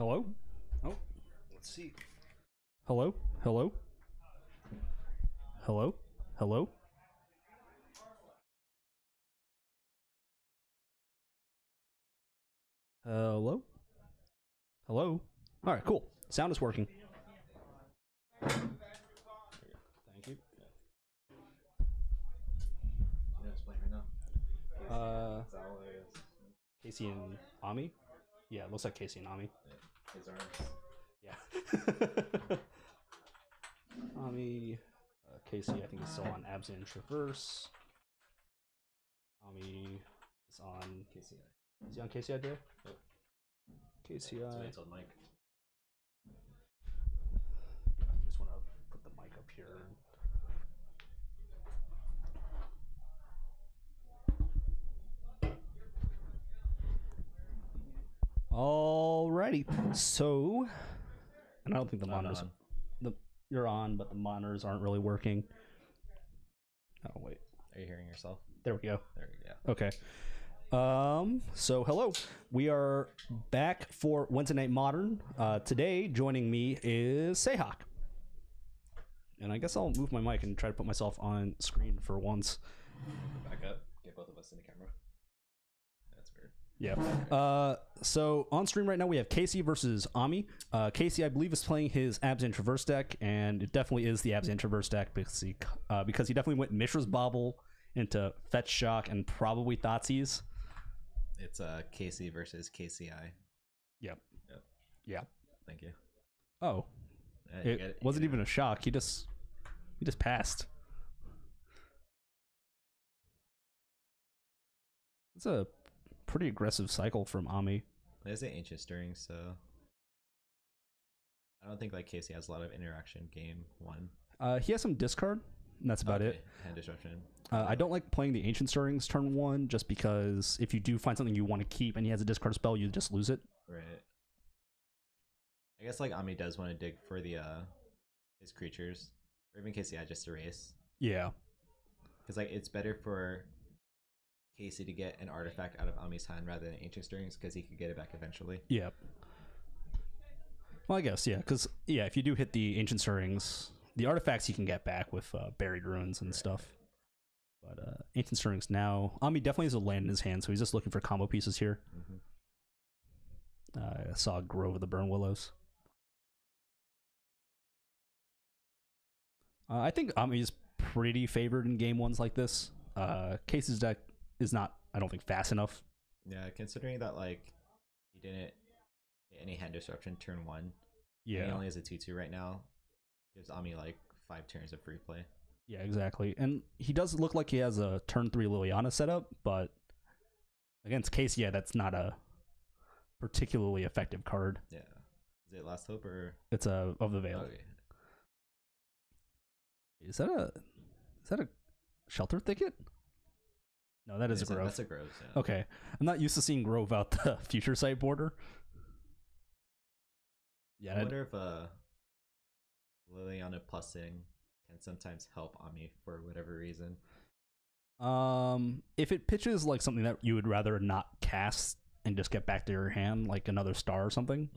Hello? Oh, let's see. Hello? Hello? Hello? Hello? Hello? Hello? Alright, cool. Sound is working. Thank you. Do you know who's playing right now? Casey and Ami? Yeah, it looks like Casey and Ami. His arms. Yeah. Ami, Casey, I think is still on Abs and Traverse. Ami is on KCI. Is he on KCI day? Yep. KCI. That's what I told Mike. Yeah, I just want to put the mic up here. Alrighty, so, and I don't think the monitors, you're on, but the monitors aren't really working. Oh wait, Are you hearing yourself? there we go. There we go. Okay. So hello, we are back for Wednesday Night Modern. Today, joining me is Seyhak. And I guess I'll move my mic and try to put myself on screen for once. Back up. Get both of us in the camera. That's weird. Yeah. So on stream right now we have Casey versus Ami. Casey, I believe, is playing his Abs and Traverse deck, and it definitely is the Abs and Traverse deck because he definitely went Mishra's Bobble into Fetch Shock and probably Thoughtseize. It's Casey versus KCI. Yep. Yep. Yeah. Thank you. Oh, Yeah, it wasn't even a shock. He just passed. It's a pretty aggressive cycle from Ami. There's an Ancient Stirring, so I don't think like Casey has a lot of interaction game one. He has some discard, and that's about it. Hand disruption. I don't like playing the Ancient Stirrings turn one, just because if you do find something you want to keep and he has a discard spell, you just lose it. Right. I guess like Ami does want to dig for the his creatures, or even KCI just erase. Yeah. Because like it's better for Casey to get an artifact out of Ami's hand rather than Ancient Stirrings, because he could get it back eventually. Yep. Well, I guess, yeah, because, yeah, if you do hit the Ancient Stirrings, the artifacts you can get back with Buried Ruins and stuff. But Ancient Stirrings now, Ami definitely has a land in his hand, so he's just looking for combo pieces here. I saw Grove of the Burn Willows. I think Ami's pretty favored in game ones like this. Casey's deck is not, I don't think, fast enough. Yeah, considering that like he didn't get any hand disruption turn one. Yeah, he only has a 2/2 right now. Gives Ami like 5 turns of free play. Yeah, exactly. And he does look like he has a turn 3 Liliana setup, but against Casey, yeah, that's not a particularly effective card. Yeah. Is it Last Hope or it's a Of the Veil? Okay. Is that a Shelter Thicket? No, that is a Grove. That's a Grove. Yeah. Okay, I'm not used to seeing Grove out the Future Sight border. Yeah, I wonder if Liliana Plussing can sometimes help Ami for whatever reason. If it pitches like something that you would rather not cast and just get back to your hand, like another star or something,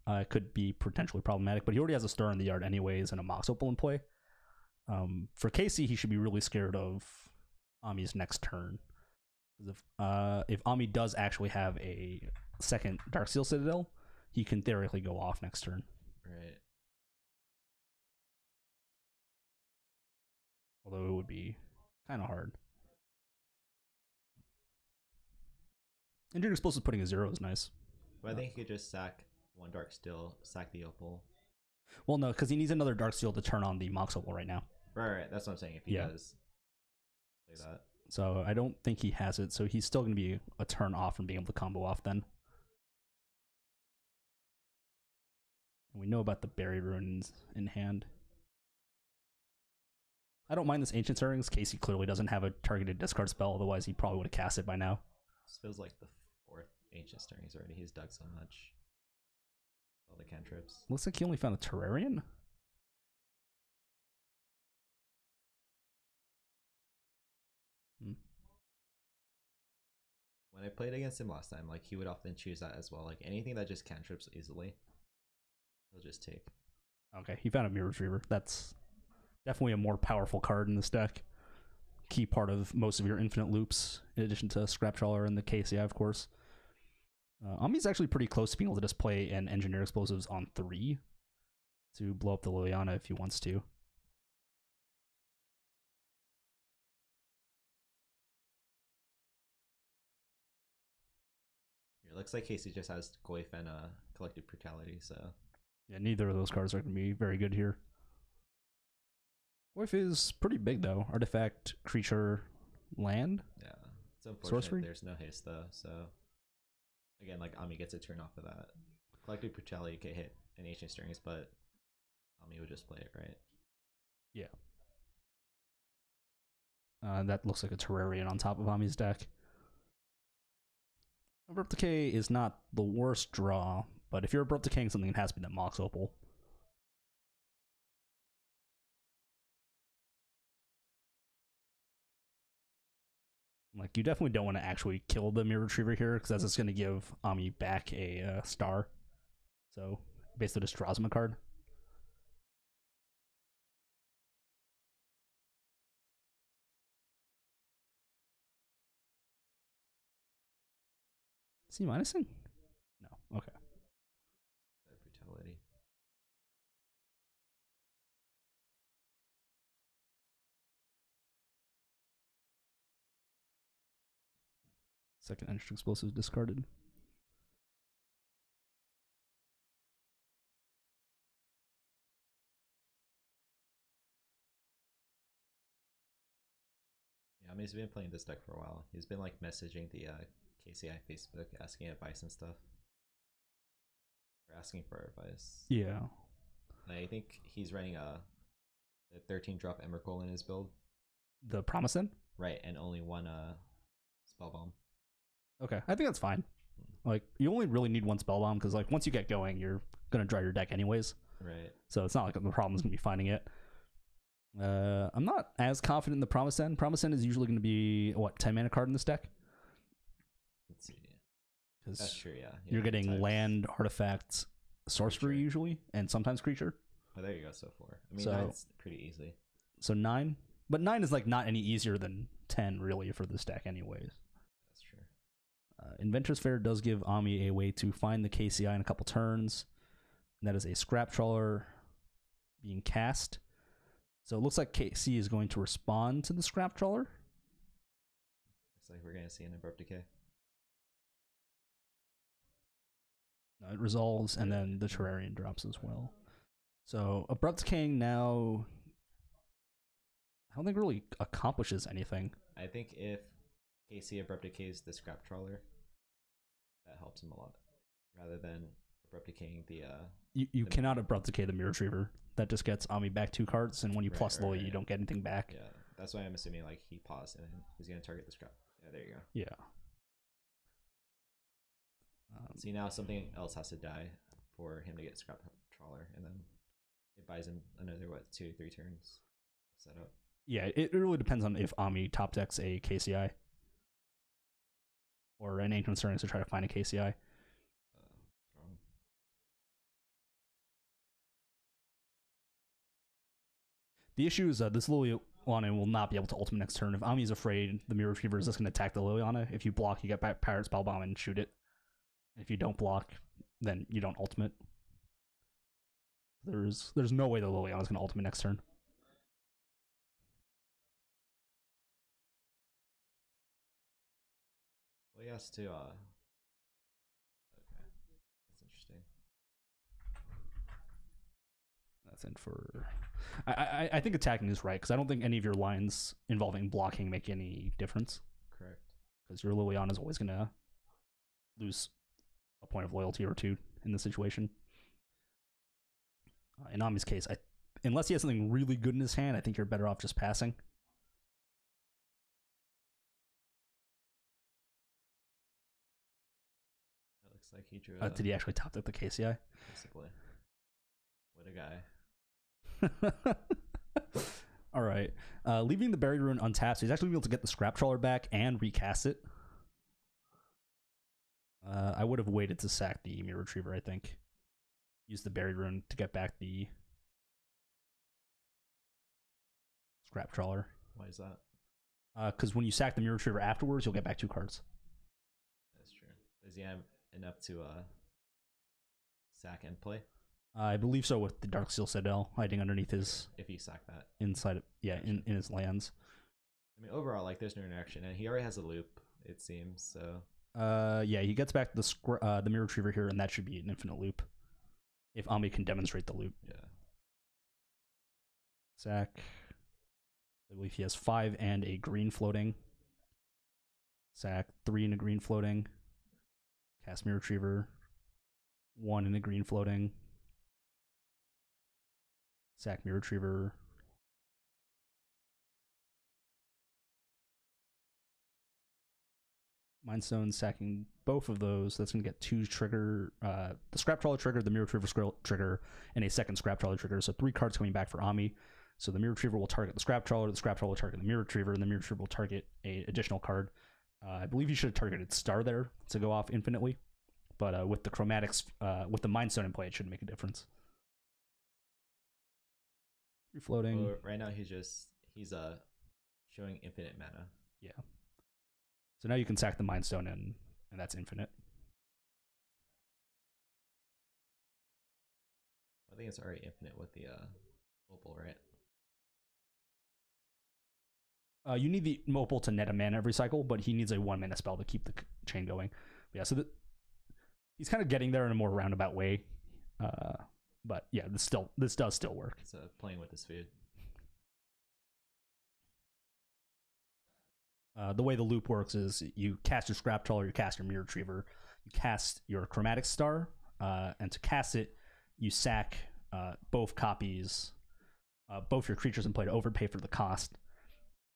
it could be potentially problematic. But he already has a star in the yard anyways and a Mox Opal in play. For Casey, he should be really scared of Ami's next turn. If Ami does actually have a second Darksteel Citadel, he can theoretically go off next turn. Right. Although it would be kind of hard. Engineering Explosive putting a 0 is nice. But I think he could just sack one Darksteel, sack the Opal. Well, no, because he needs another Darksteel to turn on the Mox Opal right now. Right. That's what I'm saying. If he does play that. So I don't think he has it. So he's still going to be a turn off from being able to combo off then. And we know about the Buried Ruins in hand. I don't mind this Ancient Stirrings. Casey clearly doesn't have a targeted discard spell. Otherwise, he probably would have cast it by now. This feels like the 4th Ancient Stirrings already. He's dug so much. All the cantrips. Looks like he only found a Terrarian. When I played against him last time, like he would often choose that as well. Like anything that just cantrips easily, he'll just take. Okay, he found a Mirror Retriever. That's definitely a more powerful card in this deck. Key part of most of your infinite loops, in addition to Scrap Trawler and the KCI, of course. Ami's actually pretty close to being able to just play an Engineer Explosives on 3 to blow up the Liliana if he wants to. It looks like Casey just has Goif and Collective Brutality, so... Yeah, neither of those cards are going to be very good here. Goif is pretty big, though. Artifact, creature, land. Yeah, it's unfortunate Sorcery? There's no haste, though, so... Again, like, Ami gets a turn off of that. Collective Brutality can hit an Ancient Stirrings, but Ami would just play it, right? Yeah. That looks like a Terrarian on top of Ami's deck. Abrupt Decay is not the worst draw, but if you're Abrupt Decaying something, it has to be that Mox Opal. Like, you definitely don't want to actually kill the Mirror Retriever here, because that's just going to give Ami back a star. So, basically just draws him a card. Is he minusing? No. Okay. Brutality. Second Energy Explosive discarded. Yeah, Ami's been playing this deck for a while. He's been like messaging the KCI Facebook, asking advice and stuff. Or asking for advice. Yeah. I think he's running a 13-drop Emrakul in his build. The Promise End? Right, and only one Spellbomb. Okay, I think that's fine. Like, you only really need one Spellbomb, because like once you get going, you're going to draw your deck anyways. Right. So it's not like the problem is going to be finding it. I'm not as confident in the Promise End. Promise End is usually going to be, what, 10 mana card in this deck? Let's see. That's true, yeah. You're getting land, artifacts, sorcery Creature. Usually, and sometimes creature. Oh, there you go, so 4. I mean, So- that's pretty easy. So 9. But 9 is like not any easier than 10, really, for this deck anyways. That's true. Inventor's Fair does give Ami a way to find the KCI in a couple turns. And that is a Scrap Trawler being cast. So it looks like KC is going to respond to the Scrap Trawler. Looks like we're going to see an Abrupt Decay. No, it resolves, and then the Terrarian drops as well. So Abrupt Decaying now, I don't think really accomplishes anything. I think if KC Abrupt Decays the Scrap Trawler, that helps him a lot. Rather than Abrupt Decaying the... You cannot Abrupt Decay the Mirror Retriever. That just gets Ami back 2 cards, and when you plus Lily, you don't get anything back. Yeah, that's why I'm assuming like he paused and he's going to target the Scrap. Yeah, there you go. Yeah. See, now something else has to die for him to get Scrap Trawler, and then it buys him another, 2-3 turns set up. Yeah, it really depends on if Ami top decks a KCI or an Ancient Stirrings to try to find a KCI. Strong. The issue is this Liliana will not be able to ultimate next turn. If Ami is afraid, the Mirror Retriever is just going to attack the Liliana. If you block, you get back Pirate Spellbomb and shoot it. If you don't block, then you don't ultimate. There's no way the Liliana is going to ultimate next turn. Well, he has to. Okay, that's interesting. That's in for. I think attacking is right, because I don't think any of your lines involving blocking make any difference. Correct. Because your Liliana is always going to lose a point of loyalty or 2 in this situation. In Ami's case, unless he has something really good in his hand, I think you're better off just passing. It looks like he drew. Did he actually top deck the KCI? Basically. What a guy. All right. Leaving the Buried Ruin untapped, so he's actually able to get the Scrap Trawler back and recast it. I would have waited to sack the Mirror Retriever, I think. Use the Buried Rune to get back the Scrap Trawler. Why is that? Because when you sack the Mirror Retriever afterwards, you'll get back 2 cards. That's true. Does he have enough to sack and play? I believe so, with the Darksteel Citadel hiding underneath his... If you sack that. Inside of... Yeah, in his lands. I mean, overall, like, there's no interaction, and he already has a loop, it seems, so... Yeah, he gets back the Mirror Retriever here, and that should be an infinite loop. If Ami can demonstrate the loop. Yeah. Sack. I believe he has 5 and a green floating. Sack, 3 and a green floating. Cast Mirror Retriever. 1 and a green floating. Sack Mirror Retriever. Mindstone sacking both of those. That's going to get 2 trigger. The Scrap Trawler trigger, the Mirror Retriever trigger, and a second Scrap Trawler trigger. So 3 cards coming back for Ami. So the Mirror Retriever will target the Scrap Trawler will target the Mirror Retriever, and the Mirror Retriever will target a additional card. I believe you should have targeted Star there to go off infinitely. But with the Chromatics, with the Mindstone in play, it shouldn't make a difference. Refloating. Well, right now he's showing infinite mana. Yeah. So now you can sack the Mind Stone and that's infinite. I think it's already infinite with the opal, right? You need the opal to net a mana every cycle, but he needs a 1 mana spell to keep the chain going. But yeah, so he's kind of getting there in a more roundabout way. But yeah, this does still work. It's playing with his food. The way the loop works is you cast your Scrap Trawler, you cast your Mirror Retriever, you cast your Chromatic Star, and to cast it, you sack both copies, both your creatures in play to overpay for the cost.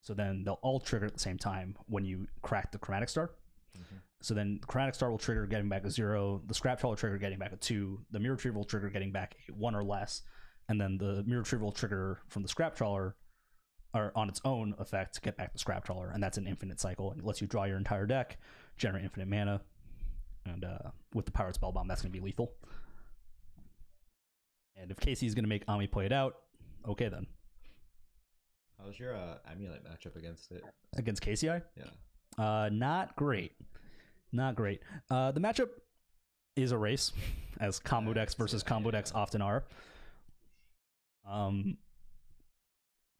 So then they'll all trigger at the same time when you crack the Chromatic Star. Mm-hmm. So then the Chromatic Star will trigger getting back a 0, the Scrap Trawler trigger getting back a 2, the Mirror Retriever will trigger getting back a 1 or less, and then the Mirror Retriever will trigger from the Scrap Trawler or on its own effect to get back the Scrap Trawler, and that's an infinite cycle. And it lets you draw your entire deck, generate infinite mana, and with the Power Spell Bomb, that's going to be lethal. And if Casey is going to make Ami play it out, okay then. How's your Amulet matchup against it? Against KCI? Yeah. Not great. Not great. The matchup is a race, as combo decks versus combo decks often are.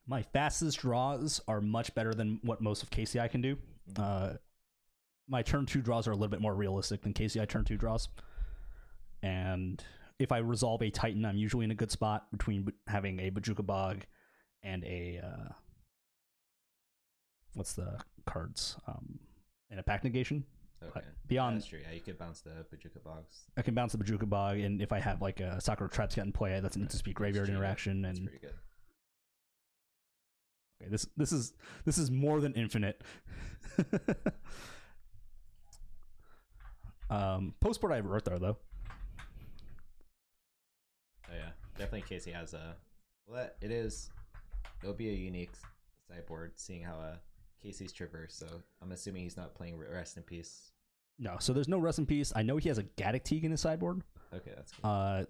My fastest draws are much better than what most of KCI can do. My turn 2 draws are a little bit more realistic than KCI turn 2 draws. And if I resolve a Titan, I'm usually in a good spot between having a Bojuka Bog and a... what's the cards? And a Pact Negation. Okay. Beyond, that's true. Yeah, you could bounce the Bojuka Bogs. I can bounce the Bojuka Bog, and if I have like a Sakura Trapscat in play, that's an instant speed graveyard interaction. That's and pretty good. Okay, this is more than infinite. Postboard I have Earthar though. Oh yeah, definitely Casey has a. Well, it'll be a unique sideboard, seeing how Casey's traverse. So I'm assuming he's not playing Rest in Peace. No, so there's no Rest in Peace. I know he has a Gaddock Teeg in his sideboard. Okay, that's good.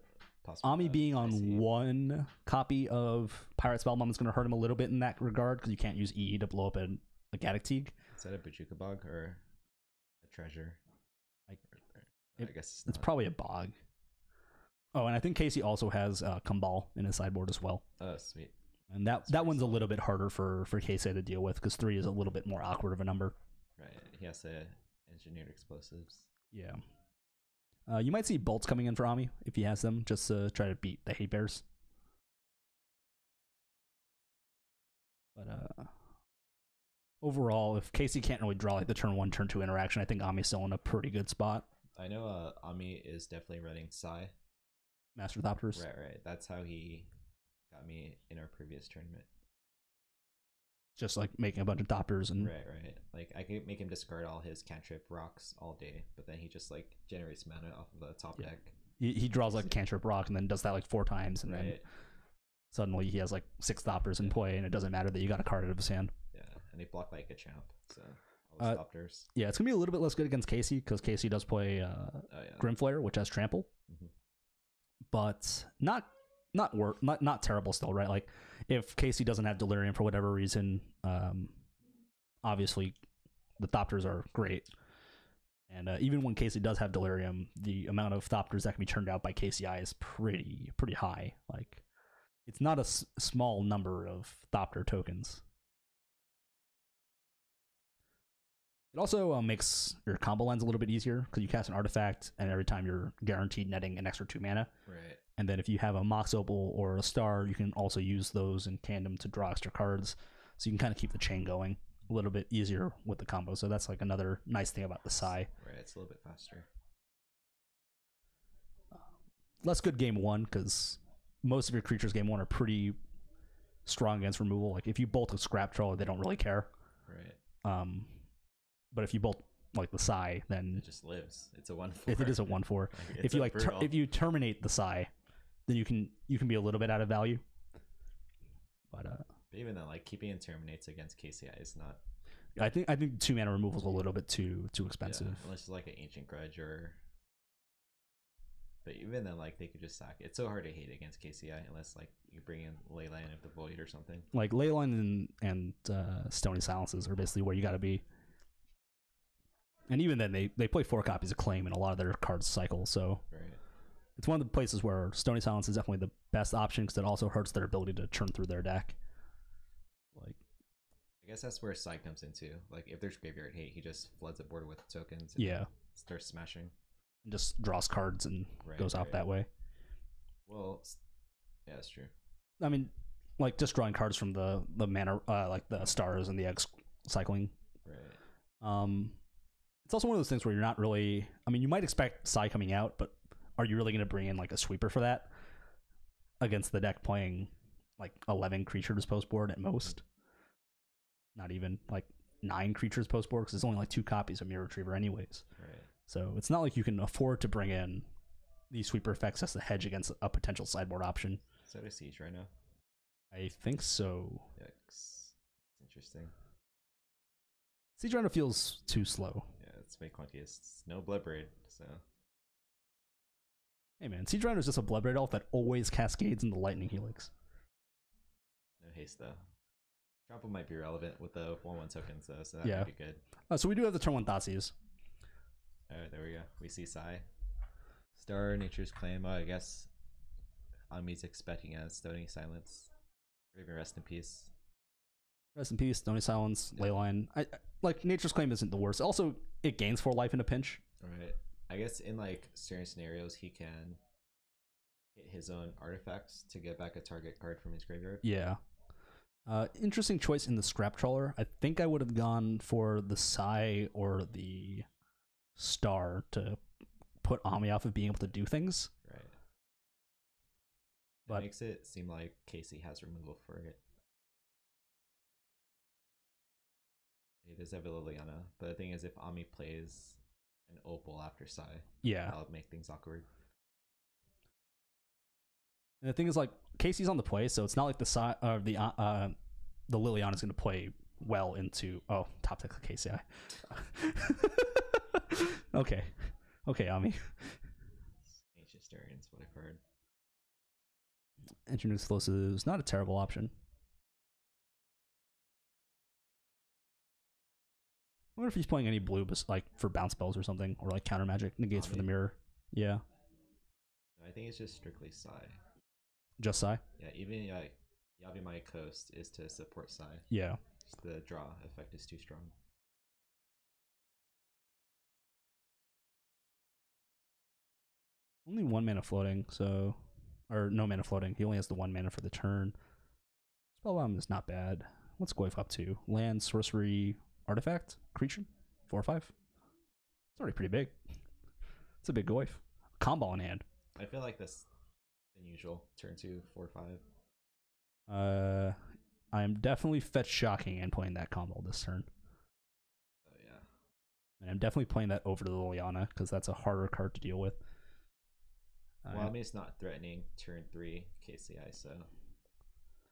Ami being on 1 copy of Pirate Spellbomb is going to hurt him a little bit in that regard because you can't use EE to blow up a Gaddock Teeg. Is that a Bojuka Bog or a treasure? I guess it's probably a bog. Oh, and I think Casey also has Kumbal in his sideboard as well. Oh, sweet. And that one's a little bit harder for Casey to deal with because 3 is a little bit more awkward of a number. Right. He has to engineer explosives. Yeah. You might see bolts coming in for Ami if he has them, just to try to beat the Hate Bears. But overall, if Casey can't really draw like the turn 1, turn 2 interaction, I think Ami's still in a pretty good spot. I know Ami is definitely running Psy. Master Thopters. Right. That's how he got me in our previous tournament. Just like making a bunch of Thopters and right. Like I could make him discard all his cantrip rocks all day, but then he just like generates mana off of the top deck. He draws like a cantrip rock and then does that like 4 times, and then suddenly he has like 6 Thopters in play, and it doesn't matter that you got a card out of his hand. Yeah, and he blocked like a champ. So All the Thopters. Yeah, it's gonna be a little bit less good against Casey because Casey does play Grimflare, which has trample, but not terrible still, right? Like if Casey doesn't have Delirium for whatever reason, obviously the Thopters are great. And even when Casey does have Delirium, the amount of Thopters that can be turned out by KCI is pretty high. Like, it's not a small number of Thopter tokens. It also makes your combo lines a little bit easier because you cast an artifact, and every time you're guaranteed netting an extra 2 mana. Right. And then if you have a Mox Opal or a Star, you can also use those in tandem to draw extra cards. So you can kind of keep the chain going a little bit easier with the combo. So that's like another nice thing about the Sai. Right, it's a little bit faster. Less good game 1 because most of your creatures game 1 are pretty strong against removal. Like if you bolt a Scrap Troll, they don't really care. Right. But if you bolt like the Sai, then it just lives. It's a 1/4. It is a 1/4. If you if you terminate the Sai, then you can be a little bit out of value. But even then, like keeping it terminates against KCI is not. I think 2 mana removal is a little bit too expensive. Yeah, unless it's like an Ancient Grudge or. But even then, like they could just sack it. It's so hard to hate against KCI unless like you bring in Leyline of the Void or something. Like Leyline and Stony Silences are basically where you got to be. And even then, they play 4 copies of Claim and a lot of their cards cycle. So right. It's one of the places where Stony Silence is definitely the best option because it also hurts their ability to churn through their deck. Like, I guess that's where Sai comes into. Like, if there's graveyard hate, he just floods the board with tokens. And starts smashing. And just draws cards and goes out that way. Well, yeah, that's true. I mean, like just drawing cards from the mana, like the stars and the eggs cycling. Right. It's also one of those things where you're not really. I mean, you might expect Sai coming out, but are you really going to bring in like a sweeper for that against the deck playing like 11 creatures post board at most? Not even like 9 creatures post board because it's only like 2 copies of Mirror Retriever anyways. Right. So it's not like you can afford to bring in these sweeper effects as a hedge against a potential sideboard option. Is that a Siege right now? I think so. Yikes. It's interesting. Siege Rhino feels too slow. Yeah, it's very clunky. It's no Bloodbraid, so. Hey man, Siege Rhino is just a Bloodbraid elf that always cascades into Lightning Helix. No haste though. Trample might be relevant with the 1/1 tokens though, so that might be good. So we do have the turn 1 Thoughtseize. Alright, there we go. We see Sai. Star, Nature's Claim. Oh, I guess Ami's expecting a Stony Silence. Or even Rest in Peace. Rest in Peace, Stony Silence, Leyline. I like Nature's Claim isn't the worst. Also, it gains 4 life in a pinch. Right. I guess in like certain scenarios he can hit his own artifacts to get back a target card from his graveyard. Yeah. Interesting choice in the Scrap Trawler. I think I would have gone for the Sai or the Star to put Ami off of being able to do things. Right. But it makes it seem like Casey has removal for it. He does have a Liliana, but the thing is, if Ami plays an Opal after Sai, that'll make things awkward. And the thing is, like, Casey's on the play, so it's not like the Liliana is going to play well into top deck of KCI. Okay, Ami. Ancient Starians, what I've heard. Ancient Explosive is not a terrible option. I wonder if he's playing any blue, like for bounce spells or something, or like counter magic negates for the mirror. Yeah. I think it's just strictly Sai. Just Sai. Yeah, even like Yavimaya Coast is to support Sai. Yeah. Just the draw effect is too strong. Only 1 mana floating, or no mana floating. He only has the 1 mana for the turn. Spellbound is not bad. What's Goyf up to? Land, sorcery, artifact, creature, 4 or 5. It's already pretty big. It's a big Goyf. Combo in hand. I feel like that's unusual. Turn 2, 4, 5. I am definitely fetch shocking and playing that combo this turn. Oh yeah. And I'm definitely playing that over to the Liliana because that's a harder card to deal with. Well, I mean, it's not threatening turn 3 KCI, so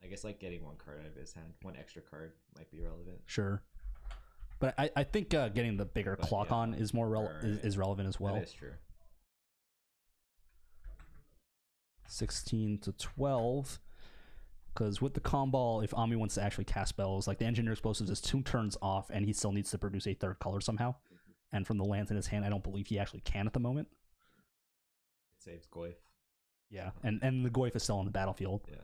I guess like getting 1 card out of his hand, 1 extra card might be relevant. Sure. But I think getting the bigger clock on is more is relevant as well. That is true. 16 to 12. Because with the Calm Ball, if Ami wants to actually cast spells, like the Engineer Explosives is 2 turns off, and he still needs to produce a 3rd color somehow. And from the lands in his hand, I don't believe he actually can at the moment. It saves Goyf. Yeah, and the Goyf is still on the battlefield. Yeah.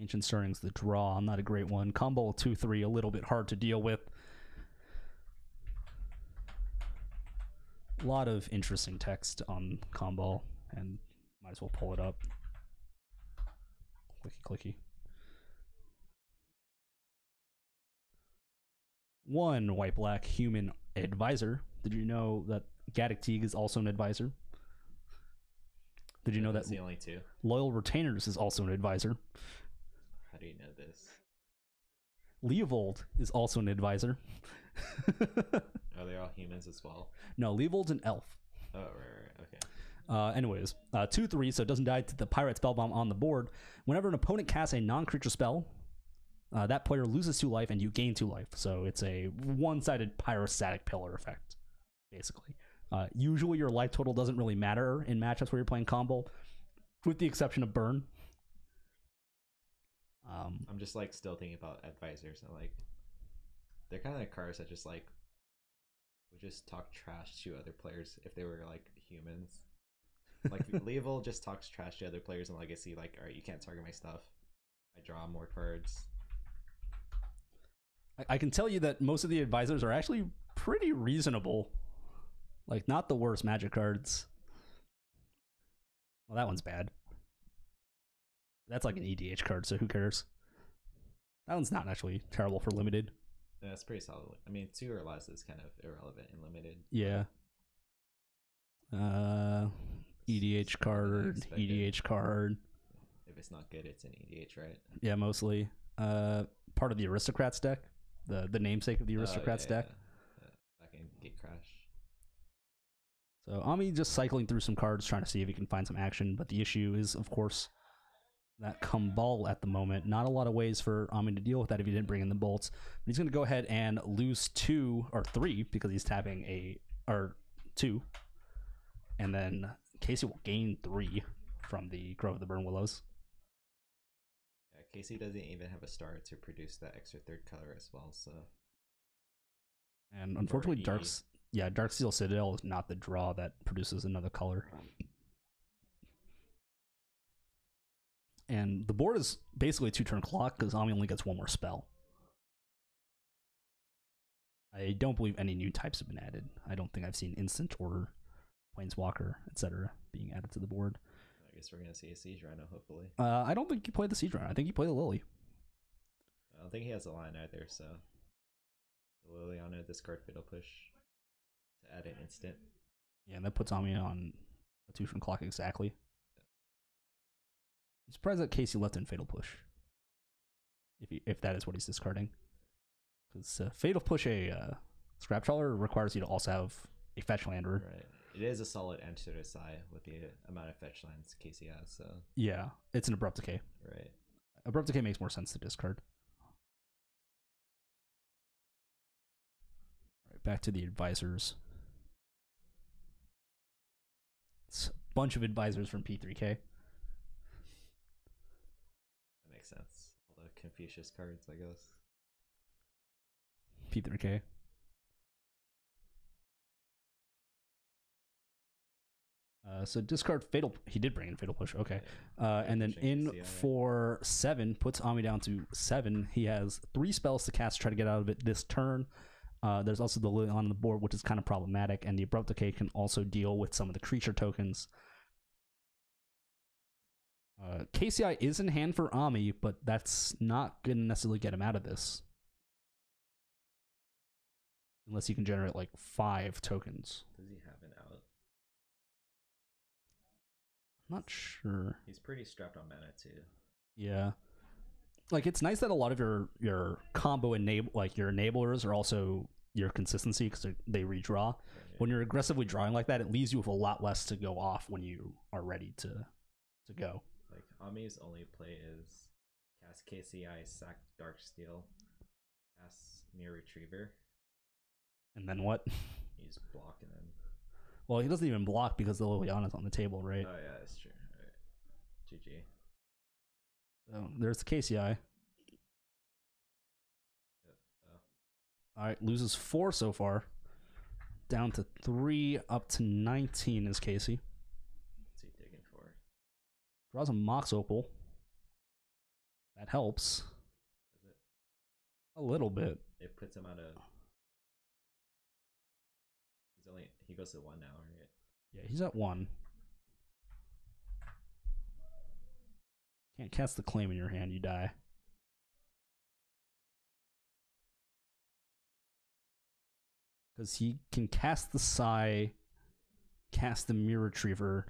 Ancient Stirring's the draw, not a great one. Combo 2-3, a little bit hard to deal with. A lot of interesting text on Combo, and might as well pull it up. Clicky. 1 white-black human advisor. Did you know that Gaddock Teague is also an advisor? Did you know that the only 2? Loyal Retainers is also an advisor? How do you know this? Leovold is also an advisor. Are they all humans as well? No, Leovold's an elf. Oh, right, okay. Anyways, 2/3, so it doesn't die to the Pirate Spellbomb on the board. Whenever an opponent casts a non-creature spell, that player loses 2 life and you gain 2 life. So it's a one-sided pyrostatic pillar effect, basically. Usually your life total doesn't really matter in matchups where you're playing combo, with the exception of burn. I'm just like still thinking about advisors and like they're kind of like cards that just like would just talk trash to other players if they were like humans. Like Leovold just talks trash to other players in Legacy, like, all right, you can't target my stuff. I draw more cards. I can tell you that most of the advisors are actually pretty reasonable. Like, not the worst Magic cards. Well, that one's bad. That's like an EDH card, so who cares? That one's not actually terrible for limited. Yeah, it's pretty solid. I mean, 2 or less is kind of irrelevant in limited. Yeah. EDH card, EDH card. If it's not good, it's an EDH, right? Yeah, mostly. Part of the Aristocrats deck. The namesake of the Aristocrats deck. Back in Gate Crash. So Ami just cycling through some cards, trying to see if he can find some action. But the issue is, of course, that Kumbal at the moment. Not a lot of ways for Ami to deal with that if he didn't bring in the bolts. But he's going to go ahead and lose 2 or 3 because he's tapping 2. And then Casey will gain 3 from the Grove of the Burn Willows. Yeah, Casey doesn't even have a star to produce that extra 3rd color as well, so. And unfortunately, Darksteel Citadel is not the draw that produces another color. And the board is basically a 2-turn clock because Ami only gets 1 more spell. I don't believe any new types have been added. I don't think I've seen Instant or Planeswalker, etc. being added to the board. I guess we're going to see a Siege Rhino, hopefully. I don't think you play the Siege Rhino. I think you play the Lily. I don't think he has a line either, so the Liliana discard Fatal Push to add an instant. Yeah, and that puts Ami on a 2-turn clock exactly. I'm surprised that Casey left in Fatal Push. If that is what he's discarding. Because Fatal Push a Scrap Trawler requires you to also have a fetch lander. Right. It is a solid enter to Sai with the amount of fetch lands Casey has, so. Yeah, it's an Abrupt Decay. Right. Abrupt Decay makes more sense to discard. All right, back to the advisors. It's a bunch of advisors from P3K. That makes sense. All the Confucius cards, I guess. P3K. So discard Fatal. He did bring in Fatal Push. Okay. And then in for 7 puts Ami down to 7. He has 3 spells to cast to try to get out of it this turn. There's also the Lily on the board, which is kind of problematic, and the Abrupt Decay can also deal with some of the creature tokens. KCI is in hand for Ami, but that's not going to necessarily get him out of this. Unless he can generate like 5 tokens. Does he have an out? I'm not sure. He's pretty strapped on mana too. Yeah. Like, it's nice that a lot of your combo like your enablers are also your consistency because they redraw. Right. When you're aggressively drawing like that, it leaves you with a lot less to go off when you are ready to go. Like, Ami's only play is cast KCI, sack Darksteel, cast Mirror Retriever. And then what? You just block and then. Well, he doesn't even block because the Liliana's on the table, right? Oh yeah, that's true. All right. GG. So there's the KCI. Yep. Oh. All right, loses 4 so far. Down to 3, up to 19 is Casey. What's he digging for? Draws a Mox Opal. That helps. Does it? A little bit. It puts him out of. He goes to 1 now, right? Yeah, he's at 1. Can't cast the claim in your hand, you die. Because he can cast the Psy, cast the Mirror Retriever,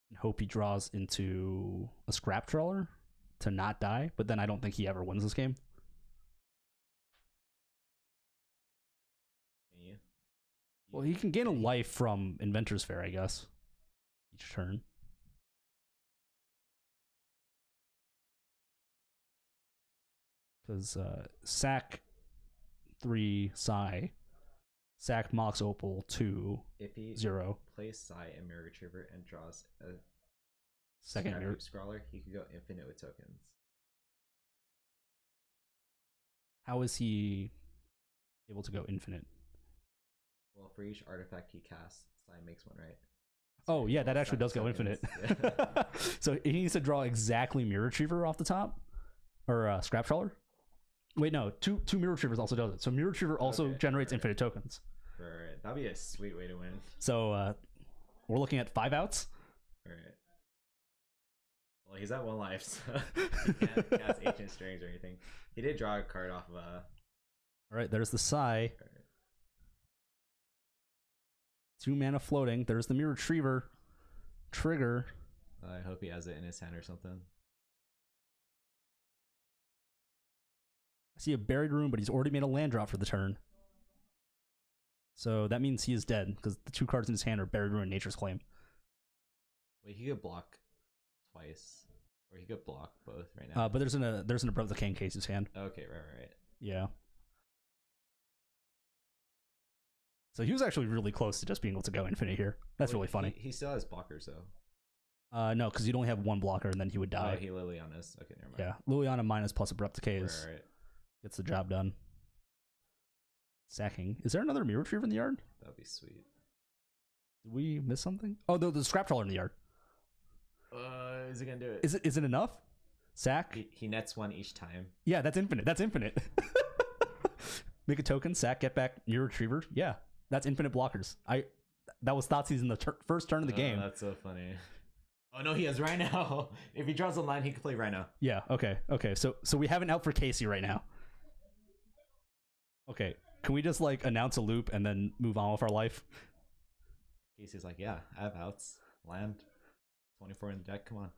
and hope he draws into a Scrap Trawler to not die, but then I don't think he ever wins this game. Can you? Well, he can gain a life from Inventor's Fair, I guess, each turn. Because sack 3 Psy, sack Mox Opal 2 If he 0. plays Psy and Mirror Retriever and draws a Second Mirror Scrawler, he could go infinite with tokens. How is he able to go infinite? Well, for each artifact he casts, Psy makes 1, right? Oh, yeah, that actually does go infinite. Yeah. So he needs to draw exactly Mirror Retriever off the top? Or Scrap Trawler? Wait, no, two Mirror Retrievers also does it. So Mirror Retriever also generates infinite tokens. Right. That'd be a sweet way to win. So we're looking at 5 outs? Alright. Well, he's at 1 life, so he can't cast Ancient Strings or anything. He did draw a card off of a... Alright, there's the Psy. 2 mana floating. There's the Mirror Retriever. Trigger. I hope he has it in his hand or something. I see a Buried Room, but he's already made a land drop for the turn. So that means he is dead, because the 2 cards in his hand are Buried Ruin and Nature's Claim. Wait, he could block twice. Or he could block both right now. But there's an Above the King Case's hand. Okay, right. Yeah. So he was actually really close to just being able to go infinite here. That's really funny. He still has blockers, though. No, because you'd only have 1 blocker, and then he would die. Oh, he Liliana's. Okay, never mind. Yeah, Liliana minus plus Abrupt Decays Right. gets the job done. Sacking. Is there another Mirror Retriever in the yard? That'd be sweet. Did we miss something? Oh, the Scrap Trawler in the yard. Is he gonna do it? Is it enough? Sack? He nets 1 each time. Yeah, that's infinite. That's infinite. Make a token, sack, get back, Mirror Retriever. Yeah, that's infinite blockers. That was Thoughtseize in the first turn of the game. That's so funny. Oh no, he has Rhino. If he draws a line, he can play Rhino. Yeah. Okay. So we have an out for Casey right now. Okay. Can we just announce a loop and then move on with our life? Casey's like, yeah, I have outs. Land. 24 in the deck. Come on.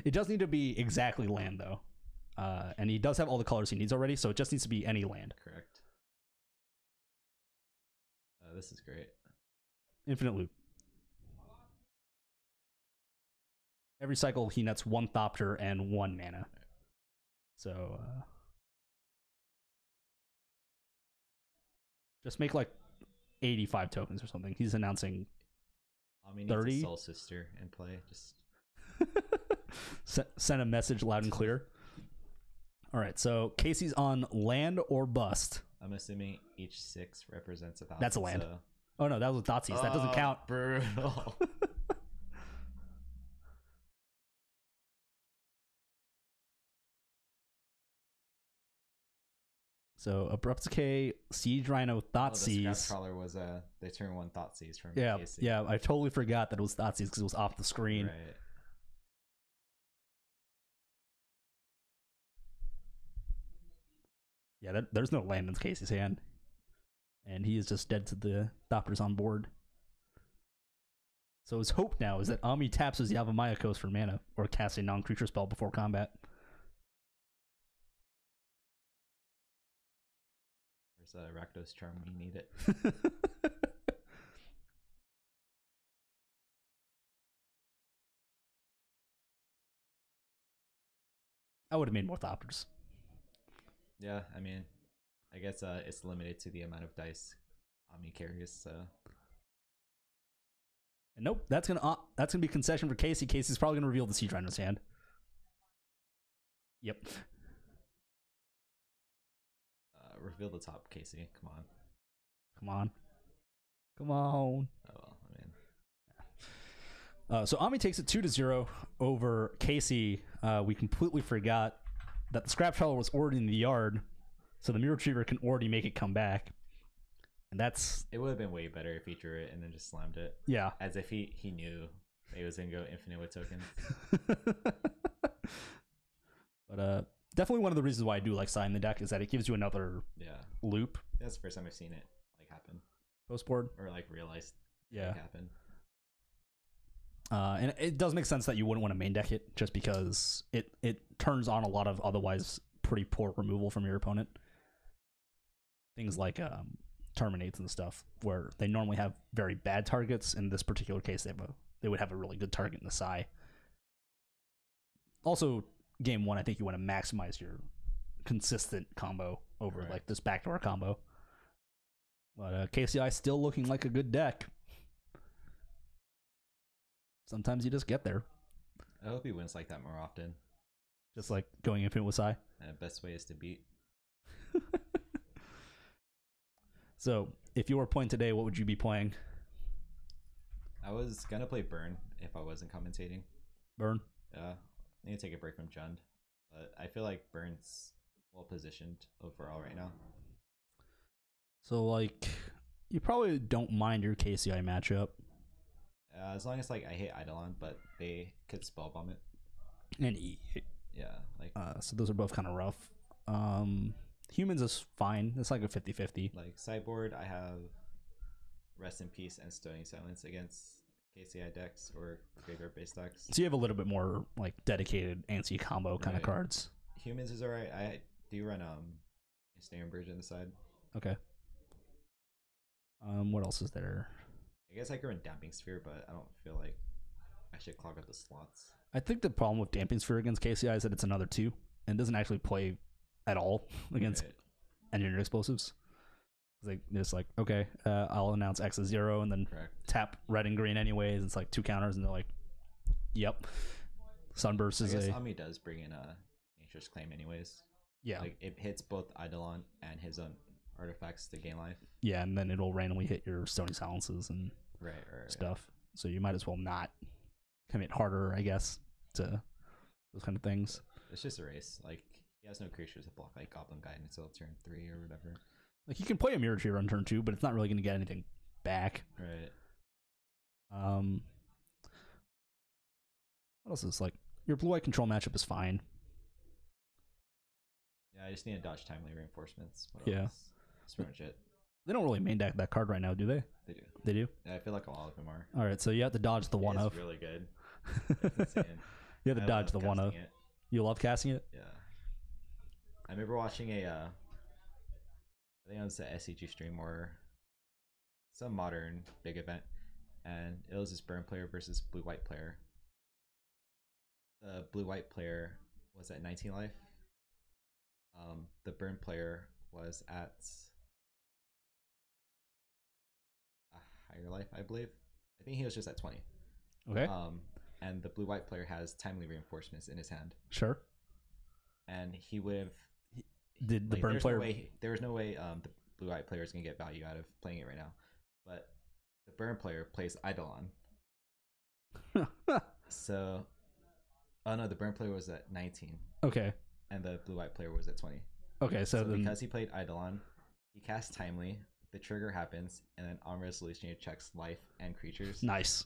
It does need to be exactly land though, and he does have all the colors he needs already, so it just needs to be any land. Correct. This is great. Infinite loop. Every cycle he nets 1 Thopter and 1 mana. So just make 85 tokens or something. He's announcing 30. Soul Sister and play. Just send a message loud and clear. All right, so Casey's on land or bust. I'm assuming each 6 represents a thousand. That's a land. So... Oh no, that was Thoughtseize. That doesn't count. Brutal. So Abrupt Decay, Siege Rhino, Thoughtseize. The Scrap Trawler was they turn 1 Thoughtseize from Casey. Yeah, I totally forgot that it was Thoughtseize because it was off the screen. Right. Yeah, there's no land in Casey's hand. And he is just dead to the Thopters on board. So his hope now is that Ami taps his Yavamayakos for mana, or casts a non-creature spell before combat. Where's Rakdos Charm when you need it? I would have made more Thopters. Yeah, I mean, I guess it's limited to the amount of dice Ami carries. So And nope, that's gonna be concession for Casey. Casey's probably gonna reveal the Siege Rider's hand. Yep. reveal the top, Casey. Come on. Come on. Come on. Oh well, I mean. So Ami takes it 2-0 over Casey. We completely forgot that the Scrap Shovel was already in the yard, so the Mirror Retriever can already make it come back. And that's... It would have been way better if he drew it and then just slammed it. Yeah. As if he knew he was going to go infinite with tokens. But definitely one of the reasons why I do like Sign the deck is that it gives you another loop. That's the first time I've seen it like happen. Post board. Or like realized it happened. And it does make sense that you wouldn't want to main deck it just because it turns on a lot of otherwise pretty poor removal from your opponent. Things like terminates and stuff where they normally have very bad targets. In this particular case, they would have a really good target in the Sai. Also, game one, I think you want to maximize your consistent combo over like this backdoor combo. But KCI still looking like a good deck. Sometimes you just get there. I hope he wins like that more often. Just like going infinite with Sai. And the best way is to beat. So, if you were playing today, what would you be playing? I was going to play Burn if I wasn't commentating. Burn? Yeah. I need to take a break from Jund. But I feel like Burn's well positioned overall right now. So, like, you probably don't mind your KCI matchup. As long as like I hit Eidolon, but they could spell bomb it. And yeah, like so those are both kind of rough. Humans is fine. It's like a 50-50. Like sideboard, I have Rest in Peace and Stony Silence against KCI decks or graveyard based decks. So you have a little bit more like dedicated anti combo kind of cards. Humans is alright. I do run Ensnaring Bridge on the side. Okay. What else is there? I guess I could run Damping Sphere, but I don't feel like I should clog up the slots. I think the problem with Damping Sphere against KCI is that it's another 2 and doesn't actually play at all against engineered explosives. Like it's like, okay, I'll announce X is 0 and then tap red and green anyways. It's like 2 counters and they're like, yep. Sunburst is Ami does bring in a Nature's Claim anyways. Yeah. Like it hits both Eidolon and his own artifacts to gain life. Yeah, and then it'll randomly hit your Stony Silences and stuff. So you might as well not commit harder, I guess, to those kind of things. It's just a race. Like he has no creatures that block like Goblin Guide until turn 3 or whatever. Like you can play a Mirror Retriever on turn 2, but it's not really going to get anything back. Right. What else is like your blue-white control matchup is fine. Yeah, I just need to dodge timely reinforcements. That's pretty much it. They don't really main deck that card right now, do they? They do. They do? Yeah, I feel like a lot of them are. All right, so you have to dodge the one of. It's really good. It's insane. You have to dodge the one of. You love casting it? Yeah. I remember watching I think it was the SCG stream or some modern big event, and it was this burn player versus blue-white player. The blue-white player was at 19 life. The burn player was at a higher life, I believe. I think he was just at 20. Okay. And the blue-white player has timely reinforcements in his hand. Sure. And he would have. Did the burn player? There was no way the blue-white player is gonna get value out of playing it right now, but the burn player plays Eidolon. So, oh no, the burn player was at 19. Okay. And the blue-white player was at 20. Okay, so then, because he played Eidolon, he cast timely. The trigger happens, and then on resolution, he checks life and creatures. Nice.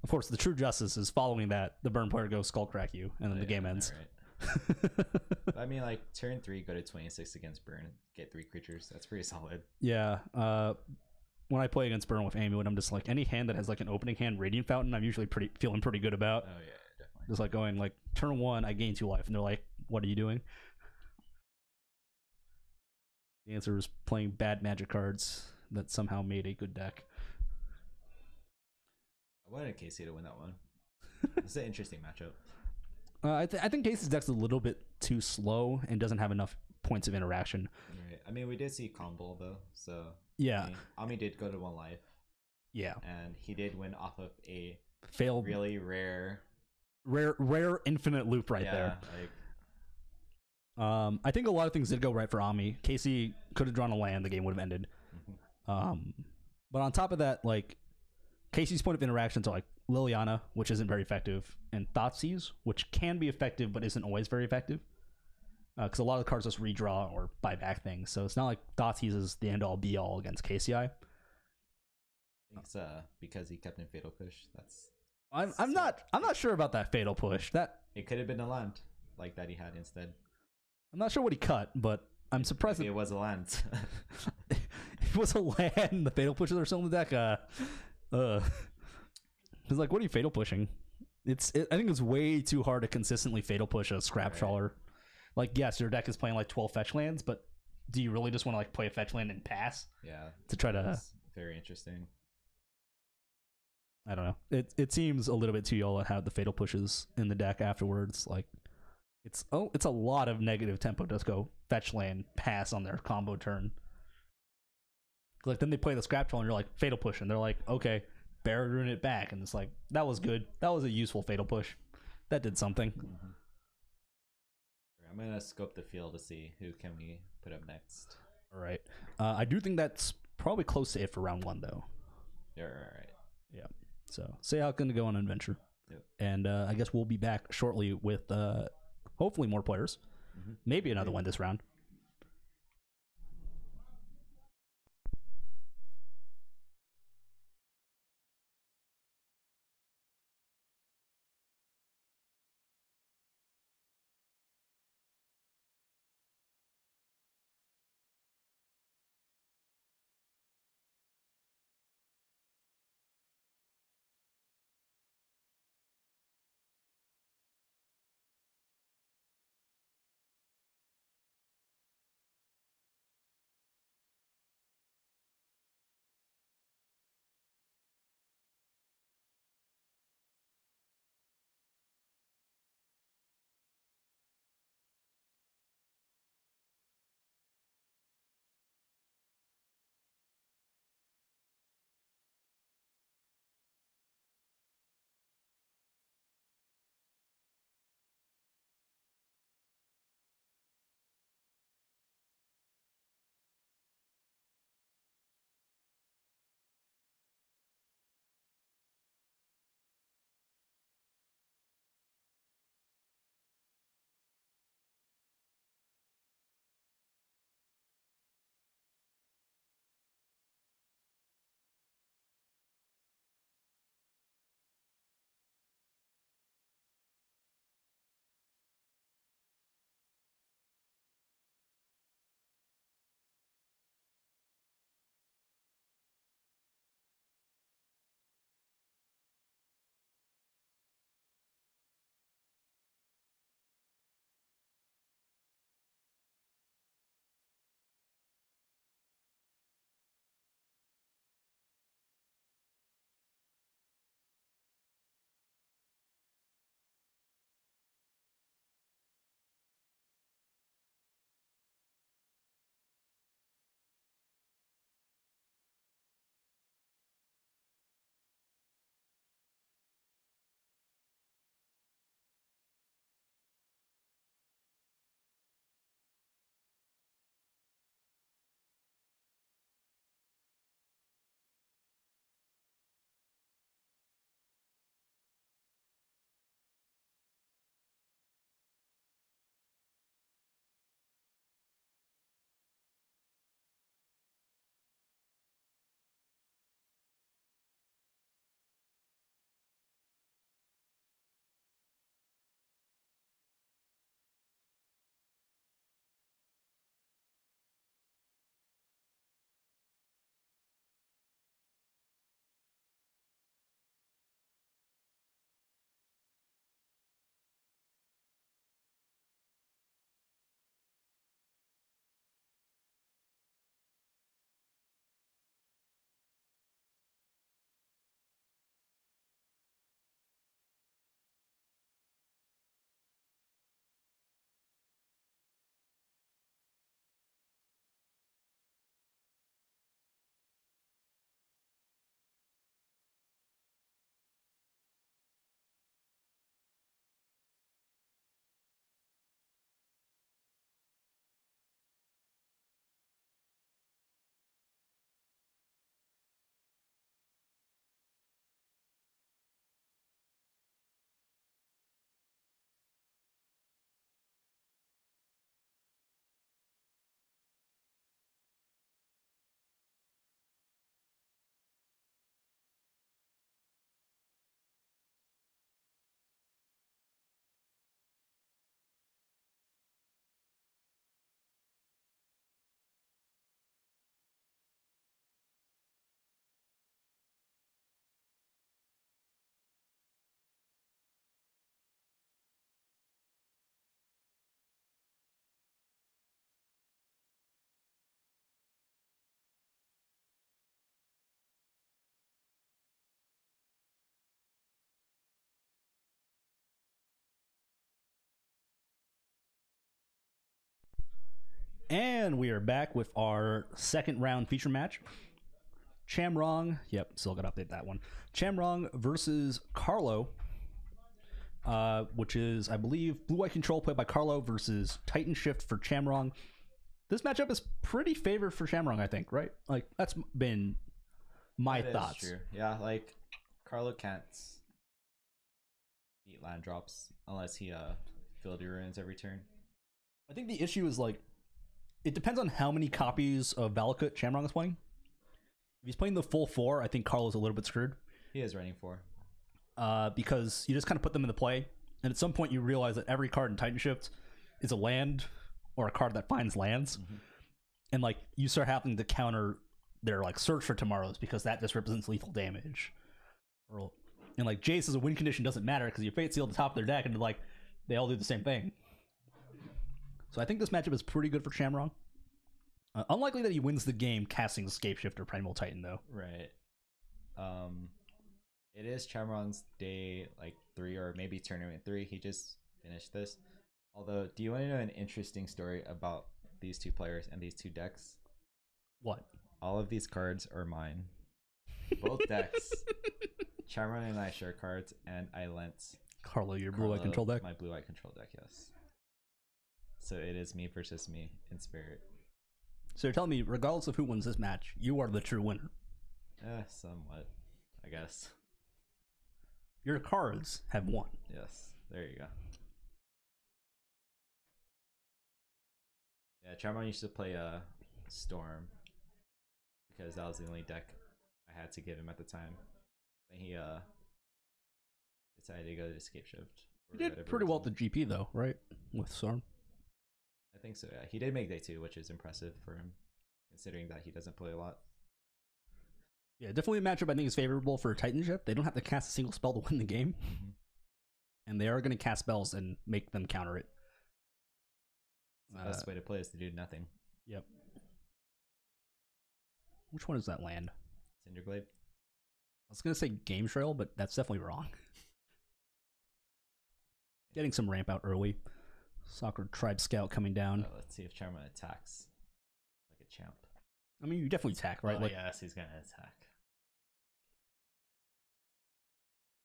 Of course, the true justice is following that. The burn player goes Skullcrack you, and then the game ends. Right. But I mean, like turn 3, go to 26 against burn, get 3 creatures. That's pretty solid. Yeah. When I play against burn with Amulet, I'm just like any hand that has like an opening hand Radiant Fountain, I'm usually feeling pretty good about. Oh yeah, definitely. Just like going like turn 1, I gain 2 life, and they're like, "What are you doing?" The answer is playing bad Magic cards that somehow made a good deck. I wanted KC to win that one. It's an interesting matchup. I think Casey's deck's a little bit too slow and doesn't have enough points of interaction. Right. I mean, we did see combo though, so Yeah. I mean, Ami did go to 1 life, Yeah. and he did win off of a Failed. really rare infinite loop right there. Like, I think a lot of things did go right for Ami. Casey could have drawn a land, the game would have ended. But on top of that, like Casey's point of interactions are like Liliana, which isn't very effective, and Thoughtseize, which can be effective but isn't always very effective. Because a lot of the cards just redraw or buy back things, so it's not like Thoughtseize is the end all be all against KCI. I think it's because he kept in Fatal Push. That's I'm not sure about that Fatal Push. That it could have been a land like that he had instead. I'm not sure what he cut, but I'm surprised Maybe it was a land. It was a land. The Fatal Pushes are still in the deck. It's like, what are you Fatal Pushing? I think it's way too hard to consistently Fatal Push a Scrap Trawler. Like, yes, your deck is playing like 12 fetch lands, but do you really just want to like play a fetch land and pass? Yeah, to try to. That's very interesting. I don't know. It seems a little bit too y'all to have the Fatal Pushes in the deck afterwards. Like, it's a lot of negative tempo. Just go fetch land, pass on their combo turn. Like then they play the Scrap Trawler and you're like Fatal Push, and they're like, okay, Barrier Rune it back, and it's like that was good. That was a useful Fatal Push. That did something. Mm-hmm. I'm gonna scope the field to see who can we put up next. All right. I do think that's probably close to it for round 1, though. Yeah, right. Yeah. So Seyhak gonna go on an adventure. Yep. And I guess we'll be back shortly with hopefully more players. Maybe another one this round. And we are back with our second round feature match. Chamrong, yep, still got to update that one. Chamrong versus Carlo, which is, I believe, blue-white control played by Carlo versus Titan Shift for Chamrong. This matchup is pretty favored for Chamrong, I think, right? Like, that's been my thoughts. True. Yeah, like, Carlo can't beat land drops unless he Fieldy ruins every turn. I think the issue is, like, it depends on how many copies of Valakut Chamrong is playing. If he's playing the full 4, I think Carlo's a little bit screwed. He is running 4. Because you just kind of put them into play, and at some point you realize that every card in Titan Shift is a land or a card that finds lands. Mm-hmm. And, like, you start having to counter their, like, search for tomorrows because that just represents lethal damage. And, like, Jace as a win condition doesn't matter because you Fate Seal at the top of their deck and, like, they all do the same thing. So I think this matchup is pretty good for Chamrong. Unlikely that he wins the game casting Escape Shift or Primal Titan, though. Right. It is Chamrong's day, like, 3 or maybe tournament 3. He just finished this. Although, do you want to know an interesting story about these two players and these two decks? What? All of these cards are mine. Both decks. Chamrong and I share cards, and I lent Carlo your blue-white control deck? My blue-white control deck, yes. So it is me versus me in spirit. So you're telling me, regardless of who wins this match, you are the true winner? Somewhat, I guess. Your cards have won. Yes, there you go. Yeah, Chamrong used to play Storm because that was the only deck I had to give him at the time. Then he decided to go to Escape Shift. He did pretty well at the GP though, right? With Storm. I think so, yeah. He did make day 2, which is impressive for him, considering that he doesn't play a lot. Yeah, definitely a matchup I think is favorable for Titan Shift. They don't have to cast a single spell to win the game. Mm-hmm. And they are going to cast spells and make them counter it. The best way to play is to do nothing. Yep. Which one is that land? Cinderblade. I was going to say Game Trail, but that's definitely wrong. Getting some ramp out early. Soccer Tribe Scout coming down. Let's see if Chamrong attacks like a champ. I mean, you definitely attack, right? Like, yes, he's going to attack.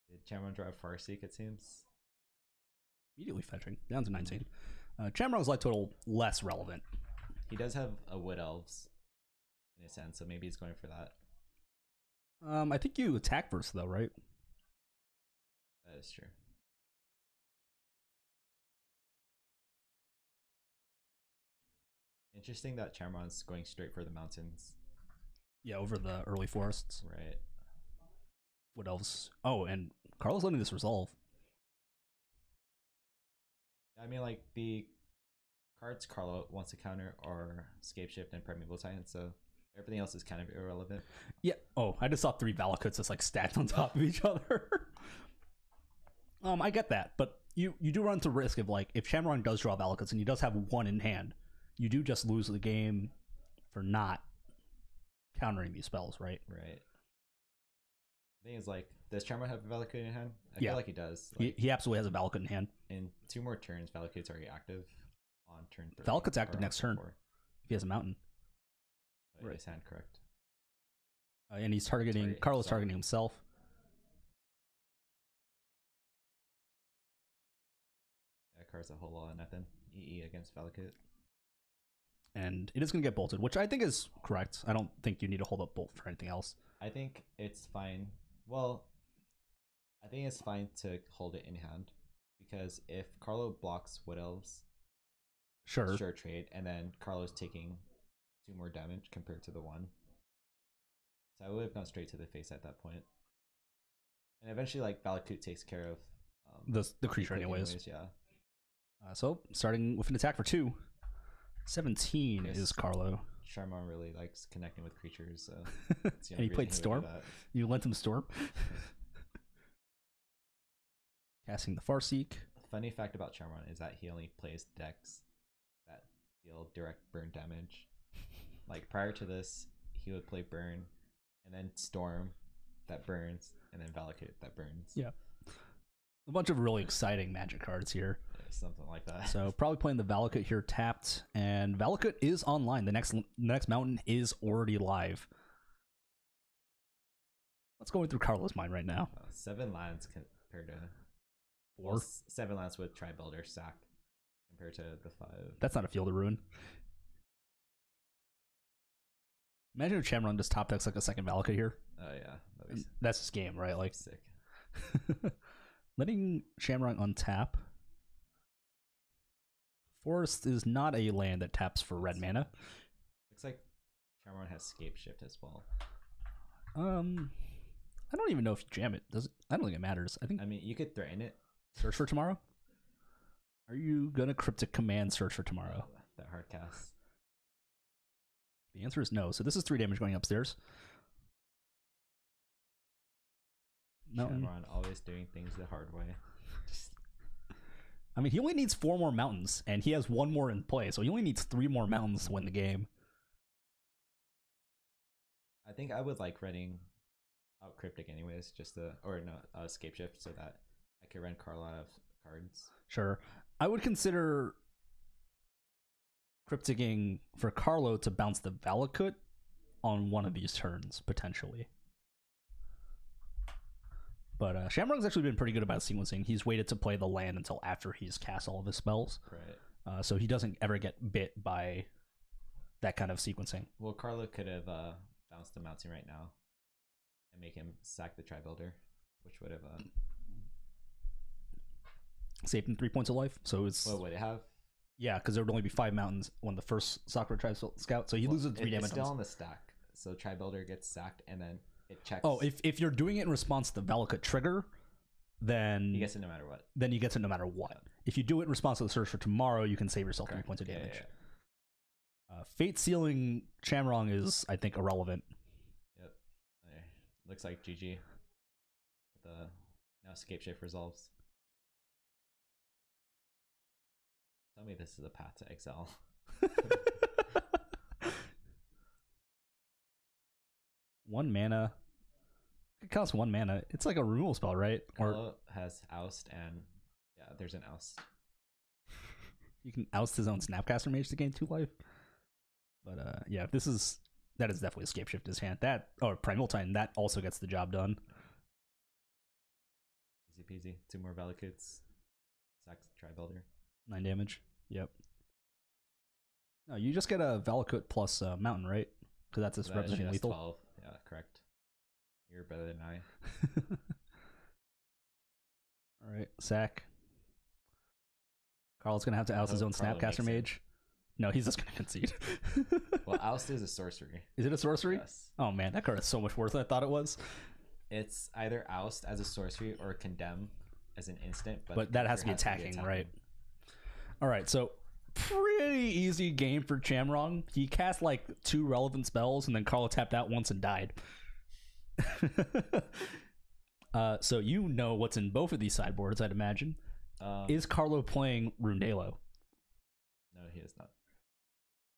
Did Chamrong draw a Farseek, it seems? Immediately fetching. Down to 19. Chamrong's life total less relevant. He does have a Wood Elves in his hand, so maybe he's going for that. I think you attack first, though, right? That is true. Interesting that Chamrong's going straight for the mountains. Yeah, over the early forests. Right. What else? Oh, and Carlo's letting this resolve. I mean, like, the cards Carlo wants to counter are Escape Shift and Primeval Titan, so everything else is kind of irrelevant. Yeah. Oh, I just saw 3 Valakuts just, like, stacked on top of each other. I get that, but you do run into risk of, like, if Chamrong does draw Valakuts and he does have 1 in hand, you do just lose the game for not countering these spells, right? Right. The thing is, like, does Chamrong have a Valakut in hand? I feel like he does. Like, he absolutely has a Valakut in hand. In 2 more turns, Valakut's already active on turn 3. Valakut's active next turn if he has a mountain. Right. His hand, correct. And he's targeting, Carlo's targeting himself. Yeah, card's a whole lot of nothing. EE against Valakut. And it is going to get bolted, which I think is correct. I don't think you need to hold up bolt for anything else. I think it's fine. Well, I think it's fine to hold it in hand because if Carlo blocks Wood Elves, sure trade, and then Carlo's taking 2 more damage compared to the 1. So I would have gone straight to the face at that point. And eventually, like, Valakut takes care of the creature anyways. Yeah. So starting with an attack for 2. 17 is Carlo. Chamrong really likes connecting with creatures, so and he played Storm. You lent him Storm. Casting the Farseek. Funny fact about Chamrong is that he only plays decks that deal direct burn damage. Like, prior to this, he would play Burn, and then Storm that burns, and then Valakut that burns. Yeah. A bunch of really exciting Magic cards here. Something like that. So probably playing the Valakut here tapped, and Valakut is online. The next mountain is already live. What's going through Carlo's mind right now? 7 lands compared to 4. well, 7 lands with Tri-Builder sacked compared to the 5. That's not a Field of Ruin. Imagine if Shamron just top decks like a second Valakut here. Oh yeah, That's his game, right? Like sick. Letting Shamrock untap. Forest is not a land that taps for red mana. Looks like Shamron has Scape Shift as well. I don't even know if you jam it. Does it? I don't think it matters. I mean, you could threaten it. Search for Tomorrow? Are you gonna Cryptic Command Search for Tomorrow? That hard cast. The answer is no. So this is 3 damage going upstairs. Mountain. Shamron always doing things the hard way. I mean, he only needs 4 more mountains, and he has 1 more in play, so he only needs 3 more mountains to win the game. I think I would like running out Cryptic anyways, Scape Shift, so that I could run Carl out of cards. Sure. I would consider Crypticing for Carlo to bounce the Valakut on one of these turns, potentially. But Shamrock's actually been pretty good about sequencing. He's waited to play the land until after he's cast all of his spells. Right. So he doesn't ever get bit by that kind of sequencing. Well, Carlo could have bounced the mountain right now and make him sack the Tri-Builder, which would have saved him 3 points of life. So it's what would it have? Yeah, because there would only be 5 mountains when the first Sakura tries to scout. So he loses 3 damage. It's still on the stack. So Tri-Builder gets sacked and then it checks. Oh, if you're doing it in response to the Valakut trigger, then he gets it no matter what. Then you get it no matter what. Yeah. If you do it in response to the Search for Tomorrow, you can save yourself Correct. 3 points of damage. Yeah. Fate Sealing Shamrong is, I think, irrelevant. Yep. Looks like GG. Now Scape Shift resolves. Tell me this is a path to exile. One mana. It costs 1 mana. It's like a removal spell, right? Carlo has Oust, and yeah, there's an Oust. You can oust his own Snapcaster Mage to gain 2 life. But yeah, that is definitely Escape Shift his hand. That or Primal Titan, that also gets the job done. Easy peasy. 2 more Valakuts. Sacks Tri-Builder. 9 damage. Yep. No, you just get a Valakut plus Mountain, right? Because that's his representing lethal. 12. Yeah, correct. You're better than I. All right, sack. Carl's gonna have to oust his own Snapcaster Mage. No, he's just gonna concede. Well, Oust is a sorcery. Is it a sorcery? Yes. Oh man, that card is so much worse than I thought it was. It's either Oust as a sorcery or Condemn as an instant, but that has to be attacking, right? All right, so pretty easy game for Chamrong. He cast like 2 relevant spells, and then Carlo tapped out once and died. So you know what's in both of these sideboards, I'd imagine. Is Carlo playing Runed Halo? No, he is not.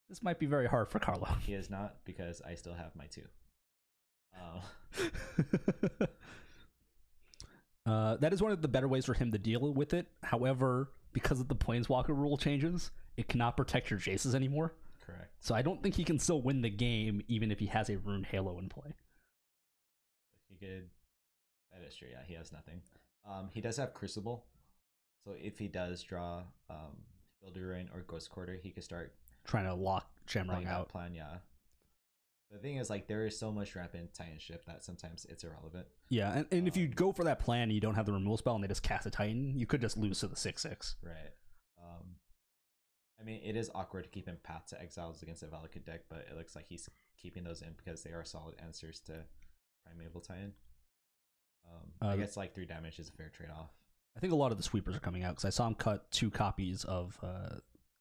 This might be very hard for Carlo. He is not, because I still have my 2. That is one of the better ways for him to deal with it. However, because of the Planeswalker rule changes, it cannot protect your Jaces anymore. Correct. So I don't think he can still win the game even if he has a Runed Halo in play. He could. That is true. Yeah, he has nothing. He does have Crucible, so if he does draw Field of Ruin or Ghost Quarter, he could start trying to lock Shamrock out. Plan, yeah. The thing is, like, there is so much rampant Titanship that sometimes it's irrelevant. Yeah, and if you go for that plan and you don't have the removal spell and they just cast a Titan, you could just lose to the 6/6. Right. I mean, it is awkward to keep him path to exiles against a Valakut deck, but it looks like he's keeping those in because they are solid answers to Primeval Titan. I guess like 3 damage is a fair trade-off. I think a lot of the sweepers are coming out because I saw him cut 2 copies of,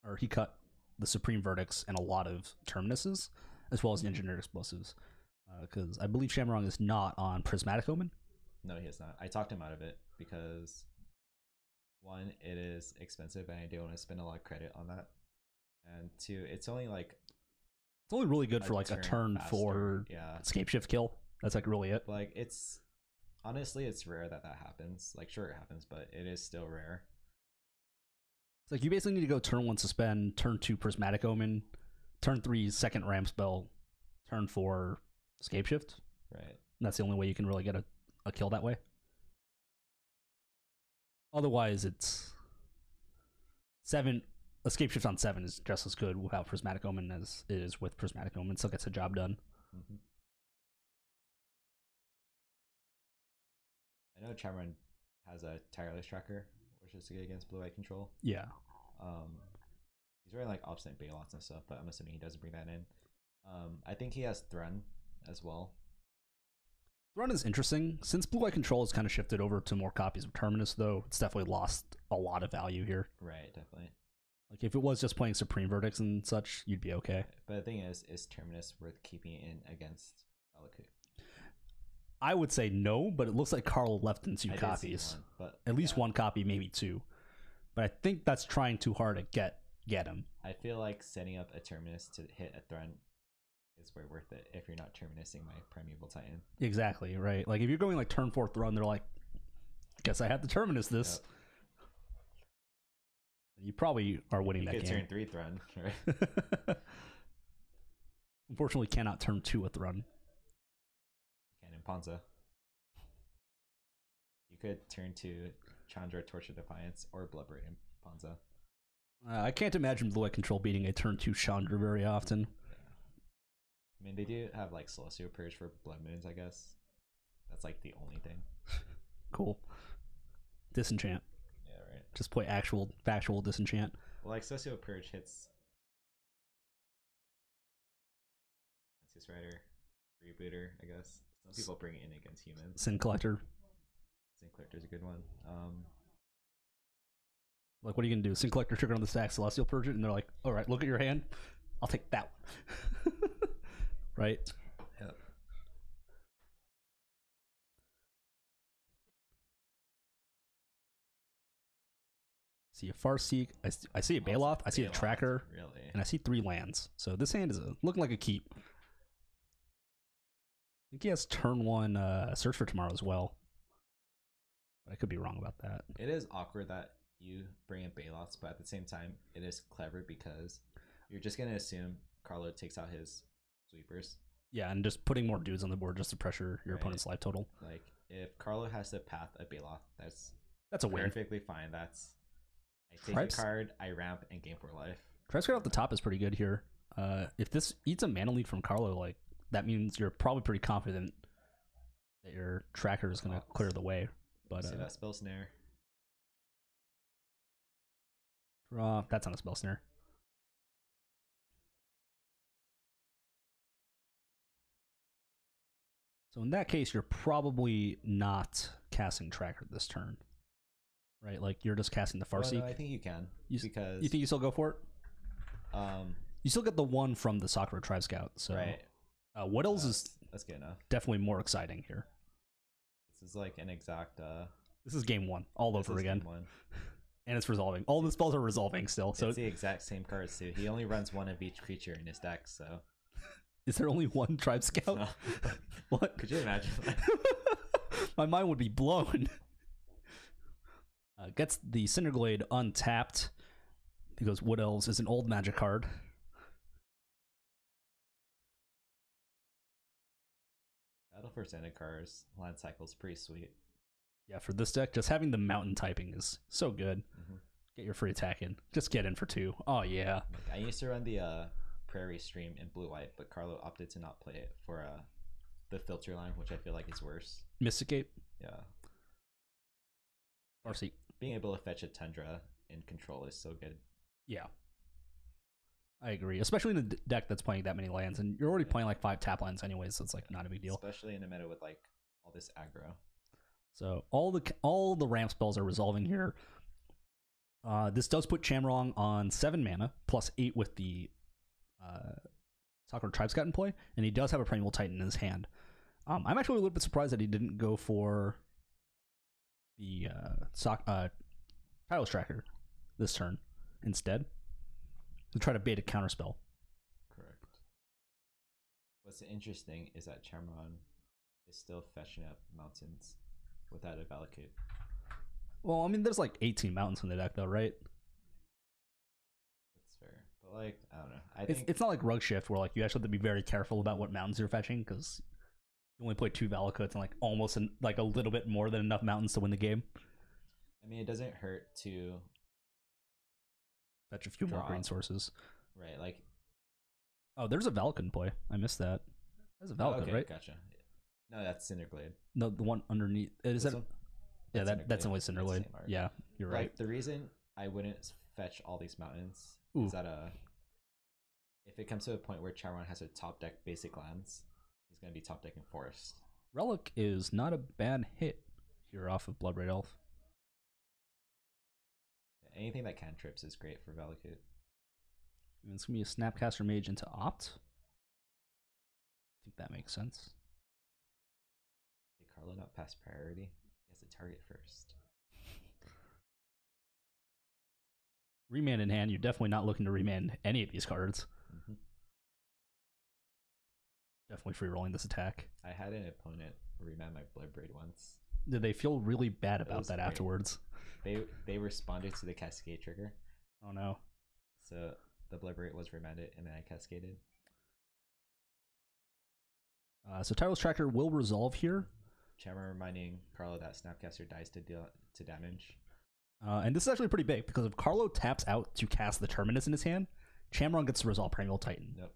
or he cut the Supreme Verdicts and a lot of Terminuses, as well as the Engineered Explosives. Because I believe Shamrong is not on Prismatic Omen. No, he is not. I talked him out of it because 1, it is expensive and I don't want to spend a lot of credit on that. And 2, it's only really good for like a turn faster. 4 Escape Shift kill. That's like really it. Like it's honestly, it's rare that happens. Like sure it happens, but it is still rare. like you basically need to go turn 1 Suspend, turn 2 Prismatic Omen, turn 3 second Ram Spell, turn 4 Scape Shift. Right. And that's the only way you can really get a kill that way. Otherwise, it's 7. Escape Shift on 7 is just as good without Prismatic Omen as it is with Prismatic Omen. Still gets the job done. Mm-hmm. I know Chamron has a Tireless Tracker, which is good against blue-eye control. Yeah. He's wearing like Obstinate Balots and stuff, but I'm assuming he doesn't bring that in. I think he has Thrun as well. Thrun is interesting. Since blue-eye control has kind of shifted over to more copies of Terminus, though, it's definitely lost a lot of value here. Right, definitely. Like, if it was just playing Supreme Verdicts and such, you'd be okay. But the thing is Terminus worth keeping in against Valakut? I would say no, but it looks like Carl left in 2 copies. One, but at least 1 copy, maybe 2. But I think that's trying too hard to get him. I feel like setting up a Terminus to hit a Thrun is way worth it if you're not Terminusing my Primeval Titan. Exactly, right? Like, if you're going like turn 4 Thrun, they're like, guess I have to Terminus this. Yep. You probably are winning that game. You could turn 3 Thrun, right? Unfortunately, cannot turn 2 a Thrun. You can in Ponza. You could turn 2 Chandra, Torch of Defiance, or Bloodbraid in Ponza. I can't imagine blue-eye control beating a turn 2 Chandra very often. Yeah. I mean, they do have like Celestial Purge for Blood Moons, I guess. That's like the only thing. Cool. Disenchant. Yeah, right. Just play factual disenchant. Well, like Celestial Purge hits Census Rider, Rebooter, I guess. Some people bring it in against humans. Sin Collector. Sin Collector's a good one. Like, what are you gonna do? Sin Collector trigger on the stack, Celestial Purge it, and they're like, all right, look at your hand. I'll take that one. Right? Yep. See a Farseek. I see a Baloth. I see a Tracker. Really? And I see 3 lands. So this hand is looking like a keep. I think he has turn 1 Search for Tomorrow as well. But I could be wrong about that. It is awkward that you bring in Baloths, but at the same time, it is clever because you're just going to assume Carlo takes out his sweepers. Yeah, and just putting more dudes on the board just to pressure your opponent's life total. Like, if Carlo has to path a Baloth, that's a win. Perfectly fine. That's I take a card, I ramp, and gain 4 life. Tribes card off the top is pretty good here. If this eats a mana lead from Carlo, like, that means you're probably pretty confident that your tracker is going to clear the way. But see that Spell Snare. Draw. That's not a Spell Snare. So in that case, you're probably not casting Tracker this turn, right? Like, you're just casting the Farseek. No, I think you can. Because you think you still go for it? You still get the 1 from the Sakura Tribe Scout. So right. What else is that's good enough. Definitely more exciting here. This is like an exact. This is game 1 all over again. Game 1. And it's resolving. All the spells are resolving still. So it's the exact same cards too. He only runs 1 of each creature in his deck. So is there only 1 Tribe Scout? No. What? Could you imagine that? My mind would be blown. Gets the Cinderglade untapped because Wood Elves is an old Magic card. Battle for Zendikars land cycle is pretty sweet. Yeah, for this deck, just having the mountain typing is so good. Mm-hmm. Get your free attack in. Just get in for 2. Oh, yeah. I used to run the Prairie Stream in blue-white, but Carlo opted to not play it for the filter line, which I feel like is worse. Mysticate? Yeah. Farseek. Being able to fetch a Tundra in control is so good. Yeah. I agree. Especially in a deck that's playing that many lands, and you're already playing like 5 tap lands anyways, so it's like not a big deal. Especially in a meta with like all this aggro. So all the ramp spells are resolving here. This does put Chamrong on 7 mana, plus 8 with the Sakura Tribe Scout in play, and he does have a Primeval Titan in his hand. I'm actually a little bit surprised that he didn't go for the Tireless Tracker this turn instead. To try to bait a counterspell. Correct. What's interesting is that Chamron is still fetching up mountains without a Valakut. Well, I mean, there's like 18 mountains in the deck, though, right? Like, I don't know. I It's think it's not like Rug Shift where like you actually have to be very careful about what mountains you're fetching because you only play 2 Valakuts and like almost like a little bit more than enough mountains to win the game. I mean, it doesn't hurt to Fetch a few more Draw. green sources. right. Like, Oh, there's a Valakut in play. I missed that. That's a Valakut, okay, right? gotcha. No, that's Cinderglade. No, the one underneath. Is This that? one? Yeah, that's only It's the Cinderblade. same art. Yeah, you're right. Like, the reason I wouldn't fetch all these mountains Ooh. is that if it comes to a point where Charon has a top deck basic lands, he's gonna be top decking forest. Relic is not a bad hit here off of Bloodbraid Elf. Anything that cantrips is great for Valakut. And it's gonna be a Snapcaster Mage into Opt. I think that makes sense. Did Carlo not pass priority? He has to target first. Remand in hand, you're definitely not looking to remand any of these cards. Mm-hmm. Definitely free rolling this attack. I had an opponent remand my Bloodbraid once. Did they feel really bad about was that great. afterwards? They responded to the Cascade trigger, Oh no. so the Bloodbraid was remanded, and then I cascaded. So Tyro's Tracker will resolve here. Chamber reminding Carlo that Snapcaster dies to damage. And this is actually pretty big because if Carlo taps out to cast the Terminus in his hand, Chamron gets to resolve Primeval Titan. Nope.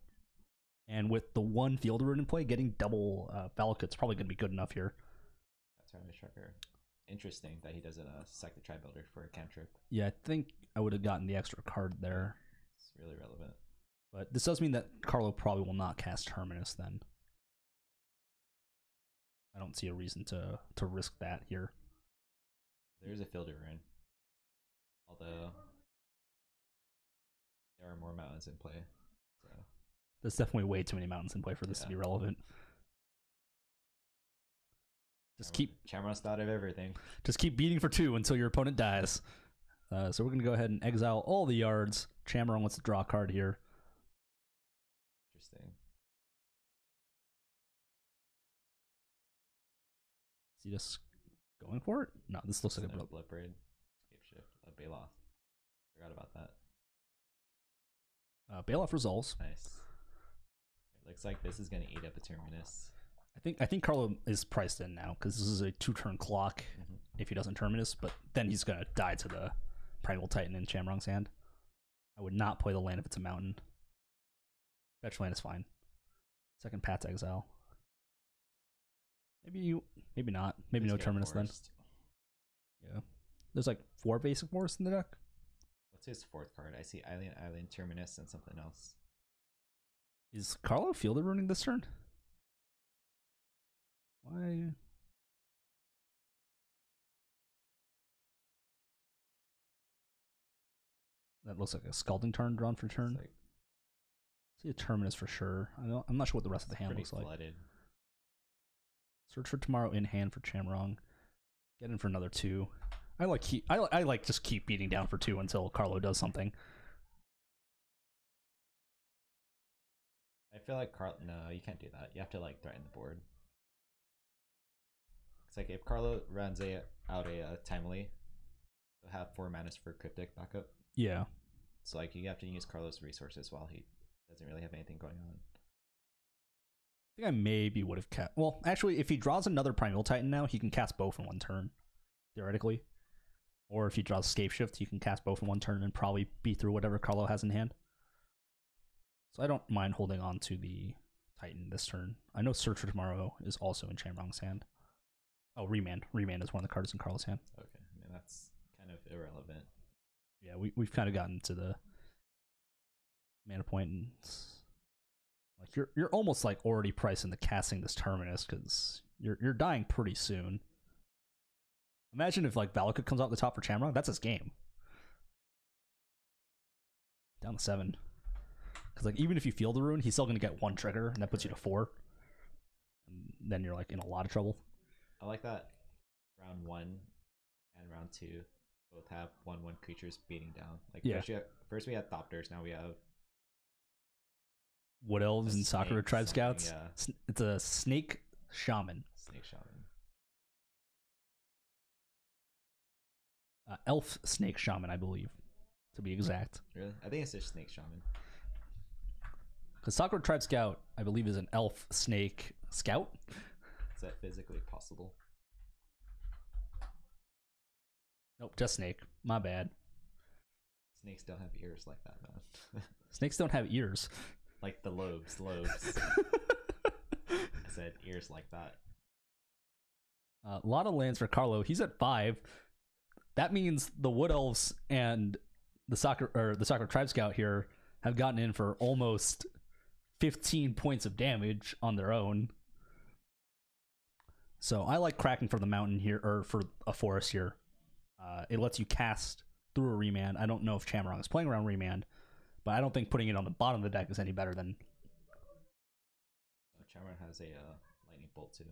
And with the one Field Rune in play, getting double Valakut's probably going to be good enough here. That's Tyro's Tracker. Interesting that he doesn't sack the Tri-Builder for a cantrip. Yeah, I think I would have gotten the extra card there. It's really relevant. But this does mean that Carlo probably will not cast Terminus then. I don't see a reason to risk that here. There's a Fielder Rune. Although there are more mountains in play. So There's definitely way too many mountains in play for this to be relevant. Chamron's thought of everything. Just keep beating for 2 until your opponent dies. So we're going to go ahead and exile all the yards. Chamron wants to draw a card here. Interesting. Is he just going for it? No, this looks like a Bloodbraid. Escape Shift. A Baloth. Forgot about that. Baloth resolves. Nice. It looks like this is going to eat up a Terminus. I think Carlo is priced in now because this is a 2-turn clock if he doesn't Terminus, but then he's going to die to the Primal Titan in Chamron's hand. I would not play the land if it's a mountain. Fetch land is fine. Second Pat's exile. Maybe not. Maybe no Terminus then. Yeah. There's like 4 basic forests in the deck. What's his 4th card? I see Island, Terminus, and something else. Is Carlo Fielder runing this turn? Why? That looks like a Scalding Tarn drawn for turn. Like, see a Terminus for sure. I'm not sure what the rest of the hand looks like. Flooded. Search for Tomorrow in hand for Chamrong. Get in for another 2. I like just keep beating down for 2 until Carlo does something. I feel like no, you can't do that. You have to like threaten the board. It's like if Carlo runs out a Timely, he'll have 4 manas for Cryptic backup. Yeah. So like you have to use Carlo's resources while he doesn't really have anything going on. I think I maybe would have cast. Well, actually, if he draws another Primeval Titan now, he can cast both in one turn, theoretically. Or if he draws Escape Shift, he can cast both in one turn and probably beat through whatever Carlo has in hand. So I don't mind holding on to the Titan this turn. I know Search for Tomorrow is also in Chamrong's hand. Oh, Remand. Remand is one of the cards in Carlo's hand. Okay, I mean that's kind of irrelevant. Yeah, we've kind of gotten to the mana point, and like you're almost like already pricing the casting this Terminus because you're dying pretty soon. Imagine if like Valakut comes out the top for Chamrong, that's his game. Down to 7. Because like even if you feel the rune, he's still gonna get 1 trigger, and that puts you to 4. And then you're like in a lot of trouble. I like that round 1 and round 2 both have 1/1 creatures beating down. Like first we had Thopters, now we have Wood Elves and Sakura Tribe Scouts. Yeah. It's a Snake Shaman. Snake Shaman. Elf Snake Shaman, I believe, to be exact. Really? I think it's just Snake Shaman. Because Sakura Tribe Scout, I believe, is an elf snake scout. Is that physically possible? Nope, just snake. My bad. Snakes don't have ears like that, man. Snakes don't have ears. Like the lobes. I said ears like that. A lot of lands for Carlo. He's at 5. That means the Wood Elves and the Sakura Tribe Scout here have gotten in for almost 15 points of damage on their own. So I like cracking for the mountain here, or for a forest here. It lets you cast through a remand. I don't know if Chamorong is playing around remand, but I don't think putting it on the bottom of the deck is any better than... Chamorong has a lightning bolt too.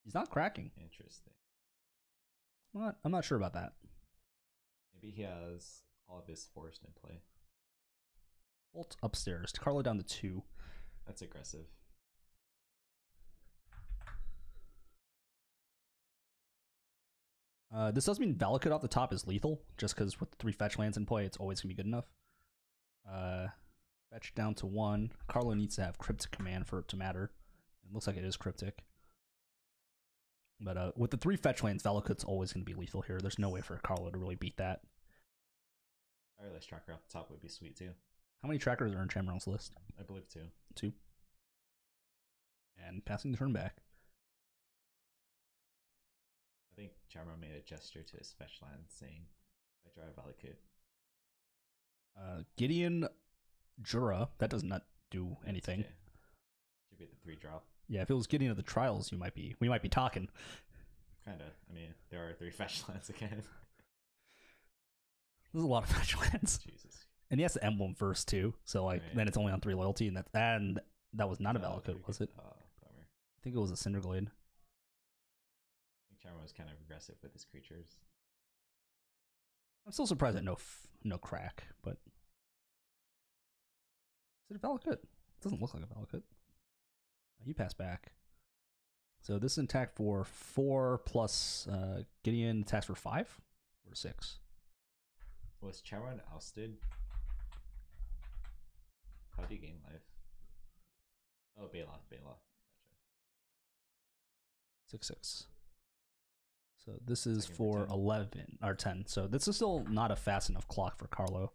He's not cracking. Interesting. I'm not sure about that. Maybe he has all of his forest in play. Bolt upstairs. Carlo down to 2. That's aggressive. This does mean Valakut off the top is lethal, just because with 3 fetch lands in play, it's always going to be good enough. Fetch down to 1. Carlo needs to have Cryptic Command for it to matter. It looks like it is Cryptic. But with the 3 fetch lands, Valakut's always going to be lethal here. There's no way for Carlo to really beat that. Fireless Tracker off the top would be sweet too. How many trackers are in Chamorong's list? I believe 2. 2. And passing the turn back. I think Chamorong made a gesture to his fetch land saying, I drive Valakut. Gideon Jura, that does not do anything. Okay. Should be the 3-drop. Yeah, if it was Gideon of the Trials, we might be talking. Kinda. I mean, there are 3 fetch lands again. There's a lot of fetch lands. Jesus. And he has the emblem first too, so like Right. then it's only on 3 loyalty, and that was not a Valakut, was it? Bummer. I think it was a Cinderglade. I think Chamorong was kind of aggressive with his creatures. I'm still surprised at no crack, but is it a Valakut? It doesn't look like a Valakut. You pass back. So this is an attack for 4 plus Gideon attacks for 5 or 6. Was Chamorong ousted? How do you gain life? Oh, Baloth. Gotcha. 6/6. So this is Second for for 10. 11 or 10. So this is still not a fast enough clock for Carlo.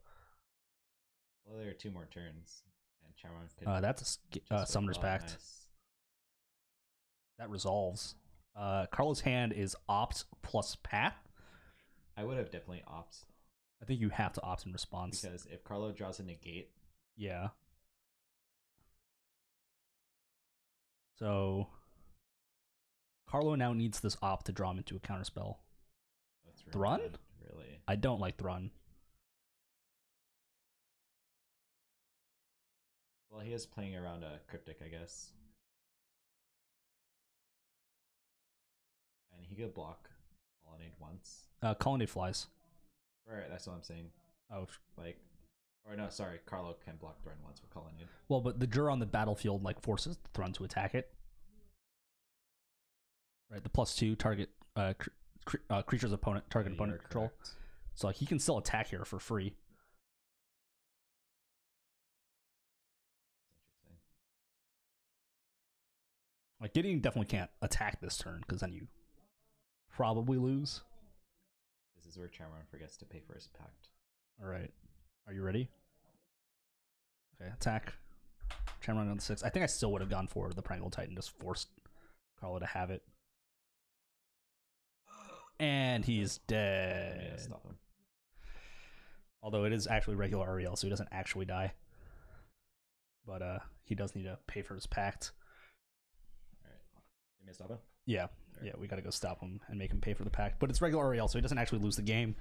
Well, there are 2 more turns, and Chamorong could. That's just Summoner's win. Pact. Nice. That resolves. Carlo's hand is Opt plus Pat. I would have definitely opted I think you have to opt in response. because if Carlo draws a negate, Yeah. So Carlo now needs this opt to draw him into a counterspell. that's really Thrun? bad, really. I don't like Thrun. Well, he is playing around a cryptic, I guess, and he could block Colonnade once. Colonnade flies. Right, that's what I'm saying. Oh, Like, or no, sorry, Carlo can block Thrun once with Colonnade. well, but the Jur on the battlefield like forces the Thrun to attack it. Right, the +2 target creature's opponent target Yeah, opponent you're control. correct. So like, he can still attack here for free. Interesting. Like Gideon definitely can't attack this turn because then you probably lose. This is where Chamorong forgets to pay for his pact. All right, are you ready? Okay, attack. Chamorong on the 6. I think I still would have gone for the Primeval Titan, just forced Carlo to have it. And he's Yeah, dead. stop him. Although it is actually regular Ariel, so he doesn't actually die. But he does need to pay for his pact. Alright. You may stop him? Yeah, yeah, we gotta go stop him and make him pay for the pact. But it's regular Ariel, so he doesn't actually lose the game.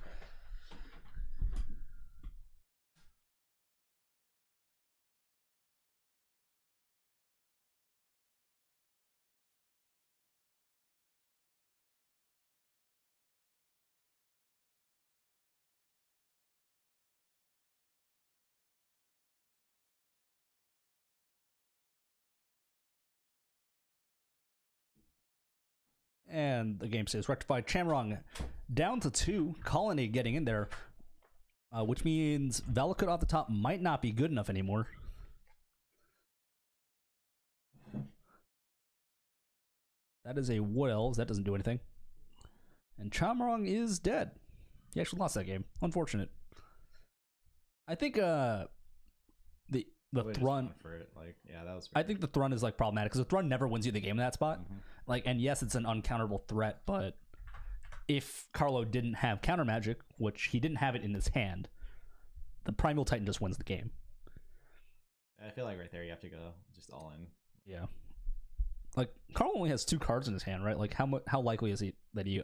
And the game stays rectified. Chamorong down to 2. Colonnade getting in there. which means Valakut off the top might not be good enough anymore. That is a Wood Elves. That doesn't do anything. And Chamrong is dead. He actually lost that game. Unfortunate. I think the Thrun for it. Like, yeah, that was. I think the Thrun is like problematic because the Thrun never wins you the game in that spot. Mm-hmm. Like, and yes, it's an uncounterable threat, but if Carlo didn't have counter magic, which he didn't have it in his hand, the Primal Titan just wins the game. I feel like right there you have to go just all in. Yeah. Like, Carlo only has 2 cards in his hand, right? Like, how likely is he that he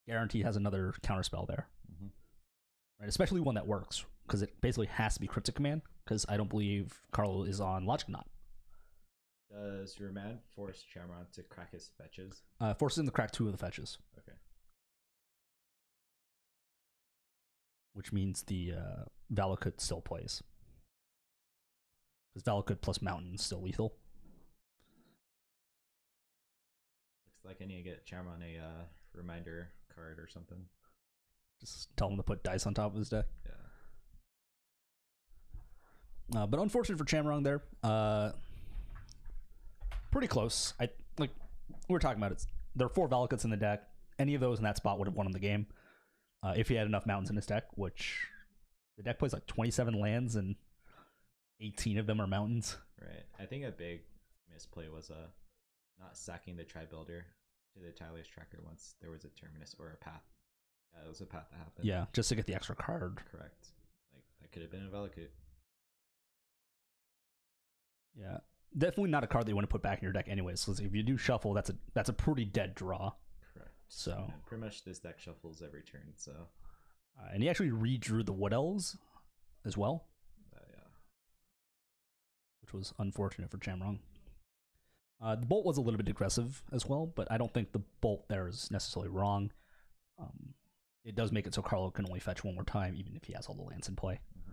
guarantee has another counterspell there? Mm-hmm. Right, especially one that works, because it basically has to be Cryptic Command, because I don't believe Carlo is on Logic Knot. Does your man force Chamron to crack his fetches? Forces him to crack 2 of the fetches. Okay. Which means the Valakut still plays. Because Valakut plus Mountain is still lethal. Looks like I need to get Chamron a reminder card or something. Just tell him to put dice on top of his deck. Yeah. But unfortunate for Chamrong there. Pretty close. We were talking about it. There are 4 Valakuts in the deck. Any of those in that spot would have won him the game. If he had enough mountains in his deck, which the deck plays like 27 lands and 18 of them are mountains. Right. I think a big misplay was not sacking the Tri-Builder to the Tyler's Tracker once there was a Terminus or a path. Yeah, it was a path that happened. Yeah, just to get the extra card. Correct. Like, that could have been a Valakut. Yeah. Definitely not a card that you want to put back in your deck anyways. So if you do shuffle, that's a pretty dead draw. Correct. So and pretty much this deck shuffles every turn. So and he actually redrew the Wood Elves as well. Yeah. Which was unfortunate for Chamrong. The bolt was a little bit aggressive as well, but I don't think the bolt there is necessarily wrong. It does make it so Carlo can only fetch 1 more time, even if he has all the lands in play. Mm-hmm.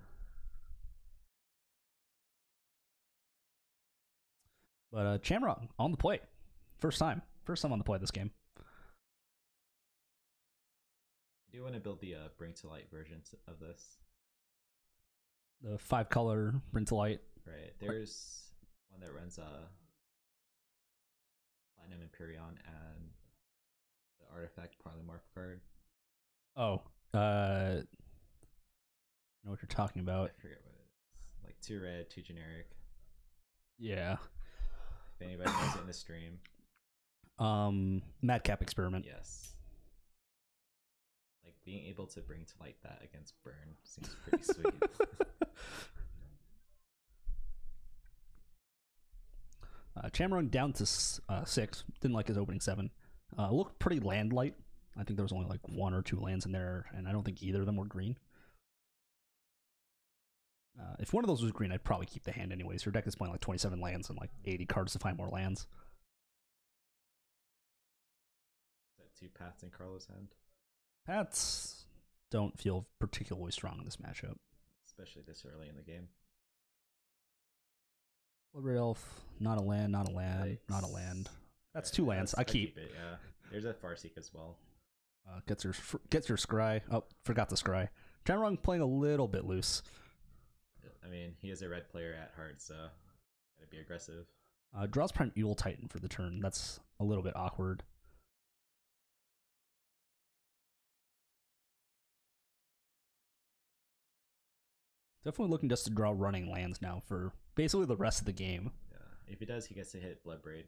But Chamrong on the play. First time on the play this game. I do want to build the Bring to Light versions of this. The 5-color Bring to Light. Right. There's one that runs Platinum Empyrean and the Artifact Polymorph card. Oh. I know what you're talking about. I forget what it is. Like 2 red, 2 generic. Yeah. If anybody knows it in the stream. Madcap Experiment. Yes. Like, being able to bring to light that against Burn seems pretty sweet. Chamrong down to 6. Didn't like his opening 7. Looked pretty land light. I think there was only like 1 or 2 lands in there, and I don't think either of them were green. If one of those was green, I'd probably keep the hand anyways. Your deck is playing like 27 lands and like 80 cards to find more lands. Is that 2 paths in Carlo's hand? Paths don't feel particularly strong in this matchup. Especially this early in the game. Blood Elf, not a land, not a land, Yikes. not a land. That's 2 lands. I keep it, yeah. There's a Farseek as well. Gets your Scry. Oh, forgot the Scry. Chamrong playing a little bit loose. I mean, he is a red player at heart, so gotta be aggressive. Draws Primeval Titan for the turn. That's a little bit awkward. Definitely looking just to draw running lands now for basically the rest of the game. Yeah, if he does, he gets to hit Bloodbraid.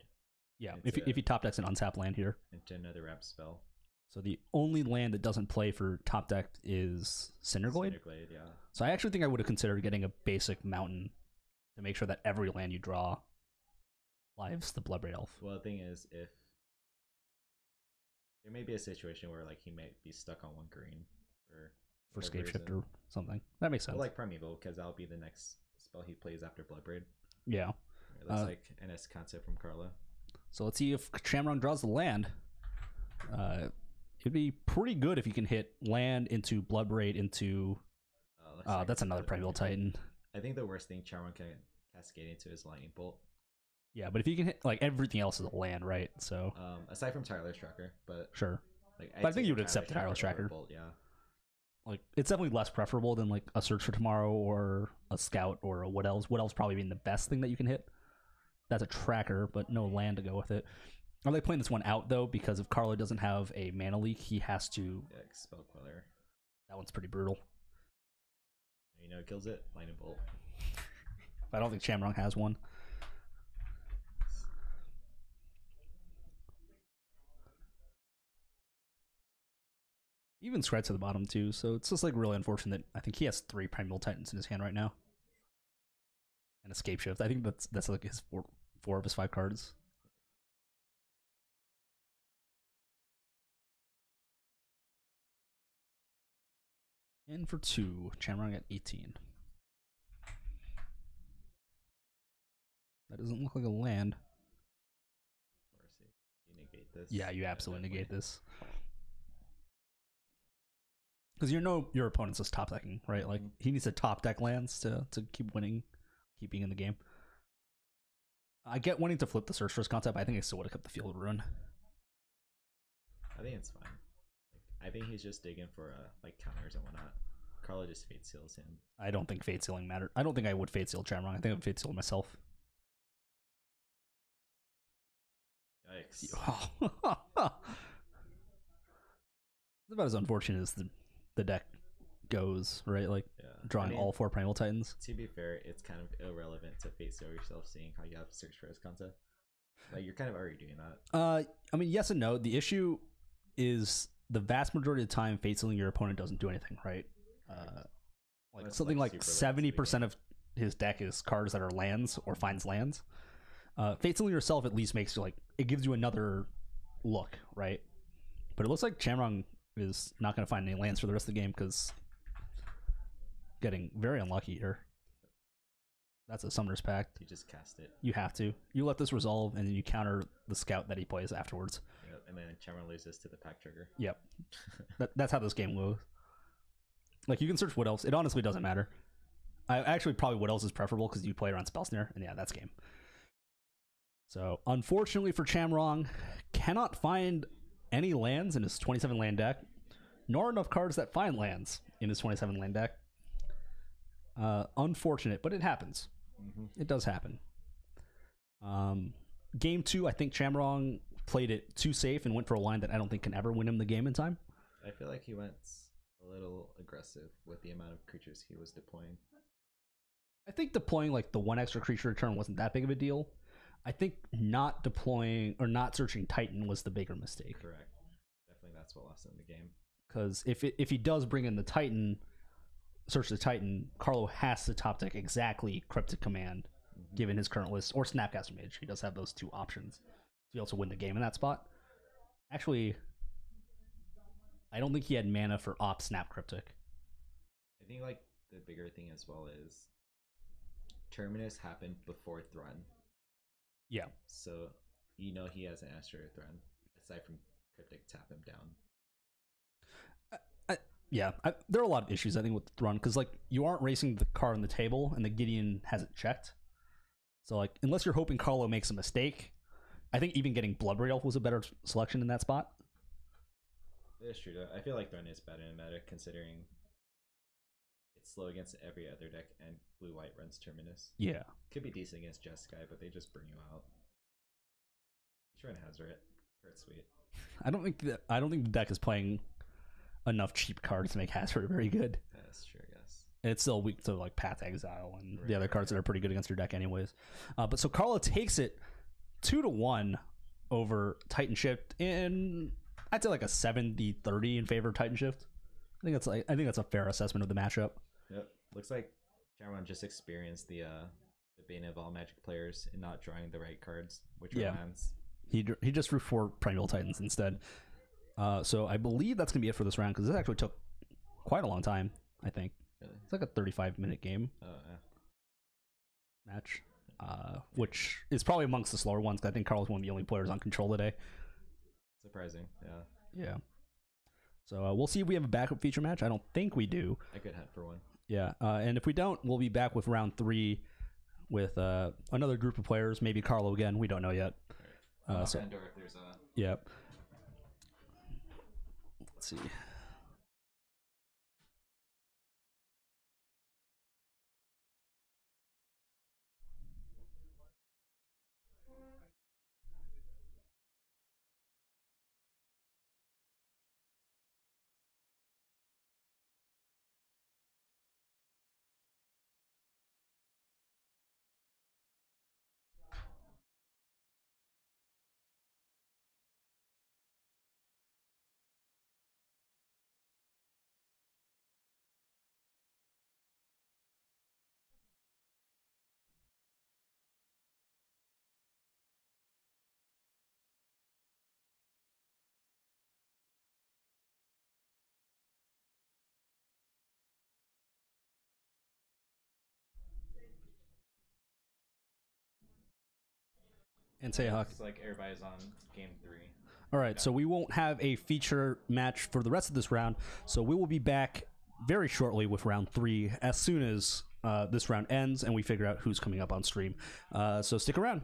Yeah, if he top decks an untap land here. Into another ramp spell. So the only land that doesn't play for top deck is Cinderglade. Cinderglade, yeah. So I actually think I would have considered getting a basic mountain to make sure that every land you draw lives the Bloodbraid Elf. Well, the thing is, if there may be a situation where like he might be stuck on 1 green For Scapeshift or something. That makes sense. Well, like Primeval, because that'll be the next spell he plays after Bloodbraid. Yeah. That's like NS concept from Carla. So let's see if Chamrong draws the land. It'd be pretty good if you can hit land into Bloodbraid into... that's another Primeval Titan. I think the worst thing Chamrong can cascade into is Lightning Bolt. Yeah, but if you can hit... Like, everything else is a land, right? So... aside from Tyler's Tracker, but... Sure. Like, but I think you would accept the Tyler's Tracker. Bolt, yeah. Like, it's definitely less preferable than like a Search for Tomorrow or a Scout or a What Else. What Else probably being the best thing that you can hit. That's a tracker, but no land to go with it. Are they playing this one out though? Because if Carlo doesn't have a mana leak, he has to. Yeah, Spell Queller. That one's pretty brutal. You know, it kills it. Lightning Bolt. I don't think Shamrock has one. Even Scratch to the bottom too, so it's just like really unfortunate. I think he has 3 Primeval Titans in his hand right now, and Escape Shift. I think that's like his four of his 5 cards. And for 2, Shamrock at 18. That doesn't look like a land. Mercy. You negate this. Yeah, you absolutely negate this. Because you know your opponent's just top decking, right? Like, he needs to top deck lands to keep winning, keep being in the game. I get wanting to flip the Search First concept, but I think I still would have kept the Field Ruin. I think it's fine. Like, I think he's just digging for like counters and whatnot. Carlo just Fate Seals him. I don't think Fate Sealing mattered. I don't think I would Fate Seal Shamrock. I think I would Fate Seal myself. Yikes. It's about as unfortunate as the deck goes, right? Like, drawing all 4 Primal Titans. To be fair, it's kind of irrelevant to Fate Seal yourself, seeing how you have Search for his concept. Like, you're kind of already doing that. I mean, yes and no. The issue is the vast majority of the time, Fate Sealing your opponent doesn't do anything, right? Like, something like 70% of his deck is cards that are lands or finds lands. Fate Sealing yourself at least makes you, like, it gives you another look, right? But it looks like Shamrock is not going to find any lands for the rest of the game because getting very unlucky here. That's a Summoner's Pact. You just cast it. You have to. You let this resolve, and then you counter the Scout that he plays afterwards. Yep, and then Shamrock loses to the Pact Trigger. Yep. That's how this game goes. Like, you can search What Else. It honestly doesn't matter. I actually probably What Else is preferable because you play around Spell Snare, and yeah, that's game. So, unfortunately for Shamrock, cannot find any lands in his 27 land deck, nor enough cards that find lands in his 27 land deck. Unfortunate, but it happens. It does happen. Game 2, I think Shamrock played it too safe and went for a line that I don't think can ever win him the game in time. I feel like he went a little aggressive with the amount of creatures he was deploying. I think deploying like the 1 extra creature return wasn't that big of a deal. I think not deploying or not searching Titan was the bigger mistake. Correct. Definitely that's what lost him the game. Because if he does bring in the Titan, search the Titan, Carlo has to top deck exactly Cryptic Command, given his current list, or Snapcaster Mage. He does have those 2 options to also win the game in that spot. Actually, I don't think he had mana for Op Snap Cryptic. I think like the bigger thing as well is Terminus happened before Thrun. Yeah. So you know he has an Astro Thrun. Aside from Cryptic, tap him down. There are a lot of issues I think with Thrun because like you aren't racing the card on the table and the Gideon hasn't checked. So like unless you're hoping Carlo makes a mistake, I think even getting Bloodbraid Elf was a better selection in that spot. It's true though. I feel like Thrun is better in meta considering it's slow against every other deck and blue-white runs Terminus. Yeah. Could be decent against Jeskai, but they just bring you out. He's running Hazard. Kurt Sweet. I don't think the deck is playing enough cheap cards to make Hazard very good. That's true, I guess. And it's still weak to like Path Exile and the other cards that are pretty good against your deck anyways. But so Carlo takes it 2-1 over Titan Shift in I'd say like a 70-30 in favor of Titan Shift. I think that's a fair assessment of the matchup. Yep. Looks like Shamrock just experienced the bane of all Magic players in not drawing the right cards, which are lands. He just drew 4 Primeval Titans instead. So I believe that's gonna be it for this round because this actually took quite a long time. I think it's like a 35-minute game match, which is probably amongst the slower ones. I think Carl's one of the only players on control today. Surprising, yeah. So we'll see if we have a backup feature match. I don't think we do. I could hunt for one. Yeah, and if we don't, we'll be back with round 3 with another group of players. Maybe Carlo again. We don't know yet. So if there's a yeah. Let's see. And Seyhak. It's like everybody's on game 3. All right, so we won't have a feature match for the rest of this round. So we will be back very shortly with round 3 as soon as this round ends and we figure out who's coming up on stream. So stick around.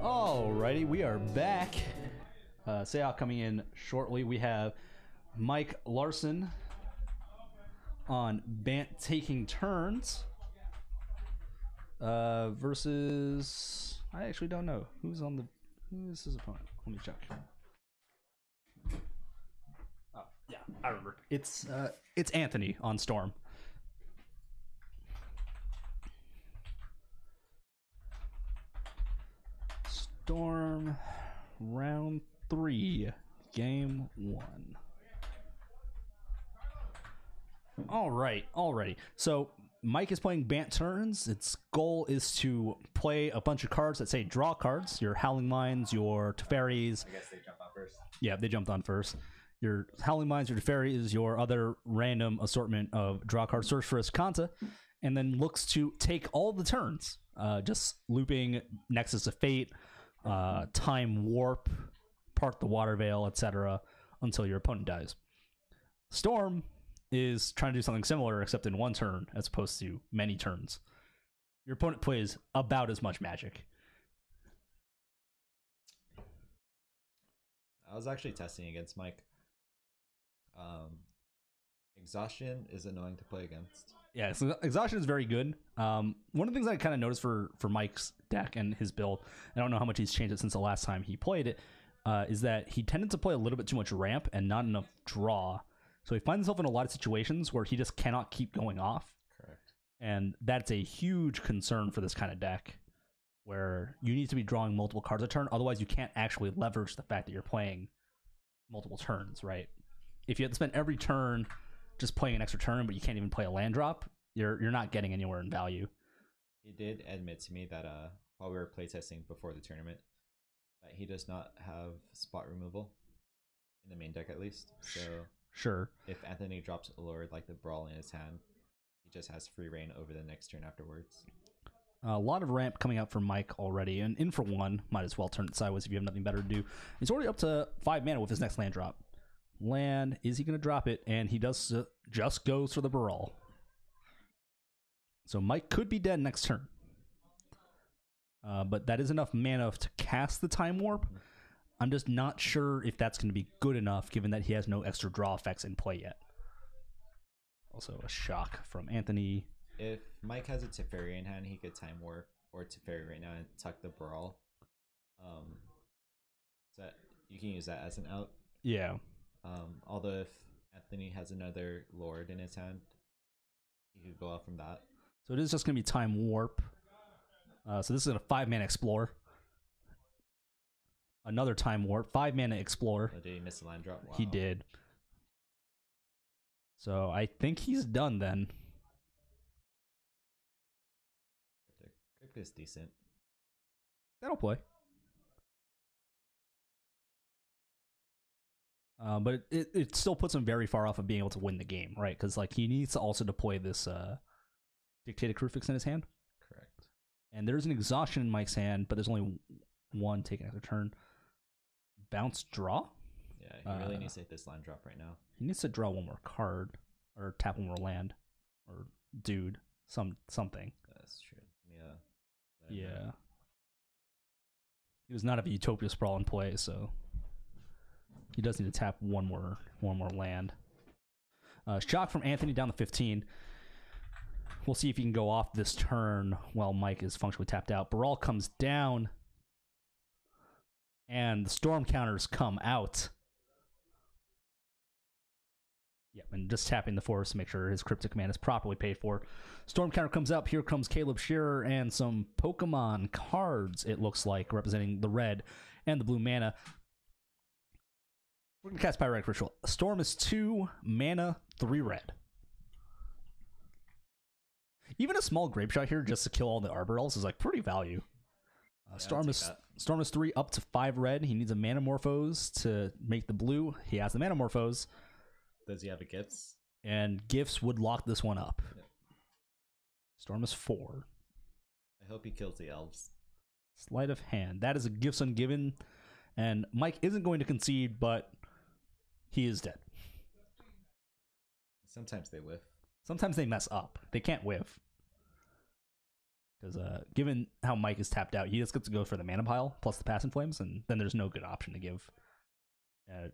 Alrighty, we are back. Seyhak coming in shortly. We have Mike Larson on Bant taking turns versus I actually don't know who is his opponent. Let me check. Oh yeah, I remember. It's Anthony on Storm. Storm round 3, game 1. Alrighty. So Mike is playing Bant turns. Its goal is to play a bunch of cards that say draw cards. Your Howling Mines, your Teferis. I guess they jumped on first. Yeah, they jumped on first. Your Howling Mines, your Teferis, your other random assortment of draw cards. Search for Kanta, and then looks to take all the turns. Just looping Nexus of Fate, Time Warp, Part the Water Veil, etc. until your opponent dies. Storm is trying to do something similar except in one turn as opposed to many turns. Your opponent plays about as much Magic. I was actually testing against Mike. Exhaustion is annoying to play against. Yeah, so Exhaustion is very good. One of the things I kind of noticed for Mike's deck and his build, I don't know how much he's changed it since the last time he played it, is that he tended to play a little bit too much ramp and not enough draw. So he finds himself in a lot of situations where he just cannot keep going off. Correct. And that's a huge concern for this kind of deck, where you need to be drawing multiple cards a turn. Otherwise, you can't actually leverage the fact that you're playing multiple turns, right? If you have to spend every turn just playing an extra turn, but you can't even play a land drop, you're not getting anywhere in value. He did admit to me that while we were playtesting before the tournament, that he does not have spot removal in the main deck, at least. So sure, if Anthony drops a lord like the Brawl in his hand, he just has free reign over the next turn afterwards. A lot of ramp coming out for Mike already, and in for one, might as well turn it sideways if you have nothing better to do. He's already up to 5 mana with his next land drop. Land, is he going to drop it? And he does just goes for the Brawl. So Mike could be dead next turn. But that is enough mana to cast the Time Warp. I'm just not sure if that's going to be good enough, given that he has no extra draw effects in play yet. Also a shock from Anthony. If Mike has a Teferi in hand, he could Time Warp or Teferi right now and tuck the Brawl. So you can use that as an out. Yeah. Although if Anthony has another Lord in his hand, he could go out from that. So it is just going to be Time Warp. So this is a 5-mana Explore. Another Time Warp. 5-mana Explore. Oh, did he miss a land drop? Wow. He did. So I think he's done then. Crypt is decent. That'll play. But it still puts him very far off of being able to win the game, right? Because like he needs to also deploy this Dictated Crucifix in his hand. Correct. And there's an Exhaustion in Mike's hand, but there's only one taken after turn. Bounce draw? Yeah, he really needs to hit this land drop right now. He needs to draw one more card, or tap one more land, or dude, something. That's true. Yeah. He does not have a Utopia Sprawl in play, so he does need to tap one more land. Shock from Anthony down to 15. We'll see if he can go off this turn while Mike is functionally tapped out. Baral comes down, and the Storm counters come out. Yep, and just tapping the forest to make sure his Cryptic Command is properly paid for. Storm counter comes up. Here comes Caleb Shearer and some Pokemon cards, it looks like, representing the red and the blue mana. We're going to cast Pyretic Ritual. Storm is 2 mana, 3 red. Even a small Grape Shot here just to kill all the Arborels is like pretty value. Storm is 3 up to 5 red. He needs a Manamorphose to make the blue. He has the Manamorphose. Does he have a Gifts? And Gifts would lock this one up. Yeah. Storm is 4. I hope he kills the elves. Sleight of Hand. That is a Gifts Ungiven. And Mike isn't going to concede, but he is dead. Sometimes they whiff. Sometimes they mess up. They can't whiff. Because given how Mike is tapped out, he just gets to go for the mana pile plus the Pass and Flames, and then there's no good option to give.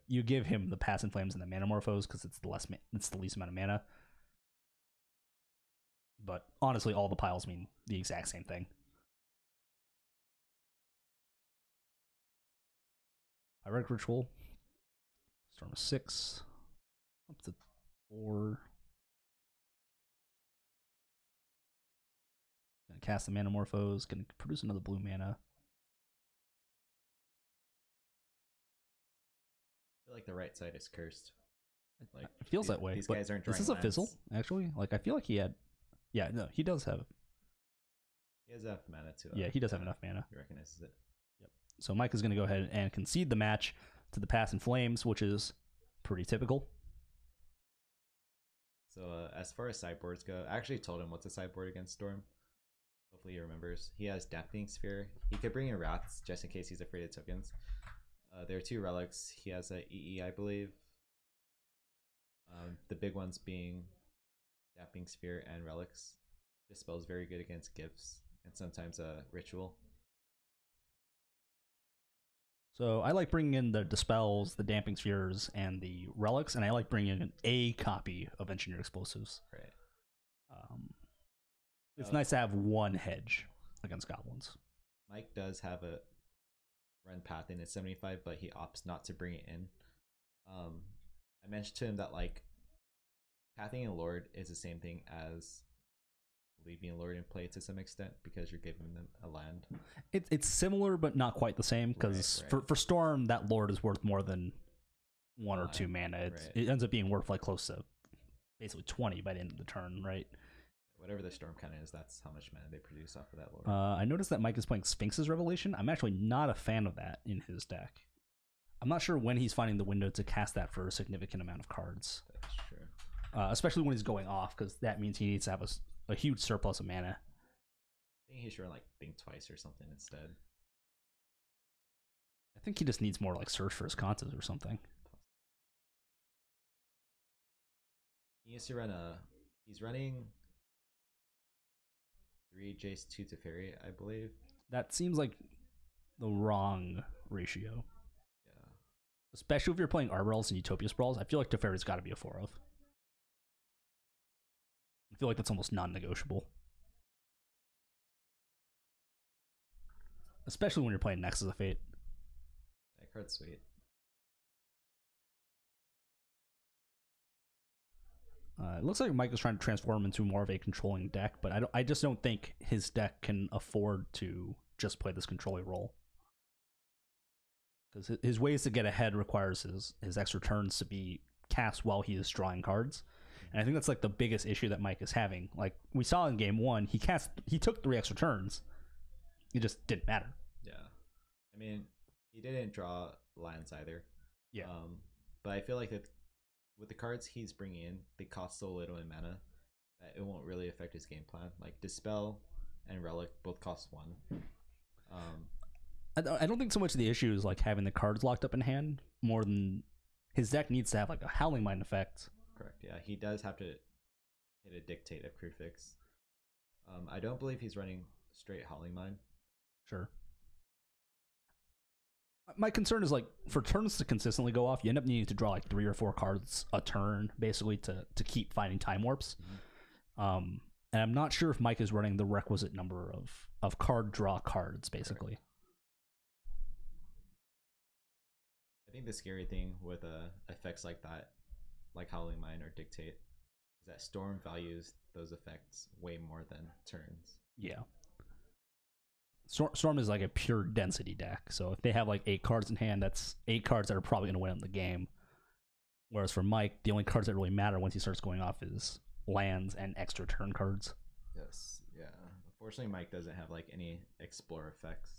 You give him the Pass and Flames and the Manamorphose because it's the least amount of mana. But honestly, all the piles mean the exact same thing. Pyretic Ritual. Storm of 6. Up to 4. Gonna cast the Manamorphose. Gonna produce another blue mana. I feel like the right side is cursed. Like it feels that way. These guys aren't drawing Is this a lands. fizzle, actually? Like, I feel like he had... Yeah, no, he does have... He has enough mana to... Yeah, he does have enough mana. He recognizes it. Yep. So Mike is going to go ahead and concede the match to the Pass and Flames, which is pretty typical. So as far as sideboards go, I actually told him what's a sideboard against Storm. Hopefully he remembers. He has Dampening Sphere. He could bring in Wraths just in case he's afraid of tokens. There are 2 relics. He has a EE, I believe. The big ones being Dampening Sphere and Relics. Dispel is very good against gifts and sometimes a ritual. So I like bringing in the Dispels, the Damping Spheres, and the Relics, and I like bringing in a copy of Engineered Explosives. Right. It's nice to have one hedge against goblins. Mike does have a run path in at 75, but he opts not to bring it in. I mentioned to him that like pathing a Lord is the same thing as leaving a Lord in play to some extent because you're giving them a land. It's similar, but not quite the same because Right. for Storm, that Lord is worth more than 1 or 2 mana. It ends up being worth like close to basically 20 by the end of the turn, right? Whatever the Storm count is, that's how much mana they produce off of that Lord. I noticed that Mike is playing Sphinx's Revelation. I'm actually not a fan of that in his deck. I'm not sure when he's finding the window to cast that for a significant amount of cards. That's true. Especially when he's going off, because that means he needs to have a huge surplus of mana. I think he should run like Think Twice or something instead. I think he just needs more like Search for his Contas or something. He needs to run he's running 3 Jace 2 Teferi, I believe. That seems like the wrong ratio. Yeah. Especially if you're playing Arborels and Utopia Sprawls, I feel like Teferi's got to be a 4 of. I feel like that's almost non-negotiable. Especially when you're playing Nexus of Fate. That card's sweet. It looks like Mike is trying to transform into more of a controlling deck, but I just don't think his deck can afford to just play this controlling role. Because his ways to get ahead requires his extra turns to be cast while he is drawing cards. And I think that's like the biggest issue that Mike is having. Like we saw in game 1, he took 3 extra turns. It just didn't matter. Yeah. I mean, he didn't draw lands either. Yeah. But I feel like that with the cards he's bringing in, they cost so little in mana that it won't really affect his game plan. Like Dispel and Relic both cost 1. I don't think so much of the issue is like having the cards locked up in hand, more than his deck needs to have like a Howling Mind effect. Correct. Yeah, he does have to hit a Dictate of Crewfix. I don't believe he's running straight Howling Mind. Sure. My concern is like for turns to consistently go off, you end up needing to draw like 3 or 4 cards a turn, basically to keep finding time warps. And I'm not sure if Mike is running the requisite number of card draw cards, basically. Correct. I think the scary thing with effects like that, like Howling Mind or Dictate, is that Storm values those effects way more than turns. Yeah. Storm is like a pure density deck, so if they have like 8 cards in hand, that's 8 cards that are probably going to win the game. Whereas for Mike, the only cards that really matter once he starts going off is lands and extra turn cards. Yes, yeah. Unfortunately, Mike doesn't have like any explore effects.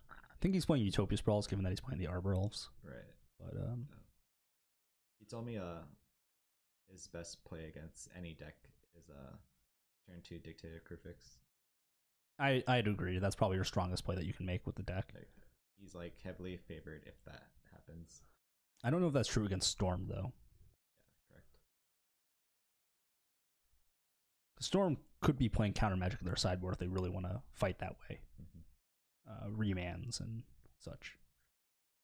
I think he's playing Utopia Sprawls, given that he's playing the Arbor Elves. Right. But He told me his best play against any deck is turn 2 Dictator Crewfix. I'd agree. That's probably your strongest play that you can make with the deck. Like, he's like heavily favored if that happens. I don't know if that's true against Storm though. Storm could be playing counter magic on their sideboard if they really want to fight that way. Remands and such.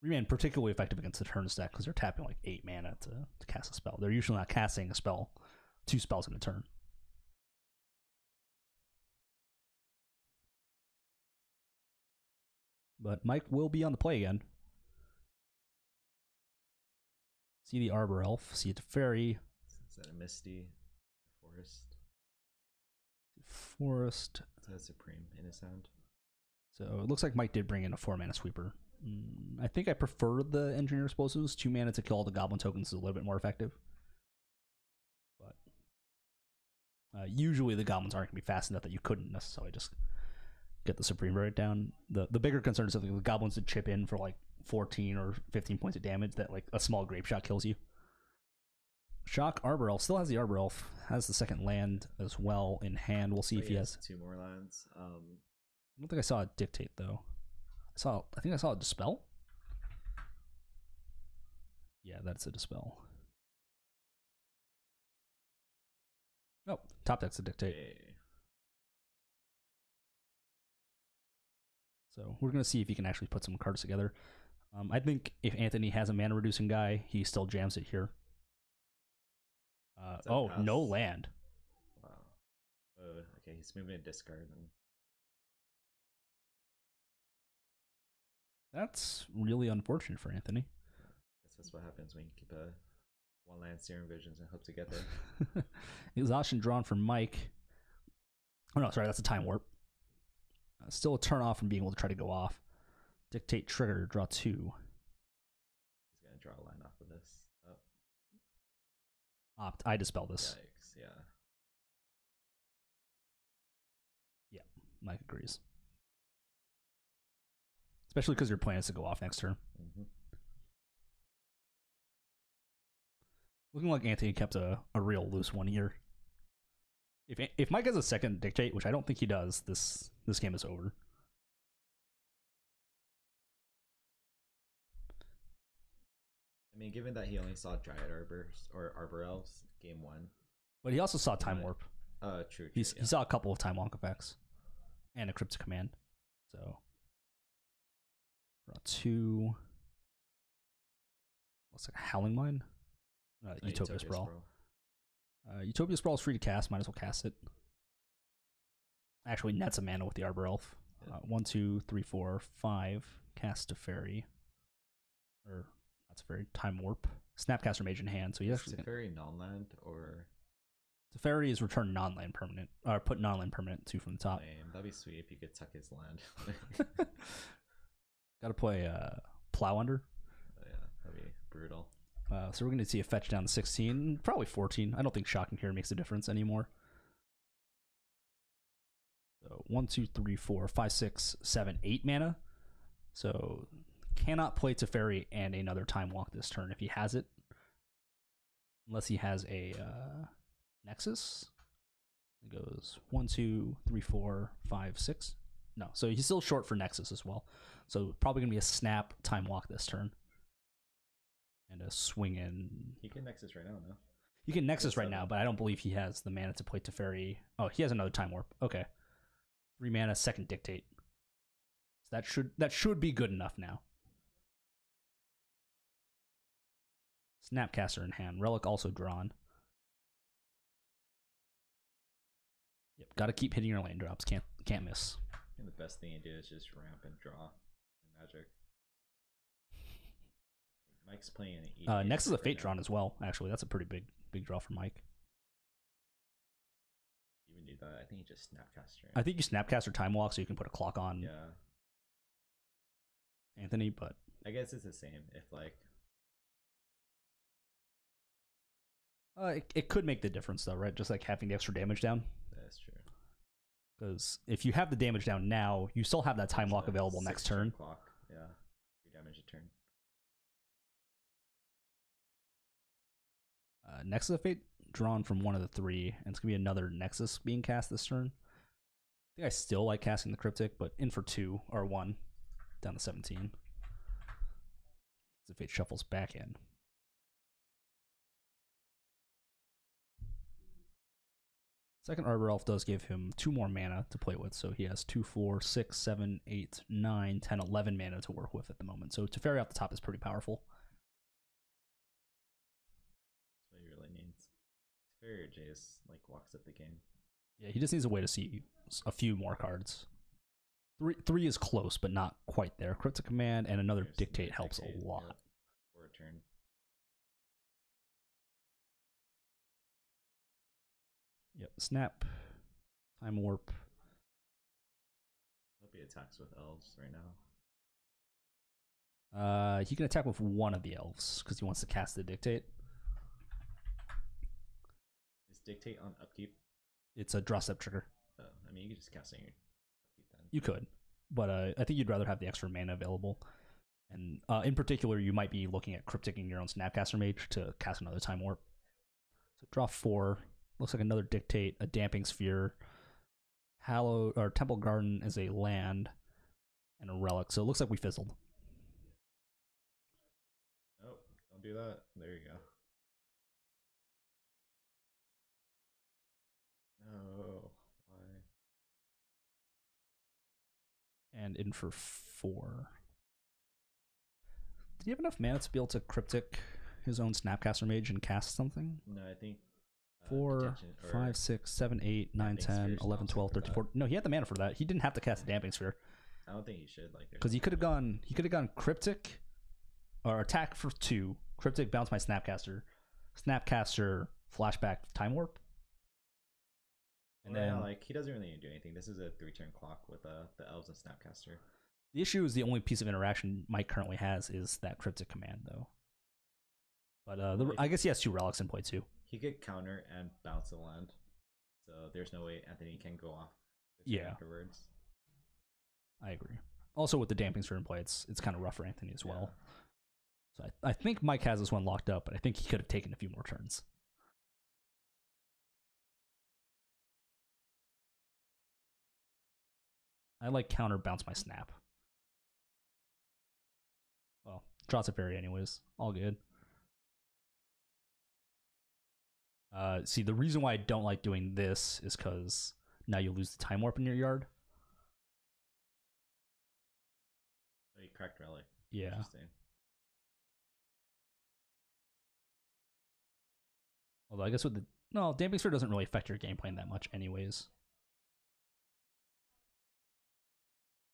Remand particularly effective against the turn stack because they're tapping like 8 mana to cast a spell. They're usually not casting a spell, 2 spells in a turn. But Mike will be on the play again. See the Arbor Elf, see the Fairy. Is that a Misty? Forest? Forest. Is that a Supreme in his hand? So it looks like Mike did bring in a 4-mana sweeper. I think I prefer the Engineer Explosives. 2 mana to kill all the Goblin tokens is a little bit more effective. But usually the Goblins aren't going to be fast enough that you couldn't necessarily just get the Supreme right down. The bigger concern is if the Goblins to chip in for like 14 or 15 points of damage that like a small Grape Shot kills you. Shock Arbor Elf still has the Arbor Elf, has the second land as well in hand. We'll see if he has 2 more lands. I don't think I saw a Dictate though. I think I saw a Dispel. Yeah, that's a Dispel. Oh, top deck's a Dictate. Okay. So we're going to see if he can actually put some cards together. I think if Anthony has a mana reducing guy, he still jams it here. No land. Wow. Okay, he's moving to discard. That's really unfortunate for Anthony. Guess that's what happens when you keep a 1 land Serum Visions and hope to get there. Exhaustion drawn from Mike. Oh no, sorry, that's a Time Warp. Still a turn off from being able to try to go off. Dictate trigger, draw 2. He's gonna draw a line off of this. Oh. Opt, I dispel this. Yikes, yeah. Yeah, Mike agrees. Especially because your plan is to go off next turn. Looking like Anthony kept a real loose one here. If Mike has a second Dictate, which I don't think he does, this game is over. I mean, given that he only saw Dryad Arbors or Arbor Elves game 1. But he also saw Time Warp. True. He saw a couple of Time Walk effects. And a Cryptic Command. So draw 2. Looks like a Howling Mine. Utopia Sprawl. Utopia Sprawl is free to cast. Might as well cast it. Actually, nets a mana with the Arbor Elf. 1, 2, 3, 4, 5. Cast a Fairy. Or that's a Fairy. Time Warp. Snapcaster Mage in hand. So he actually. Is Fairy non-land or? The Fairy is return non-land permanent. Or put non-land permanent 2 from the top. Lame. That'd be sweet if you could tuck his land. Gotta play Plow Under. Yeah, that'd be brutal. So we're going to see a fetch down to 16, probably 14. I don't think Shocking here makes a difference anymore. So 1, 2, 3, 4, 5, 6, 7, 8 mana. So cannot play Teferi and another Time Walk this turn if he has it. Unless he has a Nexus. It goes 1, 2, 3, 4, 5, 6. No, so he's still short for Nexus as well. So probably going to be a snap Time Walk this turn. And a swing in. He can Nexus right now, no? You can Nexus right now, but I don't believe he has the mana to play Teferi. Oh, he has another Time Warp. Okay. 3 mana, second Dictate. So that should be good enough now. Snapcaster in hand. Relic also drawn. Yep, gotta keep hitting your lane drops. Can't miss. And the best thing you do is just ramp and draw in Magic. Mike's playing an Next is a Fate drawn as well. Actually, that's a pretty big draw for Mike. Even do that, I think you just Snapcaster. I think you Snapcaster Time Walk so you can put a clock on. Yeah. Anthony, but I guess it's the same. If like, it could make the difference though, right? Just like having the extra damage down. That's true. Because if you have the damage down now, you still have that Time Walk available next turn. Clock. Yeah. 3 damage a turn. Nexus of Fate drawn from one of the 3, and it's gonna be another Nexus being cast this turn. I think I still like casting the Cryptic, but in for 2 or 1 down to 17. The Fate shuffles back in. Second Arbor Elf does give him 2 more mana to play with, so he has 2, 4, 6, 7, 8, 9, 10, 11 mana to work with at the moment. So Teferi off the top is pretty powerful. That's what he really needs. Teferi or Jace like walks up the game. Yeah, he just needs a way to see a few more cards. 3 is close, but not quite there. Cryptic Command and another Dictate helps a lot. Yep. For a turn. Yep, Snap, Time Warp. Hope he attacks with elves right now. He can attack with one of the elves because he wants to cast the Dictate. Is Dictate on upkeep? It's a draw step trigger. Oh, I mean, you could just cast it on your upkeep then. You could, but I think you'd rather have the extra mana available. And in particular, you might be looking at crypticing your own Snapcaster Mage to cast another Time Warp. So draw 4. Looks like another Dictate, a Damping Sphere, Hallow or Temple Garden is a land, and a Relic. So it looks like we fizzled. Nope, don't do that. There you go. No, why? And in for 4. Did he have enough mana to be able to Cryptic his own Snapcaster Mage and cast something? No, I think 4, 5, 6, 7, 8, 9, 10, 11, 12, 13, 14. No, he had the mana for that. He didn't have to cast a Damping Sphere. I don't think he should. Like, Because he could have gone Cryptic or attack for 2, Cryptic, bounce my Snapcaster, flashback, Time Warp. And then like he doesn't really need to do anything. This is a 3-turn clock with the elves and Snapcaster. The issue is the only piece of interaction Mike currently has is that Cryptic command, though. But I guess he has 2 relics in play too. He could counter and bounce the land, so there's no way Anthony can go off. Afterwards, I agree. Also, with the Damping Sphere in play, it's kind of rough for Anthony as well. So I think Mike has this one locked up, but I think he could have taken a few more turns. I like counter bounce my snap. Well, draws a fairy anyways. All good. See, the reason why I don't like doing this is because now you lose the Time Warp in your yard. Oh, you cracked Relic. Yeah. Interesting. Although I guess with the... No, Damping Sphere doesn't really affect your game plan that much anyways.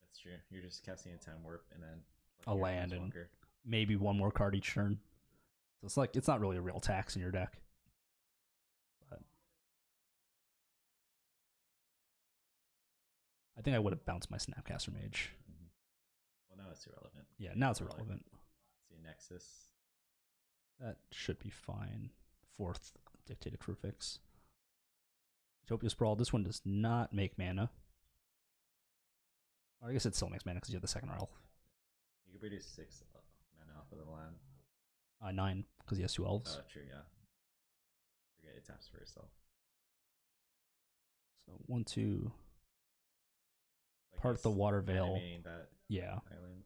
That's true. You're just casting a Time Warp and then... a land and maybe one more card each turn. So it's like, it's not really a real tax in your deck. But I think I would have bounced my Snapcaster Mage. Mm-hmm. Well, now it's irrelevant. Yeah, now it's irrelevant. See Nexus. That should be fine. 4th Dictated Crucifix. Utopia Sprawl. This one does not make mana. Or I guess it still makes mana because you have the second elf. You can produce 6 mana off of the land. 9 because he has 2 elves. Oh, true, yeah. Forget it taps for itself. So 1, 2. Like Part the Water Veil. That yeah. island.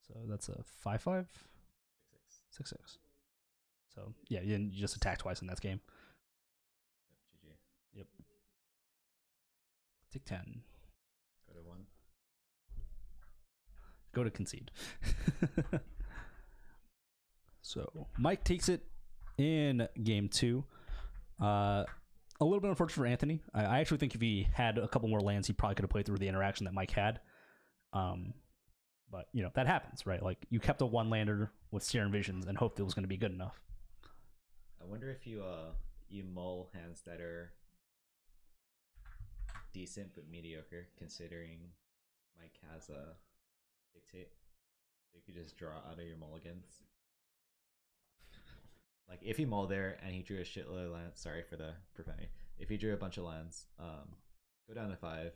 So that's a 5/5? 6/6. 6/6. So yeah, you just attack twice in that game. Yep, GG. Yep. Take 10. Go to 1. Go to concede. So Mike takes it in game 2. A little bit unfortunate for Anthony. I actually think if he had a couple more lands, he probably could have played through the interaction that Mike had. But you know that happens, right? Like you kept a 1-lander with Searing Visions and hoped it was going to be good enough. I wonder if you mull hands that are decent but mediocre, considering Mike has a Dictate. You could just draw out of your mulligans. Like if he mulled there and he drew a shitload of lands, sorry for the profanity. If he drew a bunch of lands, go down to 5,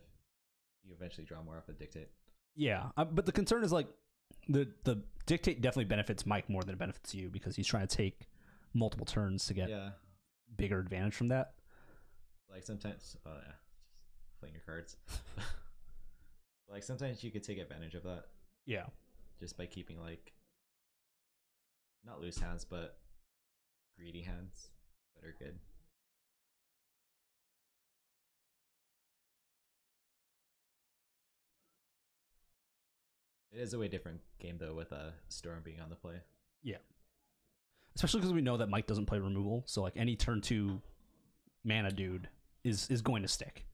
you eventually draw more off a Dictate. Yeah, but the concern is like the Dictate definitely benefits Mike more than it benefits you because he's trying to take multiple turns to get bigger advantage from that. Like sometimes, playing your cards. Like sometimes you could take advantage of that. Yeah, just by keeping like not loose hands, but greedy hands that are good. It is a way different game though with a Storm being on the play. Yeah. Especially because we know that Mike doesn't play removal, so like any turn 2 mana dude is going to stick.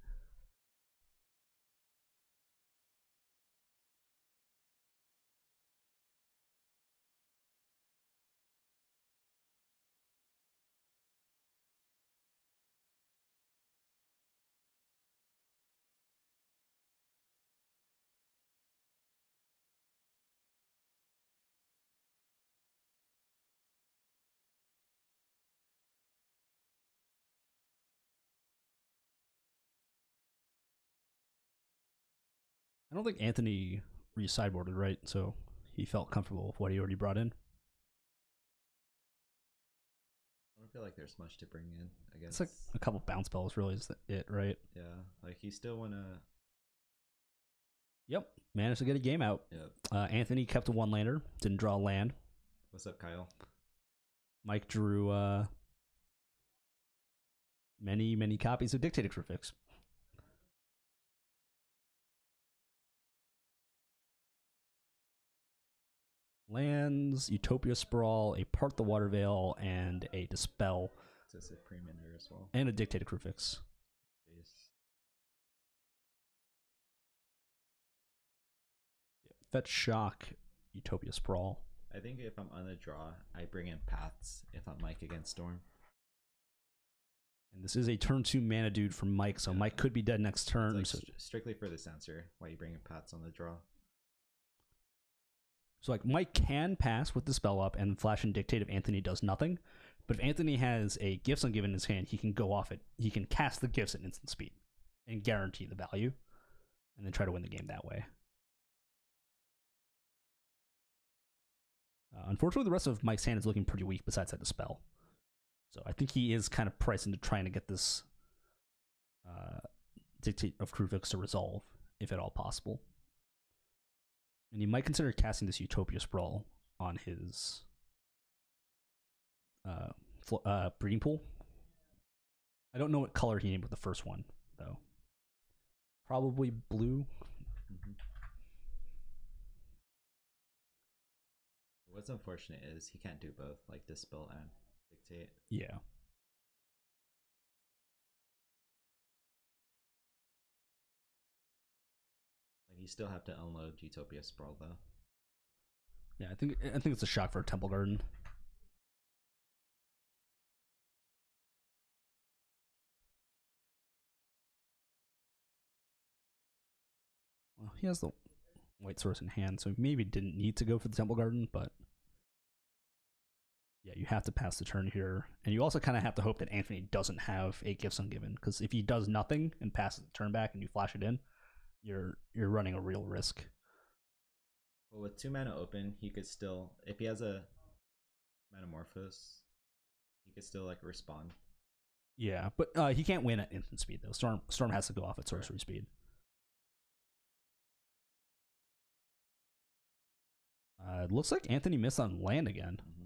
I don't think Anthony re-sideboarded, right? So he felt comfortable with what he already brought in. I don't feel like there's much to bring in against. It's like a couple bounce spells, really, is it, right? Yeah, like he still wanna. Yep, managed to get a game out. Yep. Anthony kept a 1-lander, didn't draw a land. What's up, Kyle? Mike drew many copies of Dictated Crucifix. Lands, Utopia Sprawl, a Part the Water Veil, and a Dispel. It's a Supreme Ender as well. And a Dictated Crucifix. Jeez. Fetch Shock, Utopia Sprawl. I think if I'm on the draw, I bring in Paths if I'm Mike against Storm. And this is a turn 2 mana dude from Mike, so Mike could be dead next turn. Like so strictly for the sensor, why you bring in Paths on the draw. So like Mike can pass with the spell up and flash and dictate if Anthony does nothing. But if Anthony has a Gifts Ungiven in his hand, he can go off it. He can cast the gifts at instant speed and guarantee the value. And then try to win the game that way. Unfortunately, the rest of Mike's hand is looking pretty weak besides that dispel. So I think he is kind of priced into trying to get this Dictate of Crucifix to resolve, if at all possible. And he might consider casting this Utopia Sprawl on his breeding pool. I don't know what color he named with the first one, though. Probably blue. Mm-hmm. What's unfortunate is he can't do both, like Dispel and Dictate. Yeah. You still have to unload Utopia Sprawl though. Yeah, I think it's a shock for a Temple Garden. Well, he has the white source in hand, so maybe didn't need to go for the Temple Garden, but yeah, you have to pass the turn here. And you also kind of have to hope that Anthony doesn't have a Gifts Ungiven, because if he does nothing and passes the turn back and you flash it in, you're running a real risk. Well, with 2 mana open, he could still, if he has a Metamorphose, he could still like respond. Yeah, but he can't win at instant speed though. Storm has to go off at sorcery speed. It looks like Anthony missed on land again. Mm-hmm.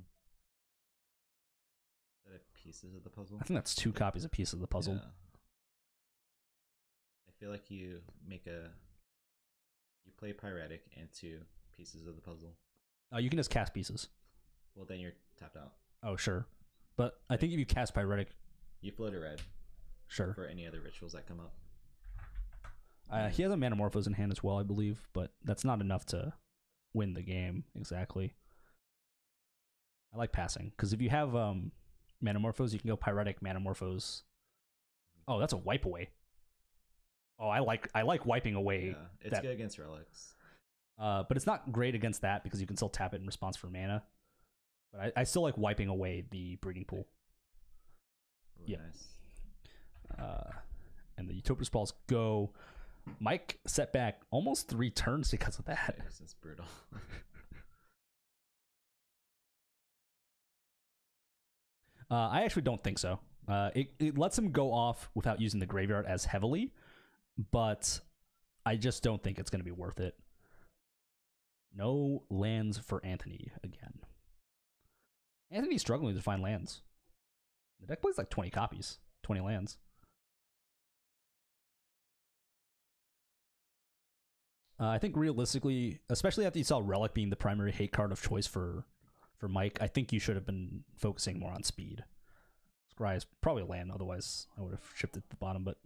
Is that a Pieces of the Puzzle? I think that's 2 copies of Piece of the Puzzle. Yeah. I feel like you play Pyretic into Pieces of the Puzzle. You can just cast pieces. Well, then you're tapped out. Oh, sure. But I think if you cast Pyretic... You float a red. Sure. For any other rituals that come up. He has a Metamorphose in hand as well, I believe, but that's not enough to win the game, exactly. I like passing, because if you have Metamorphose, you can go Pyretic, Metamorphose. Oh, that's a wipe away. Oh, I like wiping away. Yeah, it's good against relics. But it's not great against that because you can still tap it in response for mana. But I still like wiping away the breeding pool. Really nice. And the Utopia Sprawls go. Mike set back almost 3 turns because of that. This is brutal. I actually don't think so. It lets him go off without using the graveyard as heavily, but I just don't think it's going to be worth it. No lands for Anthony again. Anthony's struggling to find lands. The deck plays like 20 copies, 20 lands. I think realistically, especially after you saw Relic being the primary hate card of choice for Mike, I think you should have been focusing more on speed. Scry is probably a land, otherwise I would have shipped it to the bottom, but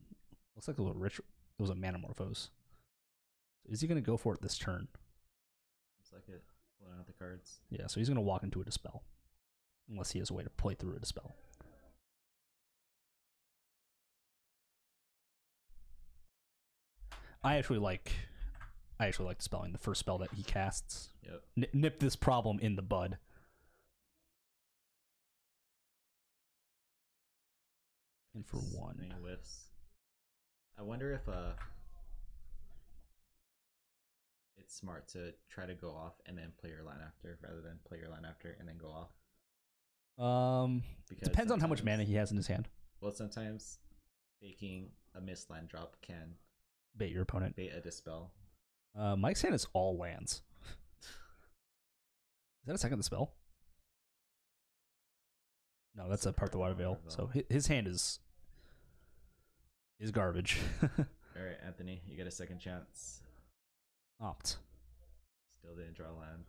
looks like it was a Manamorphose. Is he going to go for it this turn? Looks like it. Pulling out the cards. Yeah, so he's going to walk into a Dispel. Unless he has a way to play through a Dispel. I actually like Dispelling the first spell that he casts. Yep. Nip this problem in the bud. And for one. Many whiffs. I wonder if it's smart to try to go off and then play your line after, rather than play your line after and then go off. Because depends on how much mana he has in his hand. Well, sometimes taking a missed land drop can bait your opponent. Bait a Dispel. Mike's hand is all lands. Is that a second Dispel? No, that's a Part the Water Veil. So his hand is garbage. All right, Anthony, you get a second chance. Opt. Still didn't draw land.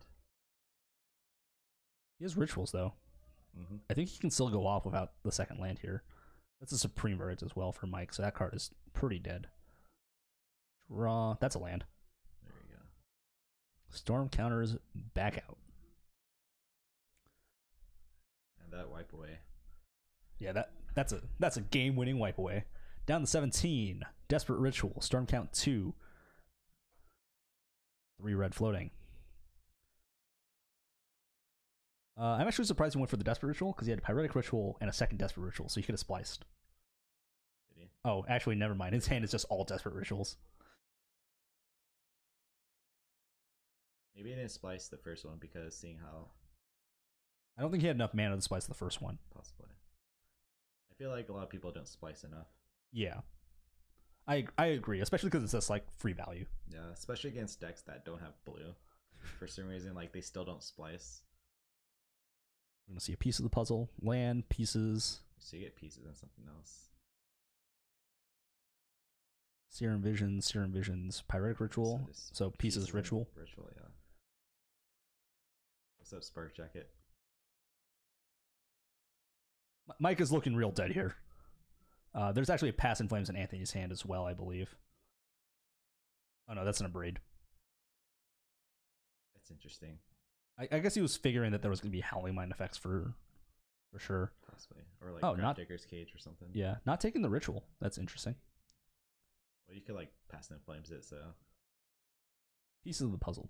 He has rituals though. Mm-hmm. I think he can still go off without the second land here. That's a Supreme Verdict as well for Mike, so that card is pretty dead. Draw. That's a land. There you go. Storm counters back out. And that wipe away. Yeah, that's a game-winning wipe away. Down to 17. Desperate Ritual. Storm count 2. 3 red floating. I'm actually surprised he went for the Desperate Ritual because he had a Pyretic Ritual and a second Desperate Ritual, so he could have spliced. Did he? Oh, actually, never mind. His hand is just all Desperate Rituals. Maybe he didn't splice the first one because seeing how... I don't think he had enough mana to splice the first one. Possibly. I feel like a lot of people don't splice enough. Yeah. I agree, especially because it's just like free value. Yeah, especially against decks that don't have blue. For some reason, like they still don't splice. We're gonna see a piece of the puzzle, land, pieces. So you get pieces and something else. Serum Visions, Pyretic Ritual. So pieces ritual. Ritual, yeah. What's up, Spark Jacket? Mike is looking real dead here. There's actually a Pass in Flames in Anthony's hand as well, I believe. Oh no, that's an Abrade. That's interesting. I guess he was figuring that there was going to be Howling Mind effects for sure. Possibly. Or like not Digger's Cage or something. Yeah, not taking the ritual. That's interesting. Well, you could like Pass in Flames it, so... Pieces of the puzzle.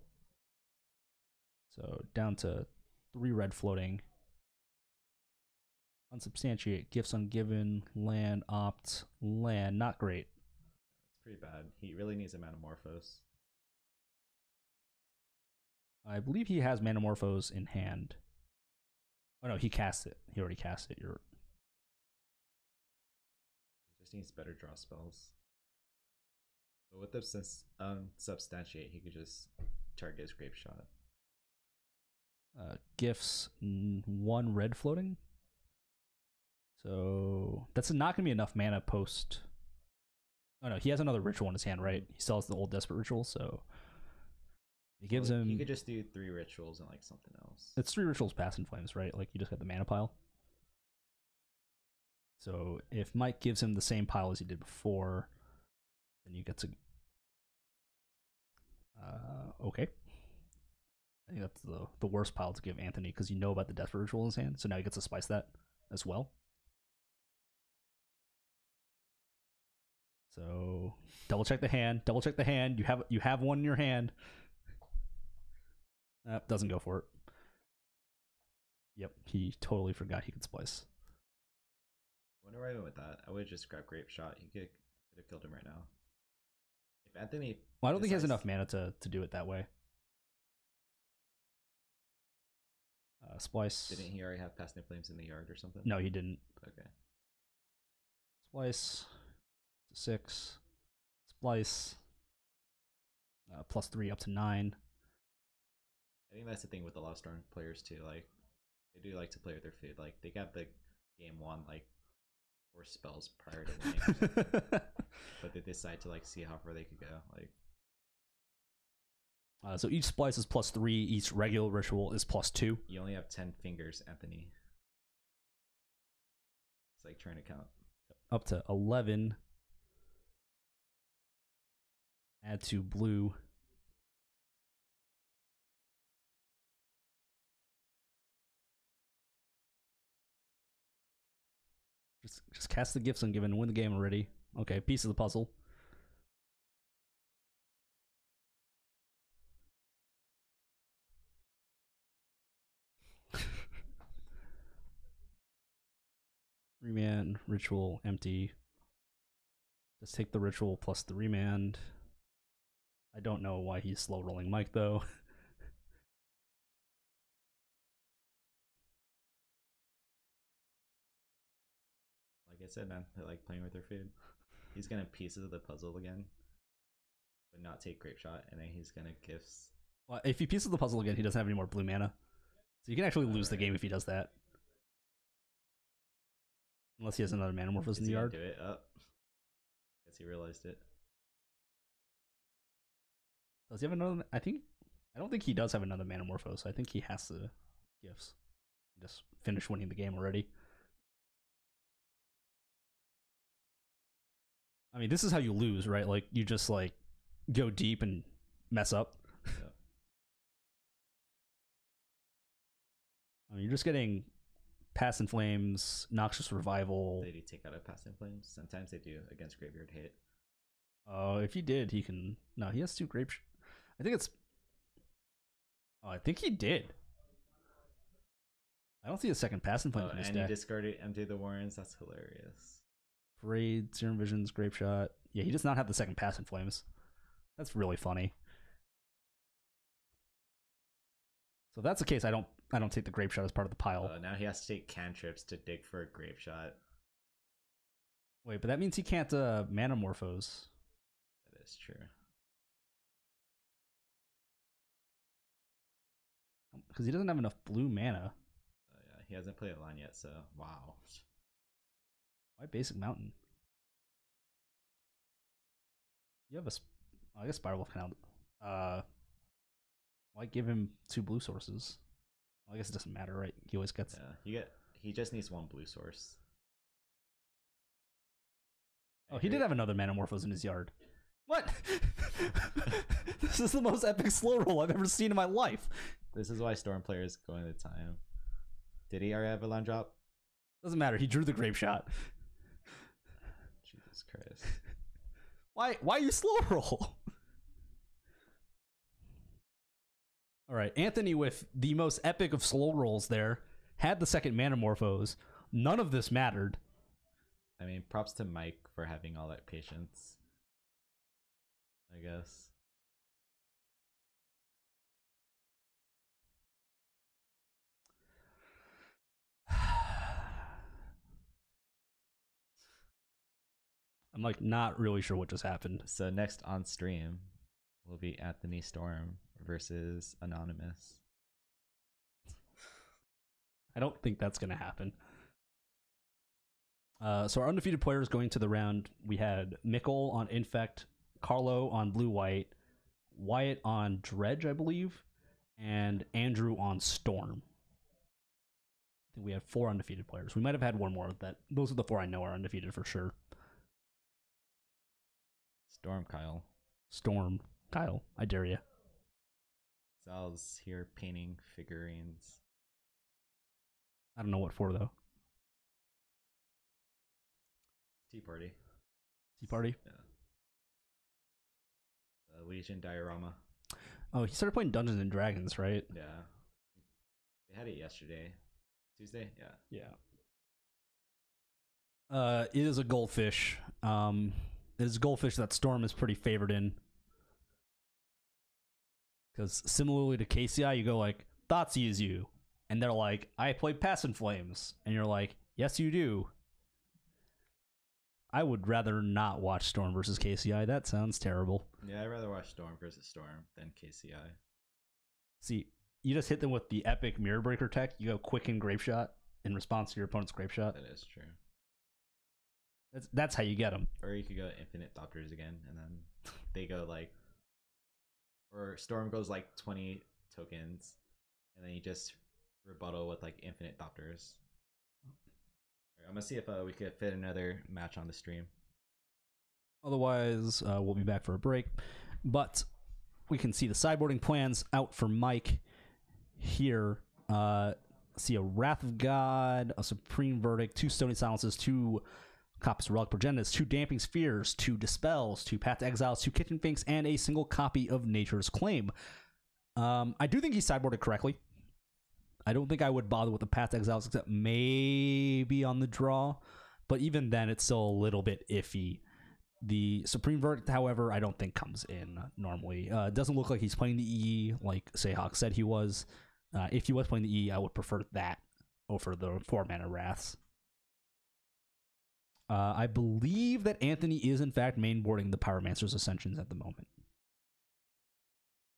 So down to 3 red floating. Unsubstantiate, gifts ungiven, land, opt, land. Not great. It's pretty bad. He really needs a Manamorphose. I believe he has Manamorphose in hand. Oh no, he cast it. He already cast it. He just needs better draw spells. But with the Unsubstantiate, he could just target his Grape Shot. Gifts, 1 red floating. So that's not going to be enough mana post. Oh no, he has another ritual in his hand, right? He still has the old Desperate Ritual, so he gives him. He could just do 3 rituals and like something else. It's 3 rituals, Pass in Flames, right? Like you just got the mana pile. So if Mike gives him the same pile as he did before, then you get to. Okay. I think that's the worst pile to give Anthony because you know about the Desperate Ritual in his hand, so now he gets to spice that as well. So double check the hand. Double check the hand. You have one in your hand. Doesn't go for it. Yep, he totally forgot he could splice. I wonder where I went with that. I would just grab Grape Shot. He could have killed him right now. If Anthony... Well, I don't think he has enough mana to do it that way. Splice. Didn't he already have Pass in Flames in the yard or something? No, he didn't. Okay. Splice. 6. Splice. +3 up to 9. I think that's the thing with a lot of Storm players too. Like, they do like to play with their food. Like, they got the game 1 like 4 spells prior to winning, but they decide to like see how far they could go. Like, So each splice is +3. Each regular ritual is +2. You only have 10 fingers, Anthony. It's like trying to count. Up to 11. Add to blue. Just cast the gifts and win the game already. Okay, piece of the puzzle. Remand, ritual, empty. Just take the ritual plus the remand. I don't know why he's slow rolling Mike though. Like I said, man, I like playing with their food. He's gonna pieces of the puzzle again, but not take grape shot, and then he's gonna gifts. Well, if he pieces the puzzle again, he doesn't have any more blue mana, so you can actually lose the game if he does that. Unless he has another Manamorphose in the yard. Do it up. Guess he realized it. Does he have another? I don't think he does have another Manamorphose. I think he has to gifts. Just finish winning the game already. I mean, this is how you lose, right? Like you just like go deep and mess up. Yeah. I mean, you're just getting Pass in Flames, Noxious Revival. Did he take out a Pass in Flames? Sometimes they do against Graveyard Hate. If he did, he can. No, he has 2 grape. I think it's. Oh, I think he did. I don't see a second Pass in Flames in his and deck. he discarded Empty the Warrens. That's hilarious. Parade, Serum Visions, Grape Shot. Yeah, he does not have the second Pass in Flames. That's really funny. So if that's the case, I don't take the Grape Shot as part of the pile. Now he has to take cantrips to dig for a Grape Shot. Wait, but that means he can't Manamorphose. That is true. Because he doesn't have enough blue mana. Yeah, he hasn't played a line yet, so wow. Why Basic Mountain? You have I guess Spiral Wolf can why give him 2 blue sources? Well, I guess it doesn't matter, right? He always gets. Yeah, he just needs 1 blue source. Oh, he did have another Manamorphose in his yard. What? This is the most epic slow roll I've ever seen in my life. This is why Storm players go into time. Did he already have a land drop? Doesn't matter. He drew the Grape Shot. Jesus Christ. Why you slow roll? All right, Anthony with the most epic of slow rolls there had the second Manamorphose. None of this mattered. I mean, props to Mike for having all that patience, I guess. I'm like not really sure what just happened. So next on stream will be Anthony Storm versus Anonymous. I don't think that's going to happen. So our undefeated players going to the round, we had Mikkel on Infect, Carlo on Blue-White, Wyatt on Dredge, I believe, and Andrew on Storm. I think we had 4 undefeated players. We might have had one more. Those are the 4 I know are undefeated for sure. Storm Kyle. Storm. Kyle, I dare you. Sal's here painting figurines. I don't know what for, though. Tea Party. Tea Party? Yeah. Legion Diorama. Oh, he started playing Dungeons and Dragons, right? Yeah. They had it yesterday. Tuesday? Yeah. Yeah. It is a goldfish. It is a goldfish that Storm is pretty favored in. Because similarly to KCI, you go like, Thoughtsy is you. And they're like, I play Pass in Flames. And you're like, yes, you do. I would rather not watch Storm versus KCI. That sounds terrible. Yeah, I'd rather watch Storm versus Storm than KCI. See, you just hit them with the epic Mirror Breaker tech. You go Quicken Grape Shot in response to your opponent's Grape Shot. That is true. That's how you get them. Or you could go Infinite Doctors again, and then they go like Or Storm goes like 20 tokens, and then you just rebuttal with like infinite Thopters. Right, I'm gonna see if we could fit another match on the stream. Otherwise, we'll be back for a break. But we can see the sideboarding plans out for Mike here. See a Wrath of God, a Supreme Verdict, 2 Stony Silences, 2 copies of Relic Progenitus, 2 Damping Spheres, 2 Dispels, 2 Path to Exiles, 2 Kitchen Finks, and a single copy of Nature's Claim. I do think he sideboarded correctly. I don't think I would bother with the Path to Exiles except maybe on the draw, but even then it's still a little bit iffy. The Supreme Verdict, however, I don't think comes in normally. It doesn't look like he's playing the EE like Seyhak said he was. If he was playing the EE, I would prefer that over the 4-mana Wraths. I believe that Anthony is, in fact, mainboarding the Pyromancer's Ascensions at the moment.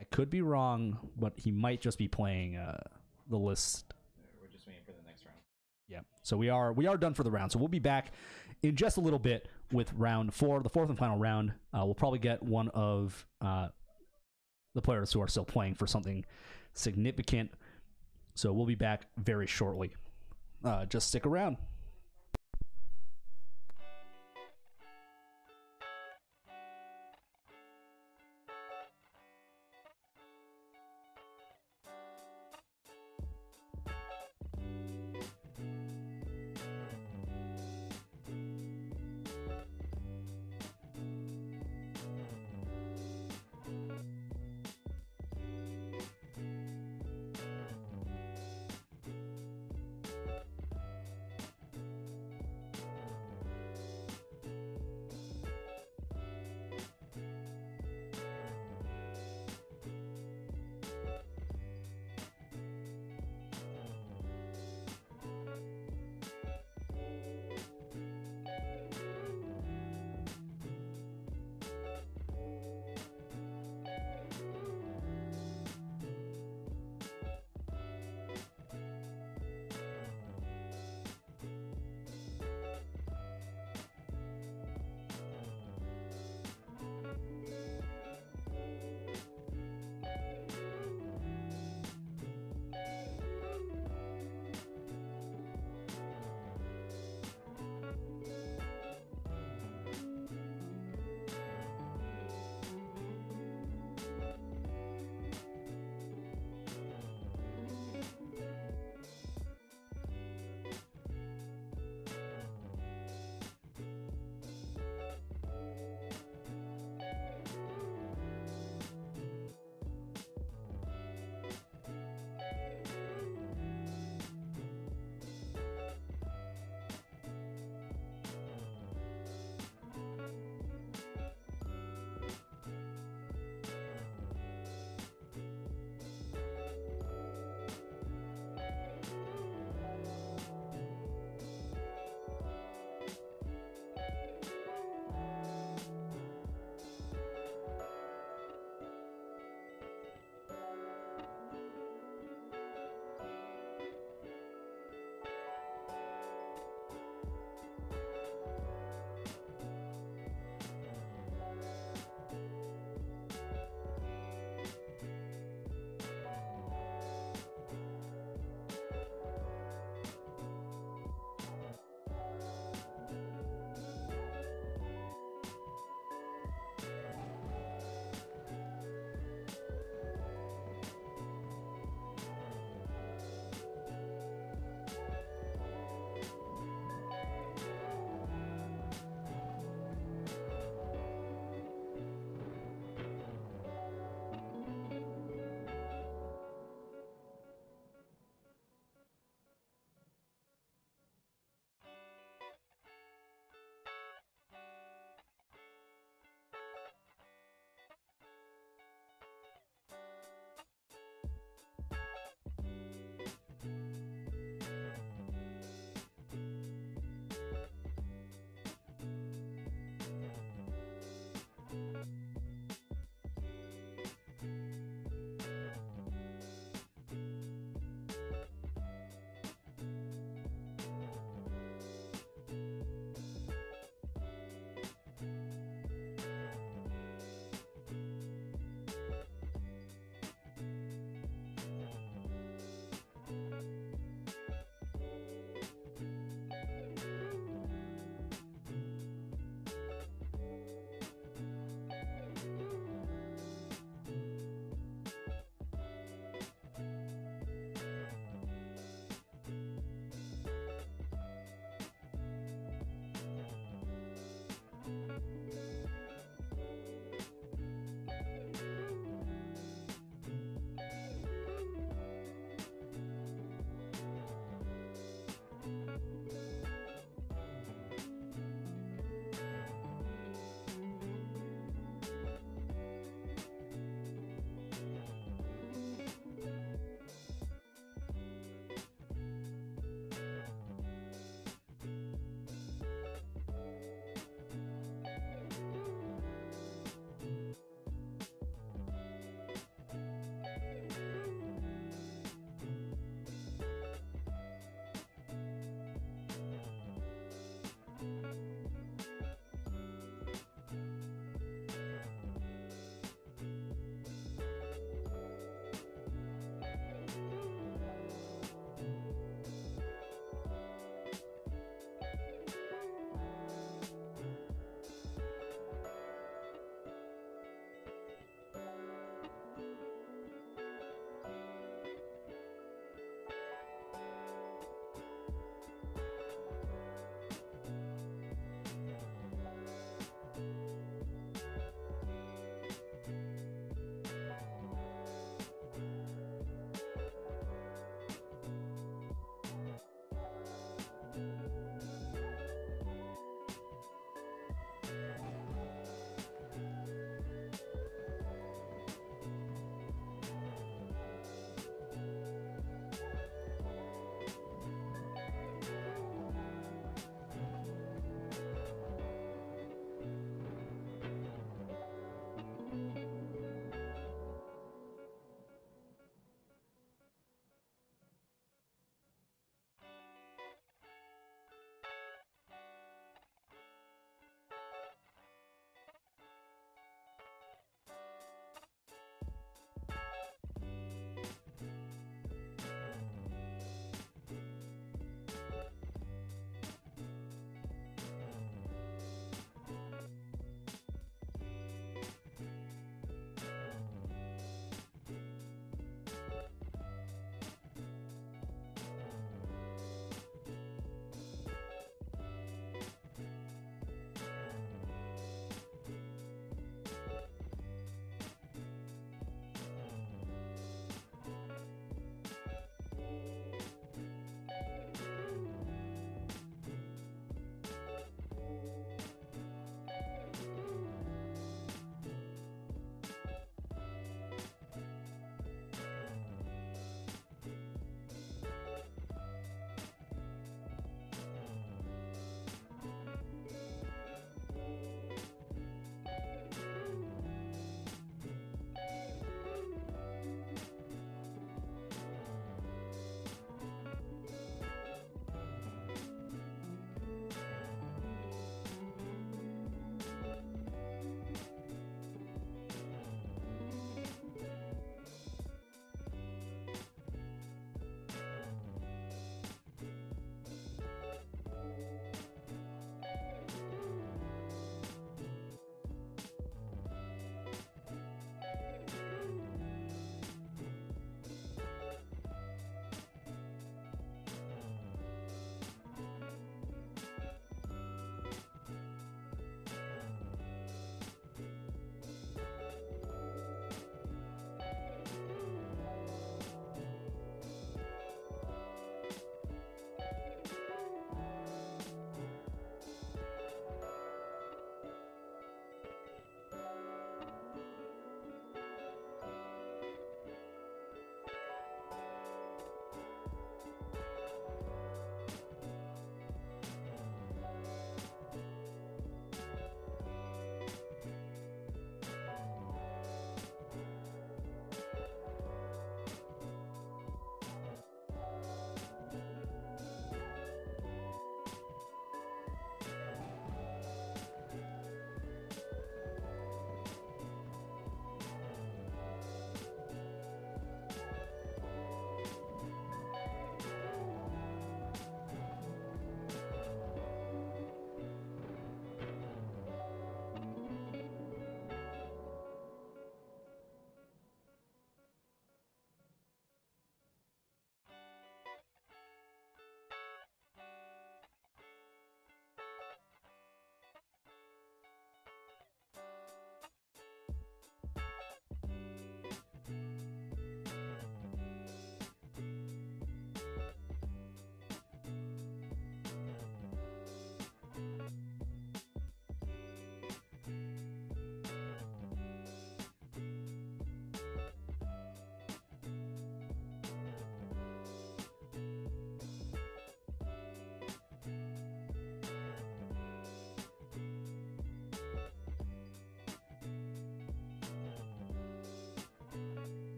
I could be wrong, but he might just be playing the list. We're just waiting for the next round. Yeah, so we are done for the round. So we'll be back in just a little bit with round 4, the 4th and final round. We'll probably get one of the players who are still playing for something significant. So we'll be back very shortly. Just stick around.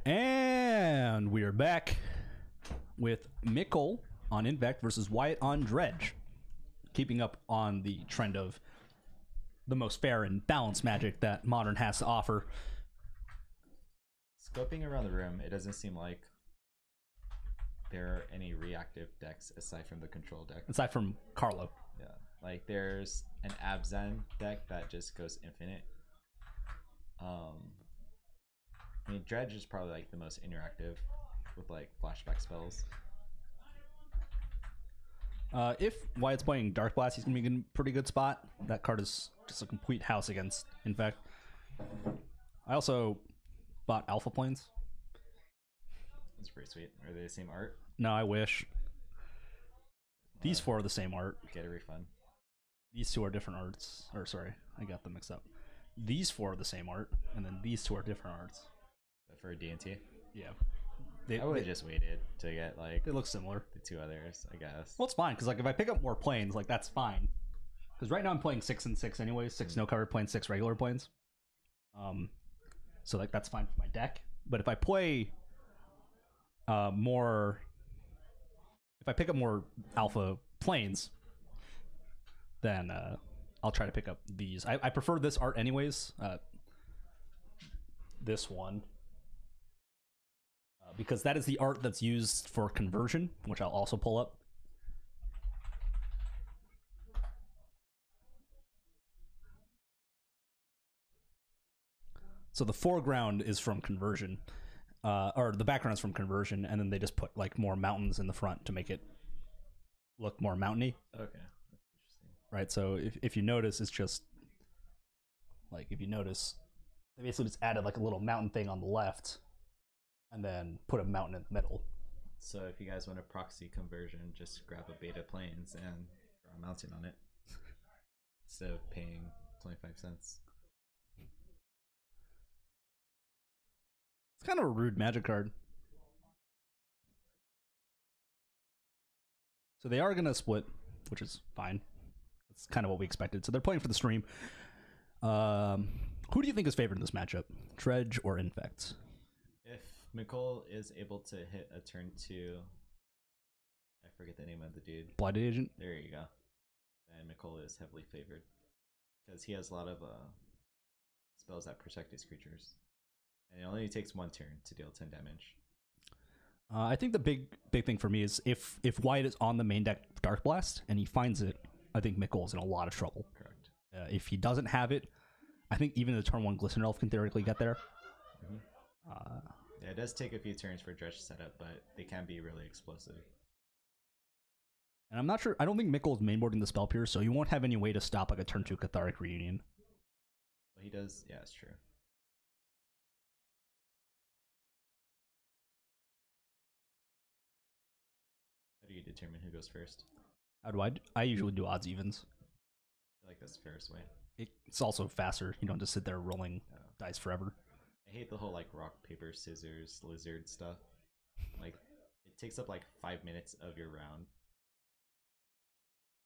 And we are back with Mikkel on Invect versus Wyatt on Dredge. Keeping up on the trend of the most fair and balanced Magic that Modern has to offer. Scoping around the room, it doesn't seem like there are any reactive decks aside from the control deck. Aside from Carlo. Yeah, like there's an Abzan deck that just goes infinite. I mean, Dredge is probably like the most interactive with like flashback spells. If Wyatt's playing Dark Blast, he's going to be in a pretty good spot. That card is just a complete house against, in fact. I also bought Alpha Planes. That's pretty sweet. Are they the same art? No, I wish. These four are the same art. Get a refund. These two are different arts. Or sorry, I got them mixed up. These four are the same art, and then these two are different arts. For a D&T? Yeah. I would have just waited to get like they look similar. The two others, I guess. Well, it's fine because like if I pick up more planes, like that's fine. Because right now I'm playing 6 and 6 anyway. 6 no cover planes, 6 regular planes. So like that's fine for my deck. But if I play more, if I pick up more alpha planes, then I'll try to pick up these. I prefer this art anyways. This one. Because that is the art that's used for conversion, which I'll also pull up. So the foreground is from conversion, or the background is from conversion, and then they just put like more mountains in the front to make it look more mountainy. Okay, that's interesting. Right, so if you notice, it's just like if you notice, they basically just added like a little mountain thing on the left. And then put a mountain in the middle. So if you guys want a proxy conversion, just grab a beta planes and draw a mountain on it. Instead of paying 25 cents. It's kind of a rude Magic card. So they are going to split, which is fine. That's kind of what we expected. So they're playing for the stream. Who do you think is favored in this matchup? Dredge or Infect? If Mikkel is able to hit a turn 2, I forget the name of the dude. Blighted Agent? There you go. And Mikkel is heavily favored. Because he has a lot of spells that protect his creatures. And it only takes 1 turn to deal 10 damage. I think the big thing for me is if Wyatt is on the main deck Dark Blast and he finds it, I think Mikkel is in a lot of trouble. Correct. If he doesn't have it, I think even the turn 1 Glistener Elf can theoretically get there. Mm-hmm. Yeah, it does take a few turns for Dredge to set up, but they can be really explosive. And I'm not sure. I don't think Mikkel is mainboarding the Spell Pierce, so you won't have any way to stop like a turn 2 Catharic Reunion. Well, he does. Yeah, it's true. How do you determine who goes first? How do I? I usually do odds evens. I feel like that's the fairest way. It's also faster. You don't just sit there rolling dice forever. I hate the whole like rock, paper, scissors, lizard stuff. Like, it takes up like 5 minutes of your round.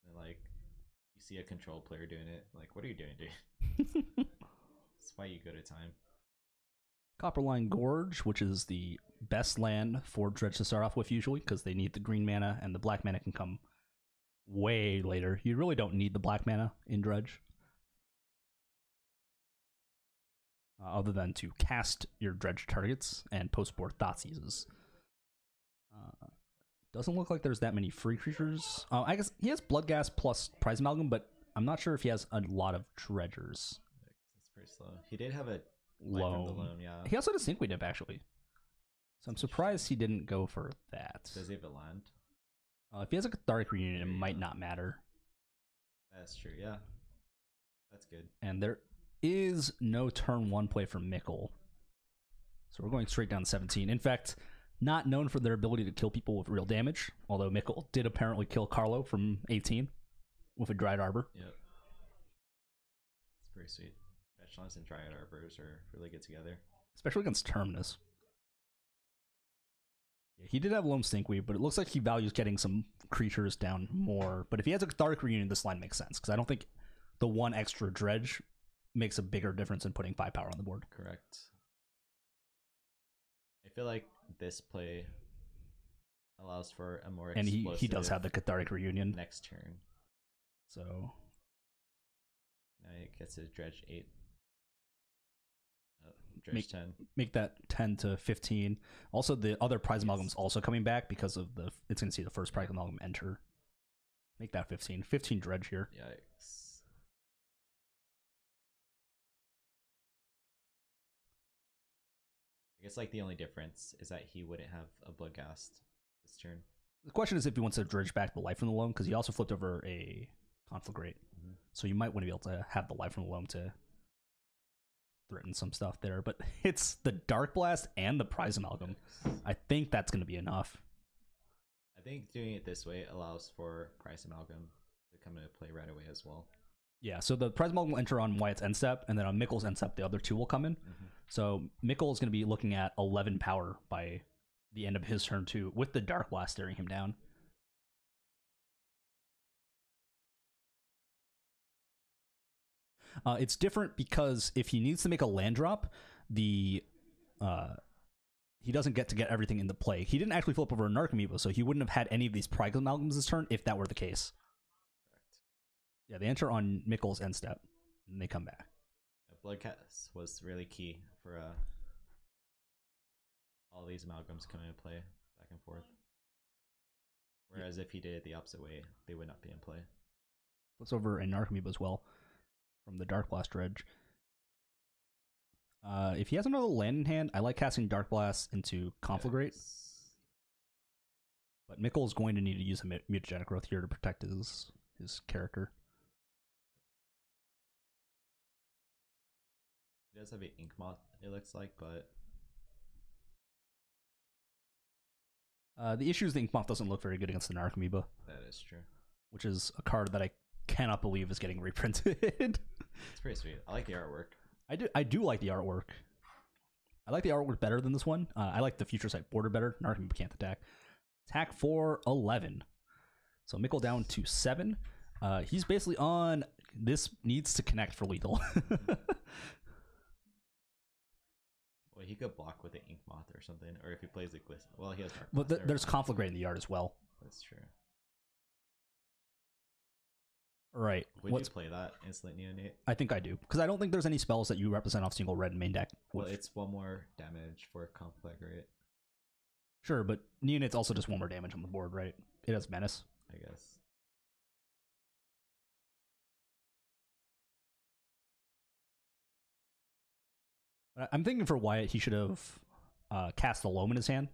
And like, you see a control player doing it. Like, what are you doing, dude? That's why you go to time. Copperline Gorge, which is the best land for Dredge to start off with usually, because they need the green mana, and the black mana can come way later. You really don't need the black mana in Dredge. Other than to cast your Dredge targets and post-board Thoughtseizes. Doesn't look like there's that many free creatures. I guess he has Bloodghast plus Prize Amalgam, but I'm not sure if he has a lot of Dredgers. That's pretty slow. He did have a loan. Yeah. He also had a Sinkweed Imp, actually. So I'm surprised he didn't go for that. Does he have a land? If he has a Catharic Reunion, it might not matter. That's true, yeah. That's good. And there is no turn 1 play for Mikkel. So we're going straight down to 17. In fact, not known for their ability to kill people with real damage, although Mikkel did apparently kill Carlo from 18 with a Dryad Arbor. Yep. It's pretty sweet. Fetchlands and Dryad Arbors are really good together. Especially against Terminus. Yeah, he did have Loam Stinkweed, but it looks like he values getting some creatures down more. But if he has a Catharic Reunion, this line makes sense, because I don't think the 1 extra Dredge makes a bigger difference in putting 5 power on the board. Correct. I feel like this play allows for a more And explosive he does have the Cathartic Reunion. next turn. So Now he gets his dredge 8. Dredge 10. make that 10 to 15. Also, the other prize amalgam's also coming back because of it's going to see the first prize amalgam enter. Make that 15. 15 dredge here. Yikes. I guess like the only difference is that he wouldn't have a Bloodghast this turn. The question is if he wants to dredge back the life from the loam, because he also flipped over a Conflagrate. Mm-hmm. So you might want to be able to have the life from the loam to threaten some stuff there. But it's the Dark Blast and the prize amalgam. I think that's going to be enough. I think doing it this way allows for price amalgam to come into play right away as well. Yeah, so the prize amalgam will enter on Wyatt's end step, and then on Mikkel's end step, the other two will come in. Mm-hmm. So Mikkel is going to be looking at 11 power by the end of his turn too, with the Dark Blast staring him down. It's different because if he needs to make a land drop, he doesn't get to get everything into play. He didn't actually flip over a Narcomoeba, so he wouldn't have had any of these prize amalgams this turn if that were the case. Correct. Yeah, they enter on Mikkel's end step, and they come back. Bloodcast was really key for all these amalgams coming into play back and forth. Whereas if he did it the opposite way, they would not be in play. Flips over a Narcomoeba as well from the Dark Blast dredge. If he has another land in hand, I like casting Dark Blast into Conflagrate. Yes. But Mikkel is going to need to use a mutagenic growth here to protect his character. He does have an Ink Moth, it looks like, but the issue is the Ink Moth doesn't look very good against the Narcomoeba, that is true. which is a card that I cannot believe is getting reprinted. It's pretty sweet. I like the artwork. I do like the artwork. I like the artwork better than this one. I like the Future Sight border better. Narcomoeba can't attack. Attack for 11. So Mikkel down to 7. He's basically on... This needs to connect for lethal. Well, he could block with the Ink Moth or something, or if he plays a Glisten. Well, he has Dark But Blast, there's Conflagrate in the yard as well. That's true. Right. Would you play that Insolent Neonate? I think I do, because I don't think there's any spells that you represent off single red main deck. Well, it's one more damage for Conflagrate, Sure, but Neonate's also just one more damage on the board, right? It has Menace. I guess. I'm thinking for Wyatt, he should have cast a Loam in his hand,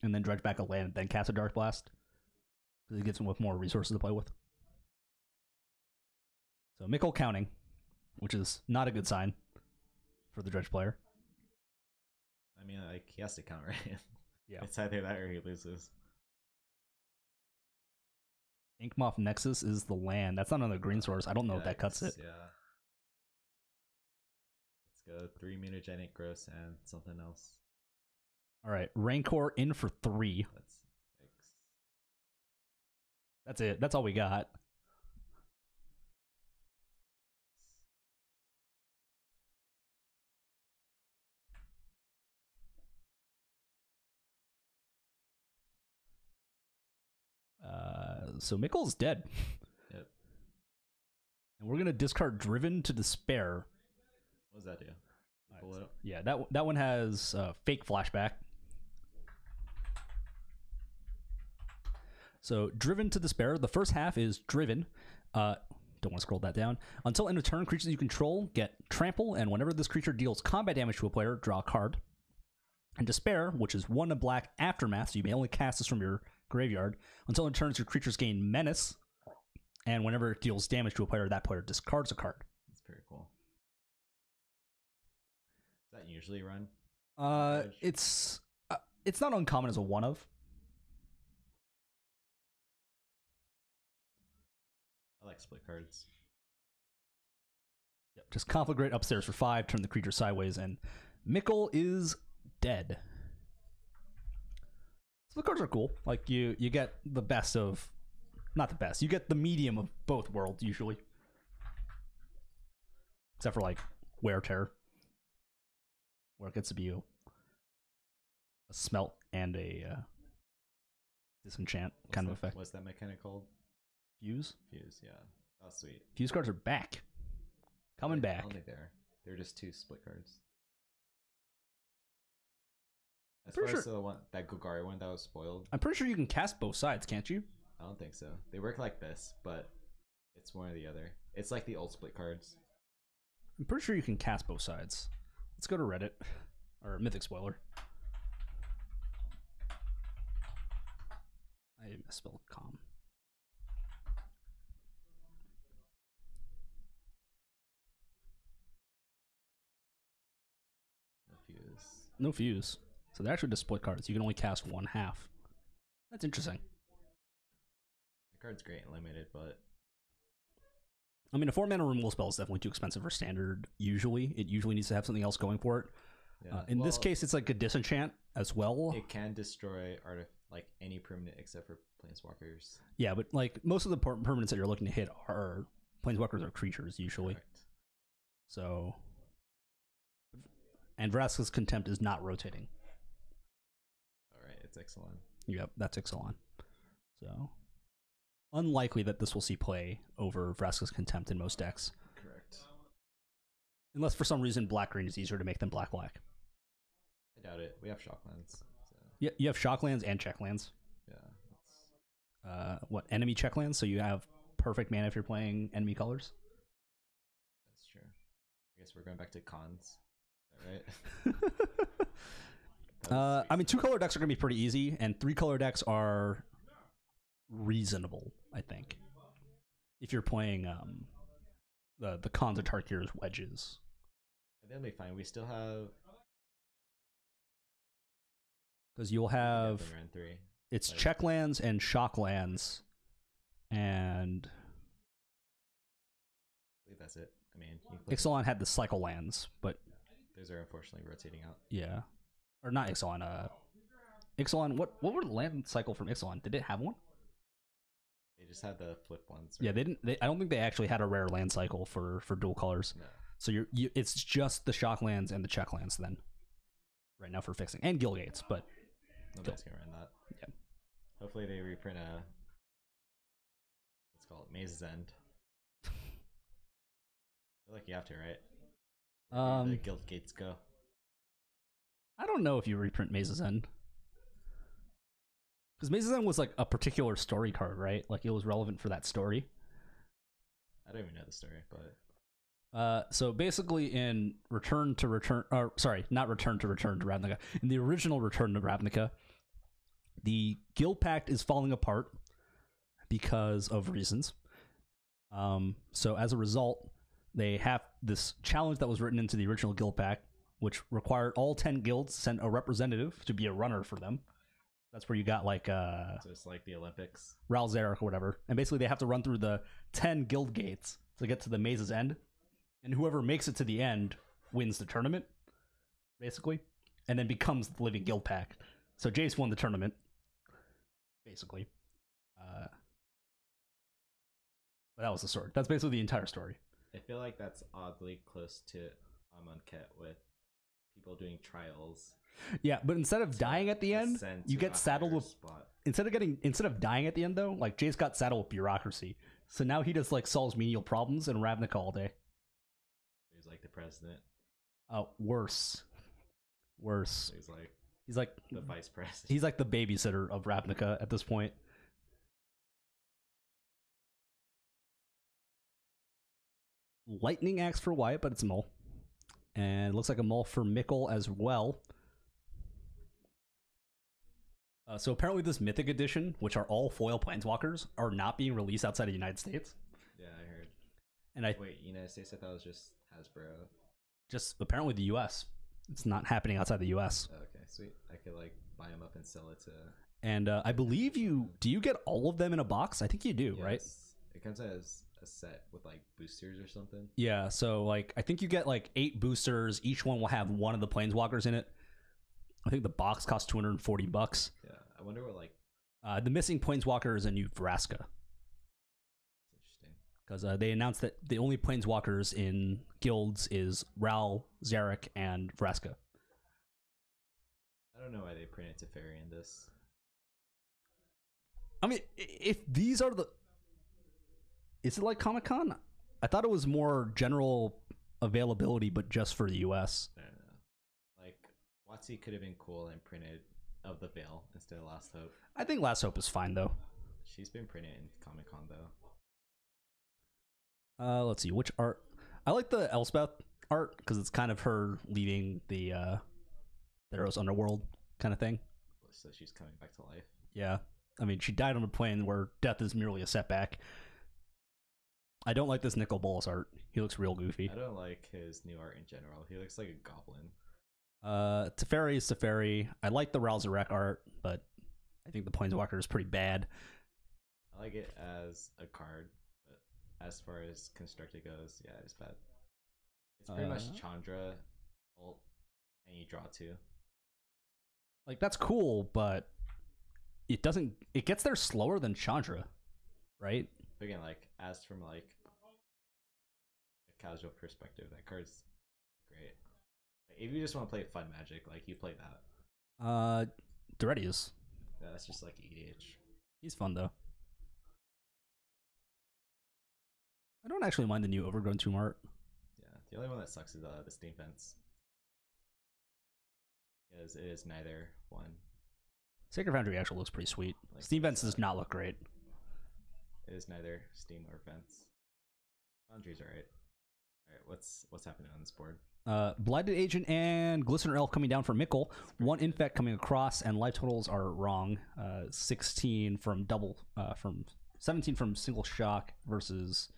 and then dredge back a land, then cast a Dark Blast, because it gives him with more resources to play with. So Mikkel counting, which is not a good sign for the dredge player. I mean, like, he has to count, right? Yeah. It's either that or he loses. Inkmoth Nexus is the land. That's not on the green source. I don't know if that cuts it. Yeah. Let's go 3 mutagenic gross and something else. All right, Rancor in for 3. That's it. That's all we got. So Mikkel's dead. Yep. And we're gonna discard Driven to Despair. What does that do? You pull it up? Yeah, that one has fake flashback. So Driven to Despair. The first half is Driven. Don't want to scroll that down. Until end of turn, creatures you control get Trample, and whenever this creature deals combat damage to a player, draw a card. And Despair, which is 1 black Aftermath, so you may only cast this from your graveyard. Until end of turns, your creatures gain Menace, and whenever it deals damage to a player, that player discards a card. That's pretty cool. Does that usually run? It's not uncommon as a one of. I like split cards. Yep, just Conflagrate upstairs for 5, turn the creature sideways, and Mikkel is dead. Split cards are cool. Like, you get the best of... Not the best. You get the medium of both worlds, usually. Except for, like, Wear Terror, where it gets to be a smelt and a disenchant kind of effect. What's that mechanic called? Fuse. Fuse, yeah. Oh, sweet. Fuse cards are back. Coming back. I don't think they're just 2 split cards. As Pretty far as sure- the one, that Golgari one that was spoiled, I'm pretty sure you can cast both sides, can't you? I don't think so. They work like this, but it's one or the other. It's like the old split cards. I'm pretty sure you can cast both sides. Let's go to Reddit. Or Mythic Spoiler. I misspelled com. No fuse. No fuse. So they're actually just split cards. You can only cast one half. That's interesting. The card's great and limited, but I mean, a 4-mana removal spell is definitely too expensive for standard. Usually, it usually needs to have something else going for it. yeah. In this case, it's like a disenchant as well. it can destroy like any permanent except for planeswalkers. Yeah, but like most of the permanents that you're looking to hit are planeswalkers or creatures usually. Correct. So, and Vraska's Contempt is not rotating. All right, it's excellent. Yep, that's Ixalan. So, unlikely that this will see play over Vraska's Contempt in most decks. Correct. Unless for some reason black-green is easier to make than black-black. I doubt it. We have Shocklands. So Yeah, you have Shocklands and Checklands. yeah, What, enemy Checklands? So you have perfect mana if you're playing enemy colors? that's true. I guess we're going back to cons. Is that right? I mean, 2-color decks are going to be pretty easy, and 3-color decks are reasonable, I think. If you're playing the Khans of Tarkir's wedges. I think it'll be fine. We still have Because you'll have... in round 3. It's like- Checklands and Shocklands, and I believe that's it. I mean, you can play- Ixalan had the cycle lands, but those are unfortunately rotating out. yeah. Or not Ixalan, Ixalan, what were the land cycle from Ixalan? Did it have one? They just had the flip ones. Yeah, right? they didn't. I don't think they actually had a rare land cycle for dual colors. No. So it's just the Shocklands and the Checklands then, right now for fixing, and Gilgates. But Nobody's gonna run that. Yeah. Hopefully they reprint let's call it Maze's End. I feel like you have to, right? Where do the guild gates go? I don't know if you reprint Maze's End, because Maze's End was like a particular story card, right? Like it was relevant for that story. I don't even know the story, but So basically, in Return to Ravnica, in the original Return to Ravnica, the Guild Pact is falling apart because of reasons. So as a result, they have this challenge that was written into the original Guild Pact, which required all 10 guilds send a representative to be a runner for them. That's where you got like so it's like the Olympics. Ral Zarek or whatever, and basically they have to run through the 10 guild gates to get to the Maze's End. And whoever makes it to the end wins the tournament, basically, and then becomes the living guild pack. So Jace won the tournament, basically. But that was the story. That's basically the entire story. I feel like that's oddly close to Amonkhet with people doing trials. Yeah, but instead of dying at the end, ascend you to get a saddled higher with spot. instead of dying at the end though, like Jace got saddled with bureaucracy. So now he just like solves menial problems in Ravnica all day. He's like the president. Worse. So He's like the vice president. He's like the babysitter of Ravnica at this point. Lightning Axe for Wyatt, but it's a mull. And it looks like a mull for Mikkel as well. So apparently this Mythic Edition, which are all foil planeswalkers, are not being released outside of the United States. Yeah, I heard. And I Wait, United States? I thought it was just Hasbro. just apparently the US. It's not happening outside the US. Oh, okay, sweet. I could like buy them up and sell it to. And I believe do you get all of them in a box? I think you do, right? Yes. It comes as a set with like boosters or something. Yeah, so like I think you get like 8 boosters. Each one will have one of the planeswalkers in it. I think the box costs $240. Yeah, I wonder what like. The missing planeswalker is a new Vraska, It's interesting. because they announced that the only planeswalkers in guilds is Ral, Zarek, and Vraska. I I don't know why they printed Teferi in this. I mean, if these are the... Is it like Comic-Con? I thought it was more general availability, but just for the US. I don't know. Like, WotC could have been cool and printed of the Veil instead of Last Hope. I think Last Hope is fine, though. She's been printed in Comic-Con, though. Let's see, which art? I like the Elspeth art, because it's kind of her leaving the Theros underworld kind of thing. So she's coming back to life. Yeah. I mean, she died on a plane where death is merely a setback. I don't like this Nicol Bolas art. He looks real goofy. I don't like his new art in general. He looks like a goblin. Teferi is Teferi. I like the Ralzarek art, but I think the Planeswalker is pretty bad. I like it as a card, but as far as constructed goes, yeah, it's bad. It's pretty much Chandra ult, and you draw 2. Like, that's cool, but it doesn't... It gets there slower than Chandra, right? But again, like, as from, like, a casual perspective, that card's great. Like, if you just want to play fun Magic, like, you play that. Duretius. Yeah, that's just, like, EDH. He's fun, though. I don't actually mind the new Overgrown Tomb art. Yeah, the only one that sucks is the Steam Fence. Because it is neither one. Sacred Foundry actually looks pretty sweet. Like, Steam Fence does not look great. It is neither Steam or Fence. Foundry's alright. Alright, what's happening on this board? Blighted Agent and Glistener Elf coming down for Mikkel. 1 Infect coming across, and life totals are wrong. 16 from from 17 from single shock versus,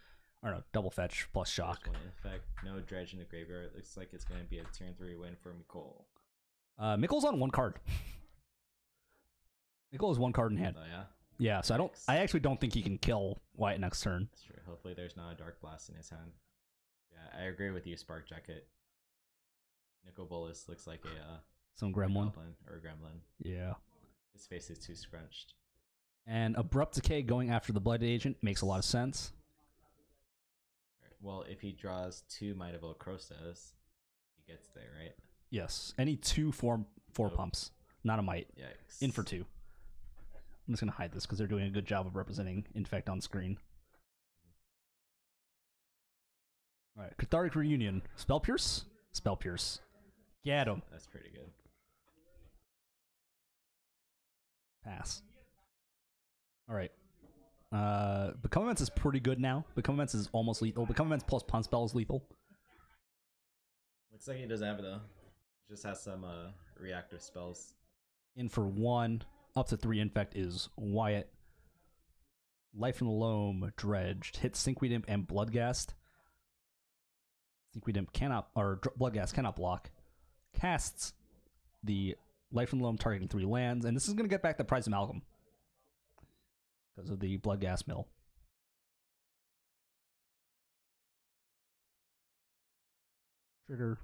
I don't know, double fetch plus shock. 1 Infect, no Dredge in the graveyard. It looks like it's going to be a turn 3 win for Mikkel. Mikkel's on 1 card. Mikkel has 1 card in hand. Oh yeah? Yeah, so I actually don't think he can kill Wyatt next turn. That's true. Hopefully there's not a Dark Blast in his hand. Yeah, I agree with you, Spark Jacket. Nicol Bolas looks like some gremlin. Goblin or a gremlin. Yeah. His face is too scrunched. And Abrupt Decay going after the Blighted Agent makes a lot of sense. Right. Well, if he draws 2 Might of Crostas, he gets there, right? Yes. Any 2 4 pumps, not a might. Yikes. In for 2. I'm just going to hide this because they're doing a good job of representing Infect on screen. All right, Cathartic Reunion. Spell Pierce? Spell Pierce. Get him. That's pretty good. Pass. All right. Become Immense is pretty good now. Become Immense is almost lethal. Become Immense plus Punch Spell is lethal. Looks like he doesn't have it though. He just has some reactive spells. In for 1. Up to 3 Infect is Wyatt. Life in the Loam, Dredged. Hits Sinkweed Imp and Bloodghast. Sinkweed Imp cannot, or Bloodghast cannot block. Casts the Life in the Loam targeting 3 lands, and this is going to get back the Prize Amalgam because of the Bloodghast mill. Trigger.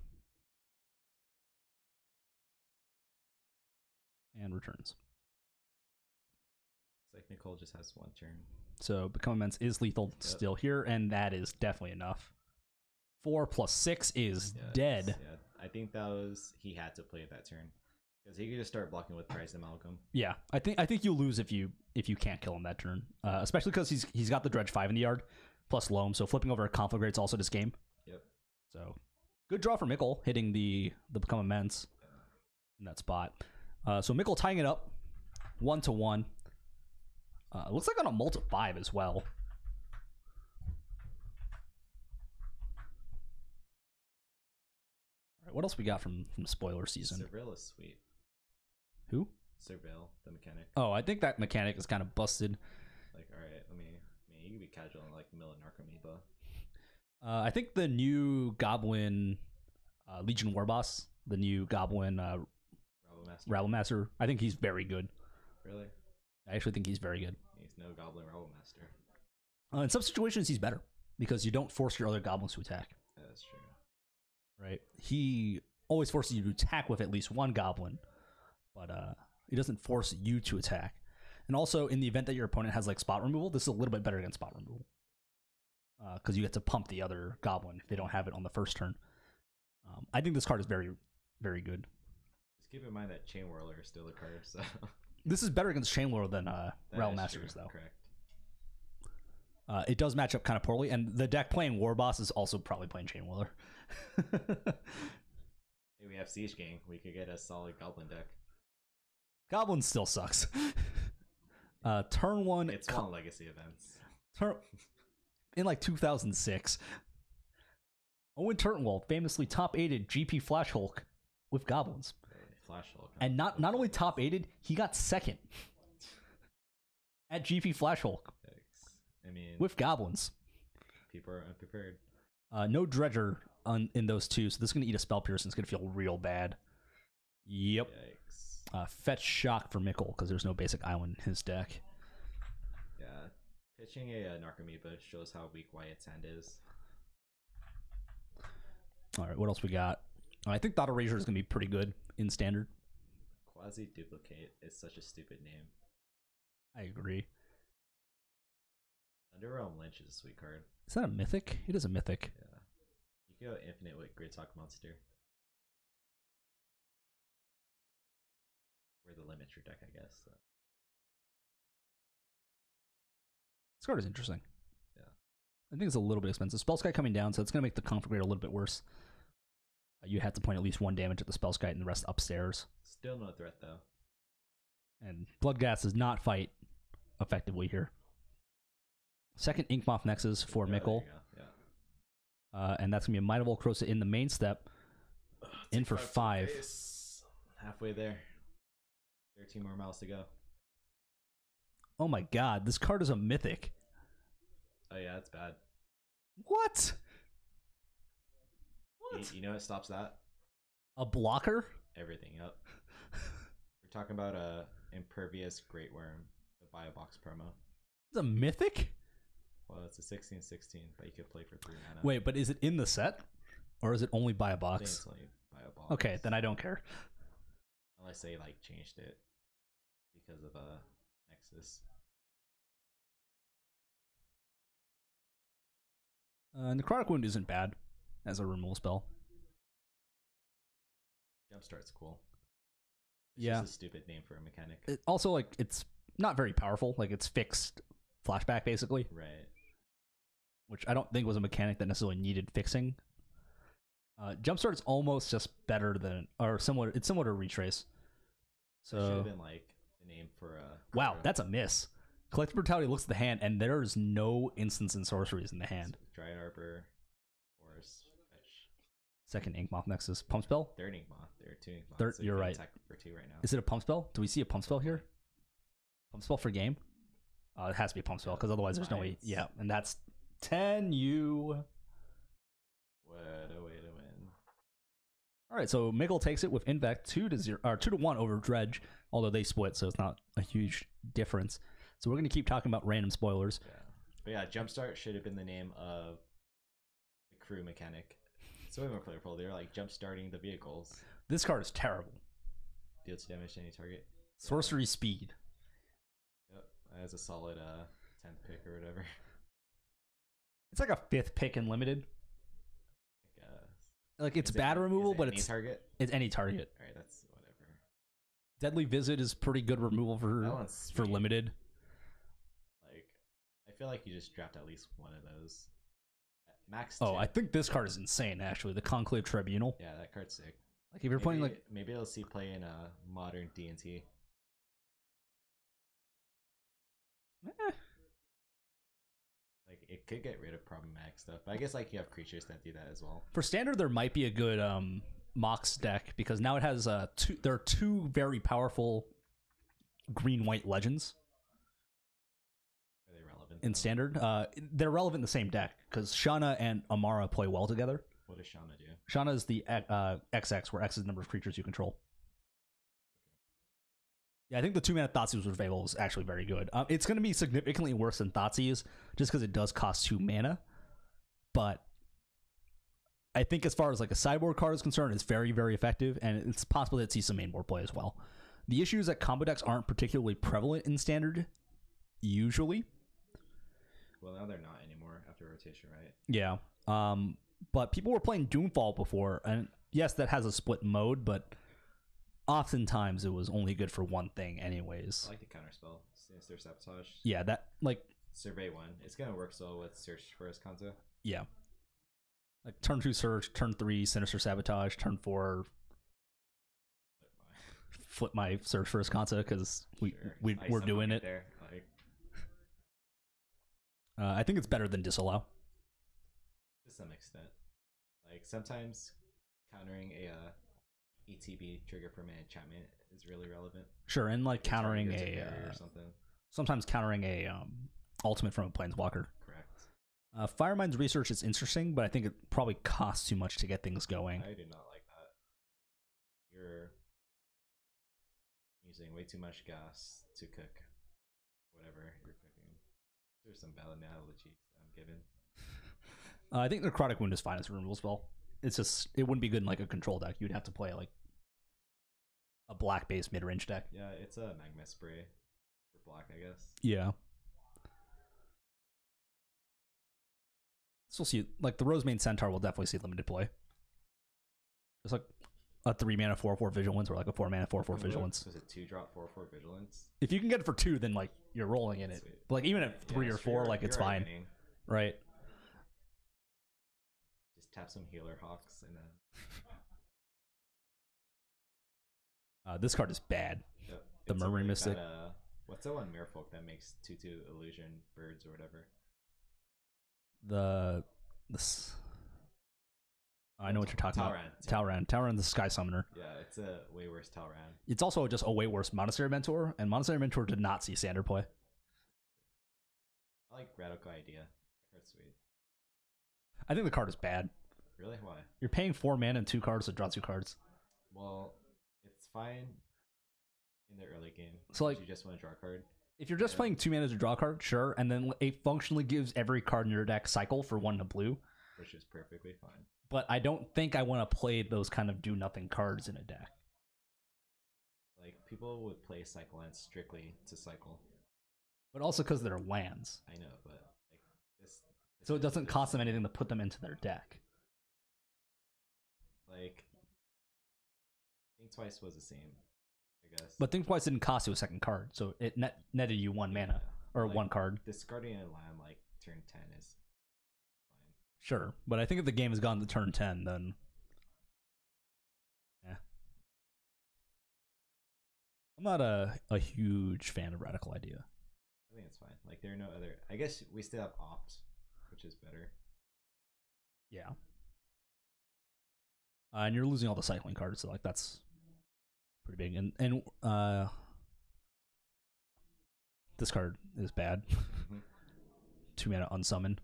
And returns. It's like Nicole just has 1 turn. So Become Immense is lethal still here, and that is definitely enough. 4 plus 6 is dead. Yeah, I think that was he had to play that turn because he could just start blocking with Prize Amalgam. Yeah, I think you lose if you can't kill him that turn, especially because he's got the Dredge 5 in the yard plus Loam, so flipping over a Conflagrate's also this game. Yep. So good draw for Mikkel hitting the Become Immense in that spot. So Mikkel tying it up 1-1. Looks like on a multi 5 as well. All right, what else we got from spoiler season? Surveil is sweet. Who? Surveil, the mechanic. Oh, I think that mechanic is kind of busted. Like, all right, you can be casual and like mill an Archamiba. I think the new Goblin Legion Warboss, the new Goblin Rabblemaster, I think he's very good. Really? I actually think he's very good. He's no Goblin Rabblemaster. In some situations, he's better because you don't force your other goblins to attack. Yeah, that's true. Right? He always forces you to attack with at least 1 goblin, but he doesn't force you to attack. And also, in the event that your opponent has like spot removal, this is a little bit better against spot removal because you get to pump the other goblin if they don't have it on the first turn. I think this card is very, very good. Just keep in mind that Chain Whirler is still a card, so This is better against Chain Whirler than Realm is Masters, true. though. Correct. It does match up kind of poorly, and the deck playing War Boss is also probably playing Chain Whirler. Hey, we have Siege Gang. We could get a solid Goblin deck. Goblin still sucks. Turn one. It's won Legacy events. In like 2006. Owen Turtenwald famously top 8'd GP Flash Hulk with Goblins. Flash Hulk. And not only top 8'd, he got second at GP Flash Hulk. I mean, with Goblins. People are unprepared. No Dredger in those two, so this is going to eat a Spell Pierce and it's going to feel real bad. Yep. Yikes. Fetch Shock for Mikkel because there's no basic island in his deck. Yeah. Pitching a Narcomoeba shows how weak Wyatt's hand is. Alright, what else we got? I think Thought Erasure is going to be pretty good in Standard. Quasi-Duplicate is such a stupid name. I agree. Underrealm Lynch is a sweet card. Is that a mythic? It is a mythic. Yeah. You can go infinite with Great Talk Monster. Or the limit your deck, I guess. So. This card is interesting. Yeah. I think it's a little bit expensive. Spellskite coming down, so it's going to make the conflict rate a little bit worse. You have to point at least 1 damage at the Spellskite and the rest upstairs. Still no threat, though. And Bloodghast does not fight effectively here. Second Inkmoth Nexus for Mikkel. Yeah. And that's going to be a Might of Volcrosa in the main step. In for 5. Halfway there. 13 more miles to go. Oh my god, this card is a mythic. Oh yeah, that's bad. What? You know what stops that? A blocker? Everything, yep. We're talking about a Impervious Great Worm, the Bio Box promo. It's a mythic? Well, it's a 16/16 that you could play for 3 mana. Wait, but is it in the set? Or is it only by a I think box? it's only Bio Box. Okay, then I don't care. Unless they like changed it because of Nexus. Necrotic Wound isn't bad as a removal spell. Jumpstart's cool. It's Yeah. just a stupid name for a mechanic. Also, like, it's not very powerful. Like, it's fixed flashback, basically. Right. Which I don't think was a mechanic that necessarily needed fixing. Jumpstart's almost just better than, or similar. It's similar to Retrace. So it should have been like the name for a. Wow, that's a miss. Collective Brutality looks at the hand, and there's no instants and sorceries in the hand. Dryad Arbor, Force, Fetch. Second Inkmoth Nexus. Pump spell? Third Inkmoth. There are 2 Inkmoths. Third, so you you're can right. attack for 2 right now. Is it a pump spell? Do we see a pump spell here? Pump spell for game? It has to be a pump spell, because otherwise there's no way. Yeah, and that's 10U. What a way to win. Alright, so Mikkel takes it with Invect 2-1 over Dredge, although they split, so it's not a huge difference. So we're going to keep talking about random spoilers. Yeah. But yeah, Jumpstart should have been the name of the crew mechanic. It's way more playful. They're like jumpstarting the vehicles. This card is terrible. Deals damage to any target. Sorcery Speed. Yep. As a solid 10th pick or whatever. It's like a 5th pick in Limited. Like, it's bad removal, but it's target. It's any target. Alright, that's whatever. Deadly Visit is pretty good removal for Limited. Like, I feel like you just draft at least one of those. Max. Oh, I think this card is insane, actually. The Conclave Tribunal. Yeah, that card's sick. Like, if you're playing, like... Maybe I'll see play in a modern D&T. Like, it could get rid of problematic stuff. But I guess, like, you have creatures that do that as well. For Standard, there might be a good Mox deck, because now it has there are 2 very powerful green-white legends. Are they relevant? In Standard? They're relevant in the same deck, because Shana and Amara play well together. What does Shana do? Shana is the XX, where X is the number of creatures you control. Yeah, I think the 2-mana Thoughtseize with Fable is actually very good. It's going to be significantly worse than Thoughtseize, just because it does cost 2 mana. But I think as far as like a sideboard card is concerned, it's very, very effective, and it's possible that it sees some main board play as well. The issue is that combo decks aren't particularly prevalent in Standard, usually. Well, now they're not anymore after rotation, right? Yeah. But people were playing Doomfall before, and yes, that has a split mode, but oftentimes it was only good for one thing anyways. I like the counterspell. Sinister Sabotage. Yeah, that, like... Survey 1. It's going to work so with Search First Kanto. Yeah. Like, turn 2 Search, turn 3 Sinister Sabotage, turn 4... Flip my Search First Kanto, because we're doing it. There. Like... I think it's better than Disallow. To some extent. Like, sometimes countering a ETB trigger from an enchantment is really relevant. Sure, and like countering a or something. Sometimes countering a ultimate from a planeswalker. Correct. Firemind's research is interesting, but I think it probably costs too much to get things going. I do not like that. You're using way too much gas to cook whatever you're cooking. There's some bad analogies I'm given. I think Necrotic Wound is fine as a removal spell. It's just, it wouldn't be good in like a control deck. You'd have to play like a black based mid range deck. Yeah, it's a Magma Spray for black, I guess. Yeah. So we'll see, like the Rosemane Centaur will definitely see limited play. It's like a 3-mana 4/4 Vigilance or like a 4-mana 4/4 Vigilance. Was it 2-drop 4/4 Vigilance? If you can get it for 2, then like you're rolling in it. Sweet. But like even at 3 or 4, like it's fine. Winning. Right. Just tap some Healer Hawks and then. This card is bad. Yep. The Murmuring Mystic. What's the one Merfolk that makes 2/2 illusion birds or whatever? I know what you're talking Talran. about. Talran, the Sky Summoner. Yeah, it's a way worse Talran. It's also just a way worse Monastery Mentor, and Monastery Mentor did not see standard play. I like Radical Idea. That's sweet. I think the card is bad. Really? Why? You're paying 4 mana and 2 cards to draw 2 cards. Well, it's fine in the early game. So like, you just want to draw a card. If you're just playing 2 mana to draw a card, sure, and then it functionally gives every card in your deck cycle for 1 to blue, which is perfectly fine. But I don't think I want to play those kind of do nothing cards in a deck. Like people would play cycle lands strictly to cycle, but also because they're lands. I know, but like this so it doesn't cost them anything to put them into their deck. Like Think Twice was the same, I guess. But Think Twice didn't cost you a second card, so it netted you 1 mana or like 1 card. Discarding a land like turn 10 is fine. Sure, but I think if the game has gone to turn 10, then yeah. I'm not a huge fan of Radical Idea. I think it's fine. Like there are no other. I guess we still have Opt, which is better. Yeah. And you're losing all the cycling cards, so like that's pretty big. And this card is bad. 2 mana unsummon.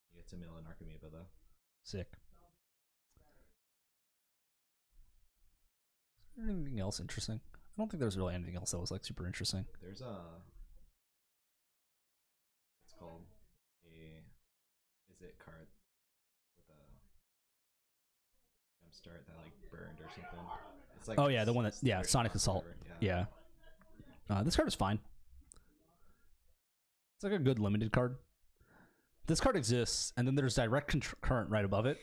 You get to mill an Archimedes though. Sick. Is there anything else interesting? I don't think there's really anything else that was like super interesting. There's it's called a Is It card with a jumpstart that like burned or something. It's like, oh yeah, the one that Sonic Assault. Yeah. This card is fine. It's like a good limited card. This card exists, and then there's direct current right above it,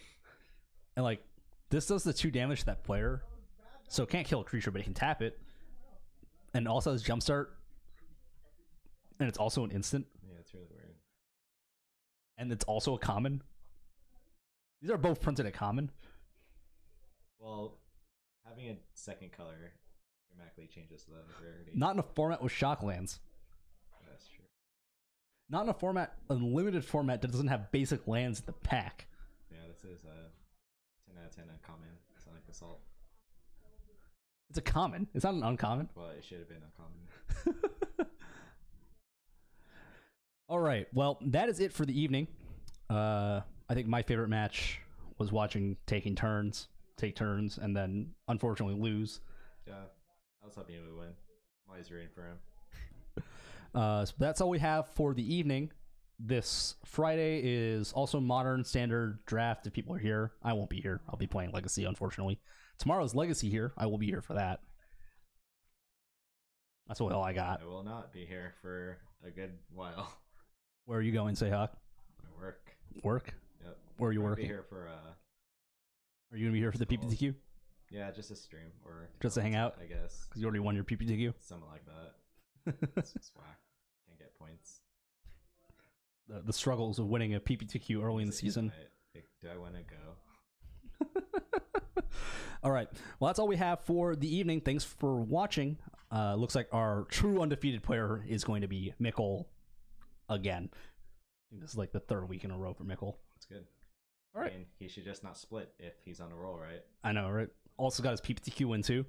and like this does the 2 damage to that player, so it can't kill a creature, but it can tap it, and also has jumpstart, and it's also an instant. Yeah, it's really weird. And it's also a common. These are both printed at common. Well, having a second color dramatically changes the rarity. Not in a format with Shocklands. That's true. Not in a limited format that doesn't have basic lands in the pack. Yeah, this is a 10 out of 10 uncommon Sonic Assault. It's a common. It's not an uncommon. Well, it should have been uncommon. All right. Well, that is it for the evening. I think my favorite match was watching take turns, and then unfortunately lose. Yeah, I was hoping he would win. I'm always rooting for him. So that's all we have for the evening. This Friday is also Modern Standard Draft. If people are here, I won't be here. I'll be playing Legacy, unfortunately. Tomorrow's Legacy here. I will be here for that. That's all I got. I will not be here for a good while. Where are you going, Seyhak? Work. Work? Yep. Where are you I'll working? be here for Are you gonna be here for the PPTQ? Yeah, just a stream or Just to hang out? I guess. Because you already won your PPTQ. Something like that. It's just whack. Can't get points. The struggles of winning a PPTQ early in the season. Like, do I want to go? All right. Well, that's all we have for the evening. Thanks for watching. Looks like our true undefeated player is going to be Mikkel again. I think this is like the third week in a row for Mikkel. That's good. All right. I mean, he should just not split if he's on a roll, right? I know, right? Also got his PPTQ win too.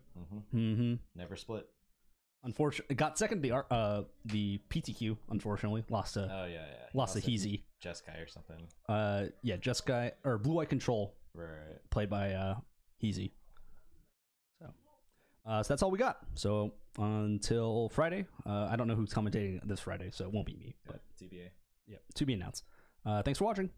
Never split. Unfortunately, got second the PTQ. Unfortunately, lost to lost to Heezy. Jeskai or something. Yeah, Jeskai or Blue Eye Control. Right. Played by Heezy. So that's all we got. So until Friday, I don't know who's commentating this Friday, so it won't be me. But TBA. Yeah, to be announced. Thanks for watching.